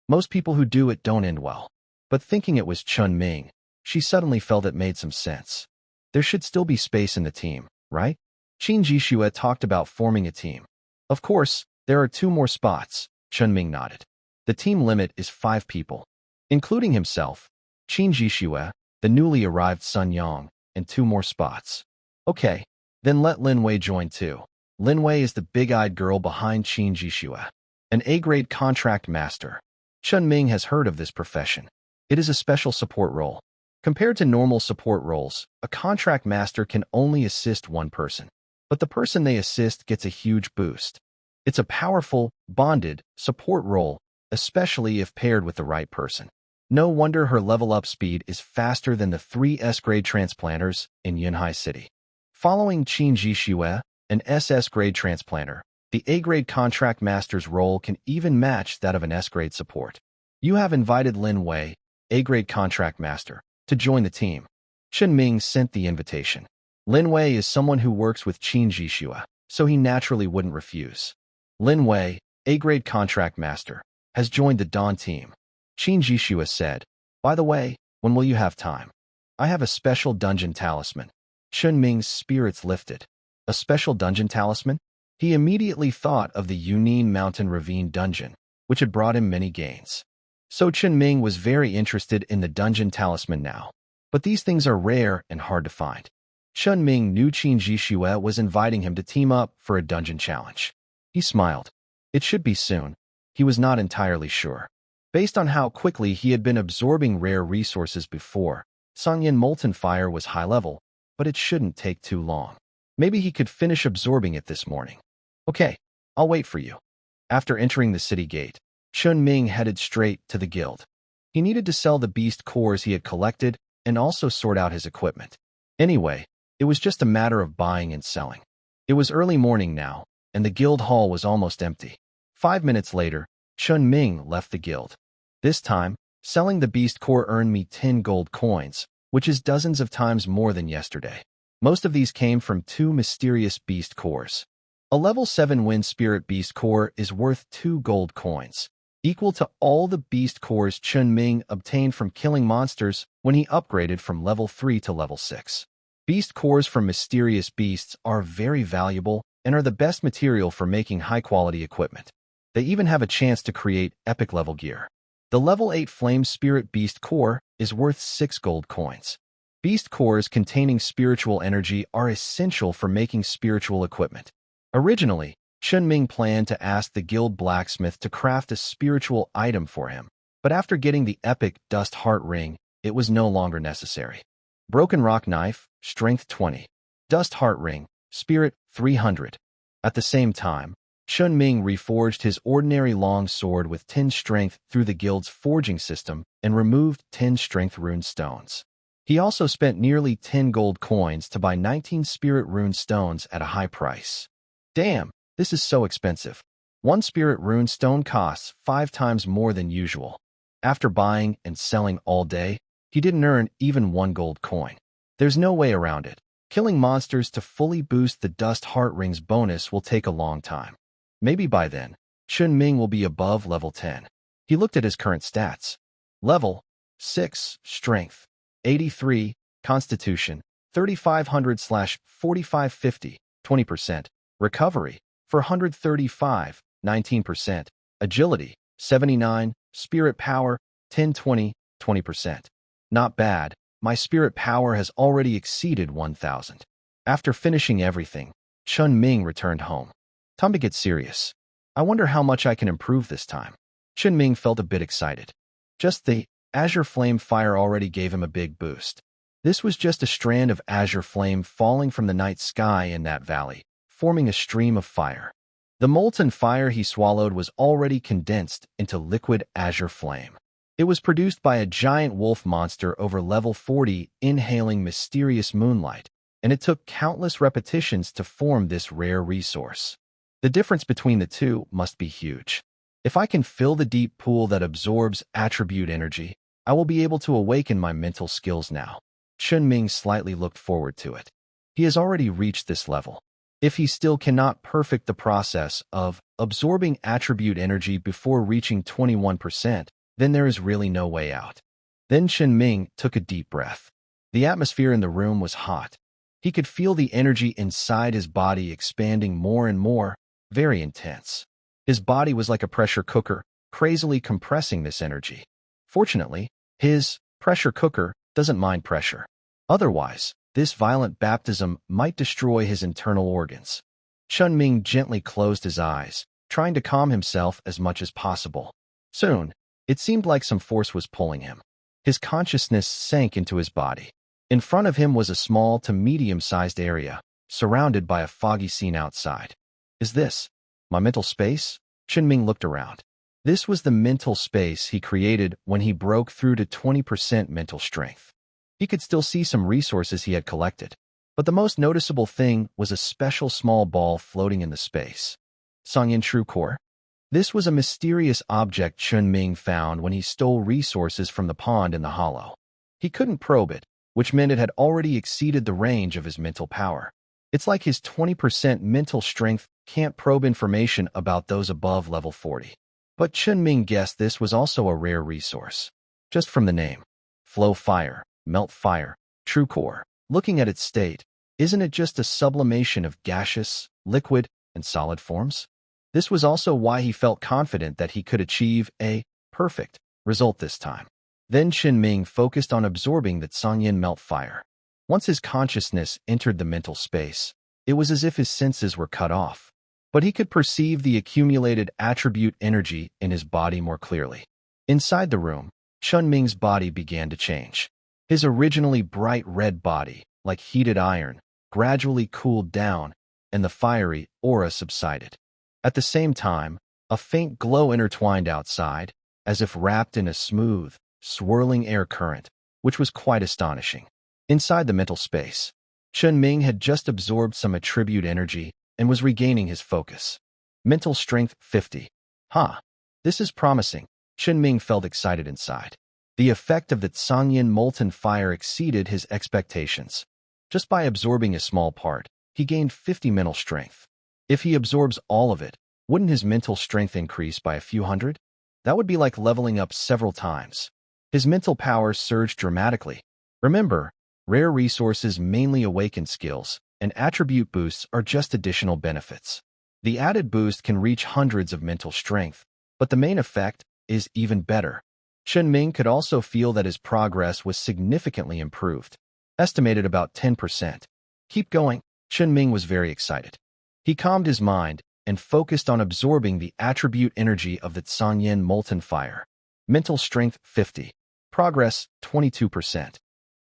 Most people who do it don't end well. But thinking it was Chun Ming, she suddenly felt it made some sense. There should still be space in the team, right? Qin Jishue talked about forming a team. Of course, there are 2 more spots, Chun Ming nodded. The team limit is 5 people, including himself, Qin Jishue, the newly arrived Sun Yang, and 2 more spots. Okay, then let Lin Wei join too. Lin Wei is the big-eyed girl behind Qin Jishue, an A-grade contract master. Chun Ming has heard of this profession. It is a special support role. Compared to normal support roles, a contract master can only assist one person, but the person they assist gets a huge boost. It's a powerful, bonded support role, especially if paired with the right person. No wonder her level-up speed is faster than the 3 S-grade transplanters in Yunhai City. Following Qin Jishue, an SS-grade transplanter, the A-grade contract master's role can even match that of an S-grade support. You have invited Lin Wei, A-grade contract master, to join the team. Qin Ming sent the invitation. Lin Wei is someone who works with Qin Jishue, so he naturally wouldn't refuse. Lin Wei, A-grade contract master, has joined the Dawn team. Qin Jishue said, by the way, when will you have time? I have a special dungeon talisman. Qin Ming's spirits lifted. A special dungeon talisman? He immediately thought of the Yunin Mountain Ravine dungeon, which had brought him many gains. So Qin Ming was very interested in the dungeon talisman now. But these things are rare and hard to find. Qin Ming knew Qin Jishue was inviting him to team up for a dungeon challenge. He smiled. It should be soon. He was not entirely sure. Based on how quickly he had been absorbing rare resources before, Sangyan Molten Fire was high level, but it shouldn't take too long. Maybe he could finish absorbing it this morning. Okay, I'll wait for you. After entering the city gate, Qin Ming headed straight to the guild. He needed to sell the beast cores he had collected and also sort out his equipment. Anyway, it was just a matter of buying and selling. It was early morning now, and the guild hall was almost empty. 5 minutes later, Qin Ming left the guild. This time, selling the beast core earned me 10 gold coins, which is dozens of times more than yesterday. Most of these came from 2 mysterious beast cores. A level 7 Wind Spirit beast core is worth 2 gold coins, equal to all the beast cores Qin Ming obtained from killing monsters when he upgraded from level 3 to level 6. Beast cores from mysterious beasts are very valuable and are the best material for making high-quality equipment. They even have a chance to create epic-level gear. The level 8 Flame Spirit beast core is worth 6 gold coins. Beast cores containing spiritual energy are essential for making spiritual equipment. Originally, Qin Ming planned to ask the guild blacksmith to craft a spiritual item for him, but after getting the epic Dust Heart Ring, it was no longer necessary. Broken Rock Knife, Strength 20. Dust Heart Ring, Spirit 300. At the same time, Qin Ming reforged his ordinary long sword with 10 strength through the guild's forging system and removed 10 strength rune stones. He also spent nearly 10 gold coins to buy 19 spirit rune stones at a high price. Damn, this is so expensive. 1 spirit rune stone costs 5 times more than usual. After buying and selling all day, he didn't earn even 1 gold coin. There's no way around it. Killing monsters to fully boost the Dust Heart Ring's bonus will take a long time. Maybe by then, Qin Ming will be above level 10. He looked at his current stats. Level 6, Strength 83, Constitution 3500/4550, 20%, recovery, 435, 19%, agility, 79, spirit power, 1020, 20%. Not bad, my spirit power has already exceeded 1,000. After finishing everything, Chun Ming returned home. Time to get serious. I wonder how much I can improve this time. Chun Ming felt a bit excited. Just the azure flame fire already gave him a big boost. This was just a strand of azure flame falling from the night sky in that valley, forming a stream of fire. The molten fire he swallowed was already condensed into liquid azure flame. It was produced by a giant wolf monster over level 40 inhaling mysterious moonlight, and it took countless repetitions to form this rare resource. The difference between the two must be huge. If I can fill the deep pool that absorbs attribute energy, I will be able to awaken my mental skills now. Chun Ming slightly looked forward to it. He has already reached this level. If he still cannot perfect the process of absorbing attribute energy before reaching 21%, then there is really no way out. Then Chun Ming took a deep breath. The atmosphere in the room was hot. He could feel the energy inside his body expanding more and more, very intense. His body was like a pressure cooker, crazily compressing this energy. Fortunately, his pressure cooker doesn't mind pressure. Otherwise, this violent baptism might destroy his internal organs. Chun Ming gently closed his eyes, trying to calm himself as much as possible. Soon, it seemed like some force was pulling him. His consciousness sank into his body. In front of him was a small to medium-sized area, surrounded by a foggy scene outside. Is this my mental space? Chun Ming looked around. This was the mental space he created when he broke through to 20% mental strength. He could still see some resources he had collected, but the most noticeable thing was a special small ball floating in the space. Sangyin True Core. This was a mysterious object Chun Ming found when he stole resources from the pond in the hollow. He couldn't probe it, which meant it had already exceeded the range of his mental power. It's like his 20% mental strength can't probe information about those above level 40. But Chun Ming guessed this was also a rare resource. Just from the name. Flow fire, melt fire, true core. Looking at its state, isn't it just a sublimation of gaseous, liquid, and solid forms? This was also why he felt confident that he could achieve a perfect result this time. Then Chun Ming focused on absorbing that Sangyin melt fire. Once his consciousness entered the mental space, it was as if his senses were cut off. But he could perceive the accumulated attribute energy in his body more clearly. Inside the room, Chun Ming's body began to change. His originally bright red body, like heated iron, gradually cooled down, and the fiery aura subsided. At the same time, a faint glow intertwined outside, as if wrapped in a smooth, swirling air current, which was quite astonishing. Inside the mental space, Chun Ming had just absorbed some attribute energy and was regaining his focus. Mental strength 50. This is promising. Chun Ming felt excited inside. The effect of the Sangyin molten fire exceeded his expectations. Just by absorbing a small part, he gained 50 mental strength. If he absorbs all of it, wouldn't his mental strength increase by a few hundred? That would be like leveling up several times. His mental power surged dramatically. Remember, rare resources mainly awaken skills, and attribute boosts are just additional benefits. The added boost can reach hundreds of mental strength, but the main effect is even better. Chun Ming could also feel that his progress was significantly improved, estimated about 10%. Keep going. Chun Ming was very excited. He calmed his mind and focused on absorbing the attribute energy of the Sangyin molten fire. Mental strength 50. Progress 22%.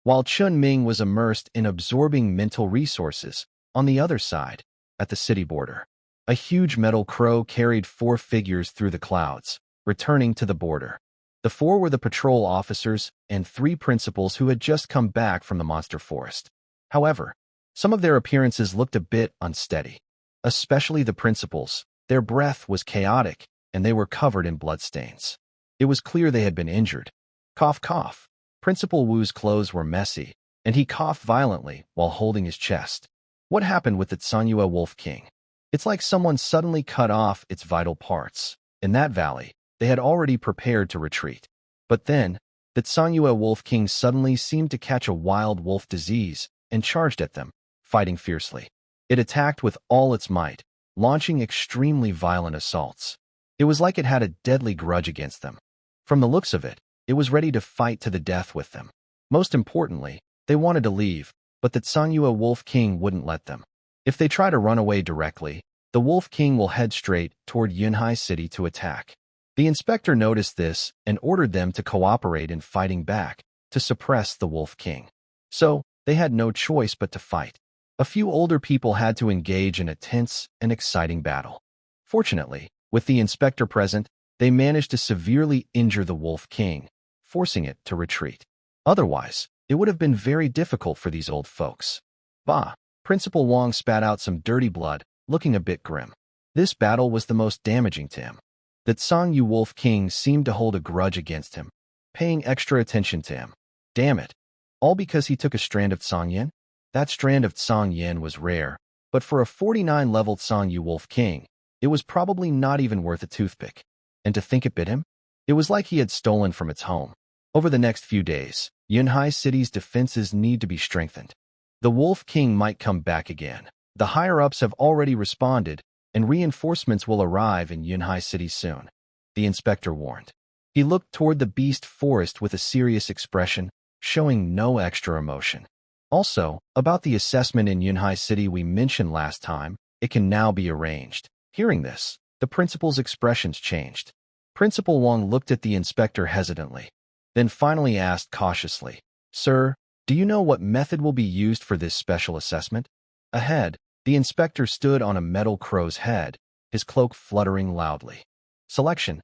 While Chun Ming was immersed in absorbing mental resources, on the other side, at the city border, a huge metal crow carried 4 figures through the clouds, returning to the border. The 4 were the patrol officers and 3 principals who had just come back from the monster forest. However, some of their appearances looked a bit unsteady. Especially the principals. Their breath was chaotic, and they were covered in bloodstains. It was clear they had been injured. Cough, cough. Principal Wu's clothes were messy, and he coughed violently while holding his chest. What happened with the Tsangyue Wolf King? It's like someone suddenly cut off its vital parts. In that valley, they had already prepared to retreat. But then, the Tsangyue Wolf King suddenly seemed to catch a wild wolf disease and charged at them, fighting fiercely. It attacked with all its might, launching extremely violent assaults. It was like it had a deadly grudge against them. From the looks of it, it was ready to fight to the death with them. Most importantly, they wanted to leave, but the Tsangyue Wolf King wouldn't let them. If they try to run away directly, the Wolf King will head straight toward Yunhai City to attack. The inspector noticed this and ordered them to cooperate in fighting back to suppress the Wolf King. So, they had no choice but to fight. A few older people had to engage in a tense and exciting battle. Fortunately, with the inspector present, they managed to severely injure the Wolf King, forcing it to retreat. Otherwise, it would have been very difficult for these old folks. Bah! Principal Wang spat out some dirty blood, looking a bit grim. This battle was the most damaging to him. The Tsangyue Wolf King seemed to hold a grudge against him, paying extra attention to him. Damn it! All because he took a strand of Tsangyan? That strand of Tsangyan was rare, but for a 49-level Tsangyue Wolf King, it was probably not even worth a toothpick. And to think it bit him? It was like he had stolen from its home. Over the next few days, Yunhai City's defenses need to be strengthened. The Wolf King might come back again. The higher-ups have already responded, and reinforcements will arrive in Yunhai City soon, the inspector warned. He looked toward the beast forest with a serious expression, showing no extra emotion. Also, about the assessment in Yunhai City we mentioned last time, it can now be arranged. Hearing this, the principal's expressions changed. Principal Wang looked at the inspector hesitantly, then finally asked cautiously, "Sir, do you know what method will be used for this special assessment?" Ahead, the inspector stood on a metal crow's head, his cloak fluttering loudly. Selection.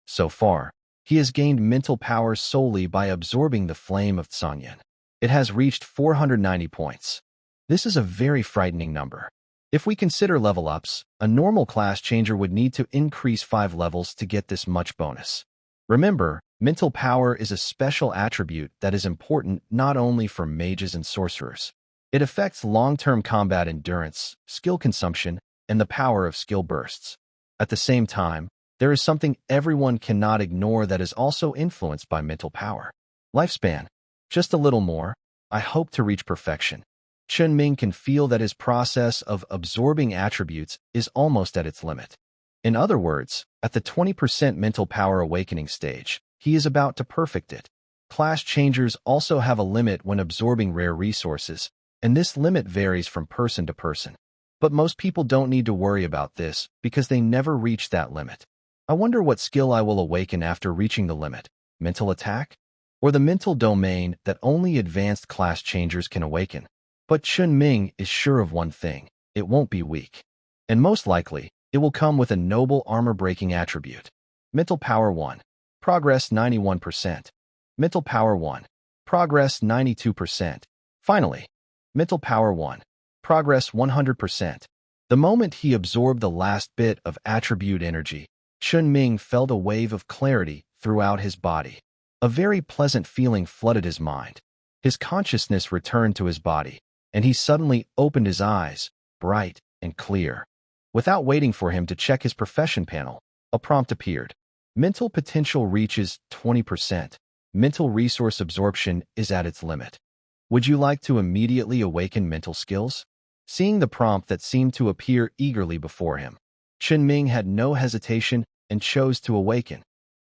So far, he has gained mental power solely by absorbing the flame of Tsangyan. It has reached 490 points. This is a very frightening number. If we consider level-ups, a normal class changer would need to increase 5 levels to get this much bonus. Remember, mental power is a special attribute that is important not only for mages and sorcerers. It affects long-term combat endurance, skill consumption, and the power of skill bursts. At the same time, there is something everyone cannot ignore that is also influenced by mental power. Lifespan. Just a little more. I hope to reach perfection. Chen Ming can feel that his process of absorbing attributes is almost at its limit. In other words, at the 20% mental power awakening stage, he is about to perfect it. Class changers also have a limit when absorbing rare resources, and this limit varies from person to person. But most people don't need to worry about this because they never reach that limit. I wonder what skill I will awaken after reaching the limit. Mental attack? Or the mental domain that only advanced class changers can awaken? But Chen Ming is sure of one thing. It won't be weak. And most likely, it will come with a noble armor-breaking attribute. Mental Power 1. Progress 91%. Mental Power 1. Progress 92%. Finally, Mental Power 1. Progress 100%. The moment he absorbed the last bit of attribute energy, Chen Ming felt a wave of clarity throughout his body. A very pleasant feeling flooded his mind. His consciousness returned to his body, and he suddenly opened his eyes, bright and clear. Without waiting for him to check his profession panel, a prompt appeared. Mental potential reaches 20%. Mental resource absorption is at its limit. Would you like to immediately awaken mental skills? Seeing the prompt that seemed to appear eagerly before him, Chen Ming had no hesitation and chose to awaken.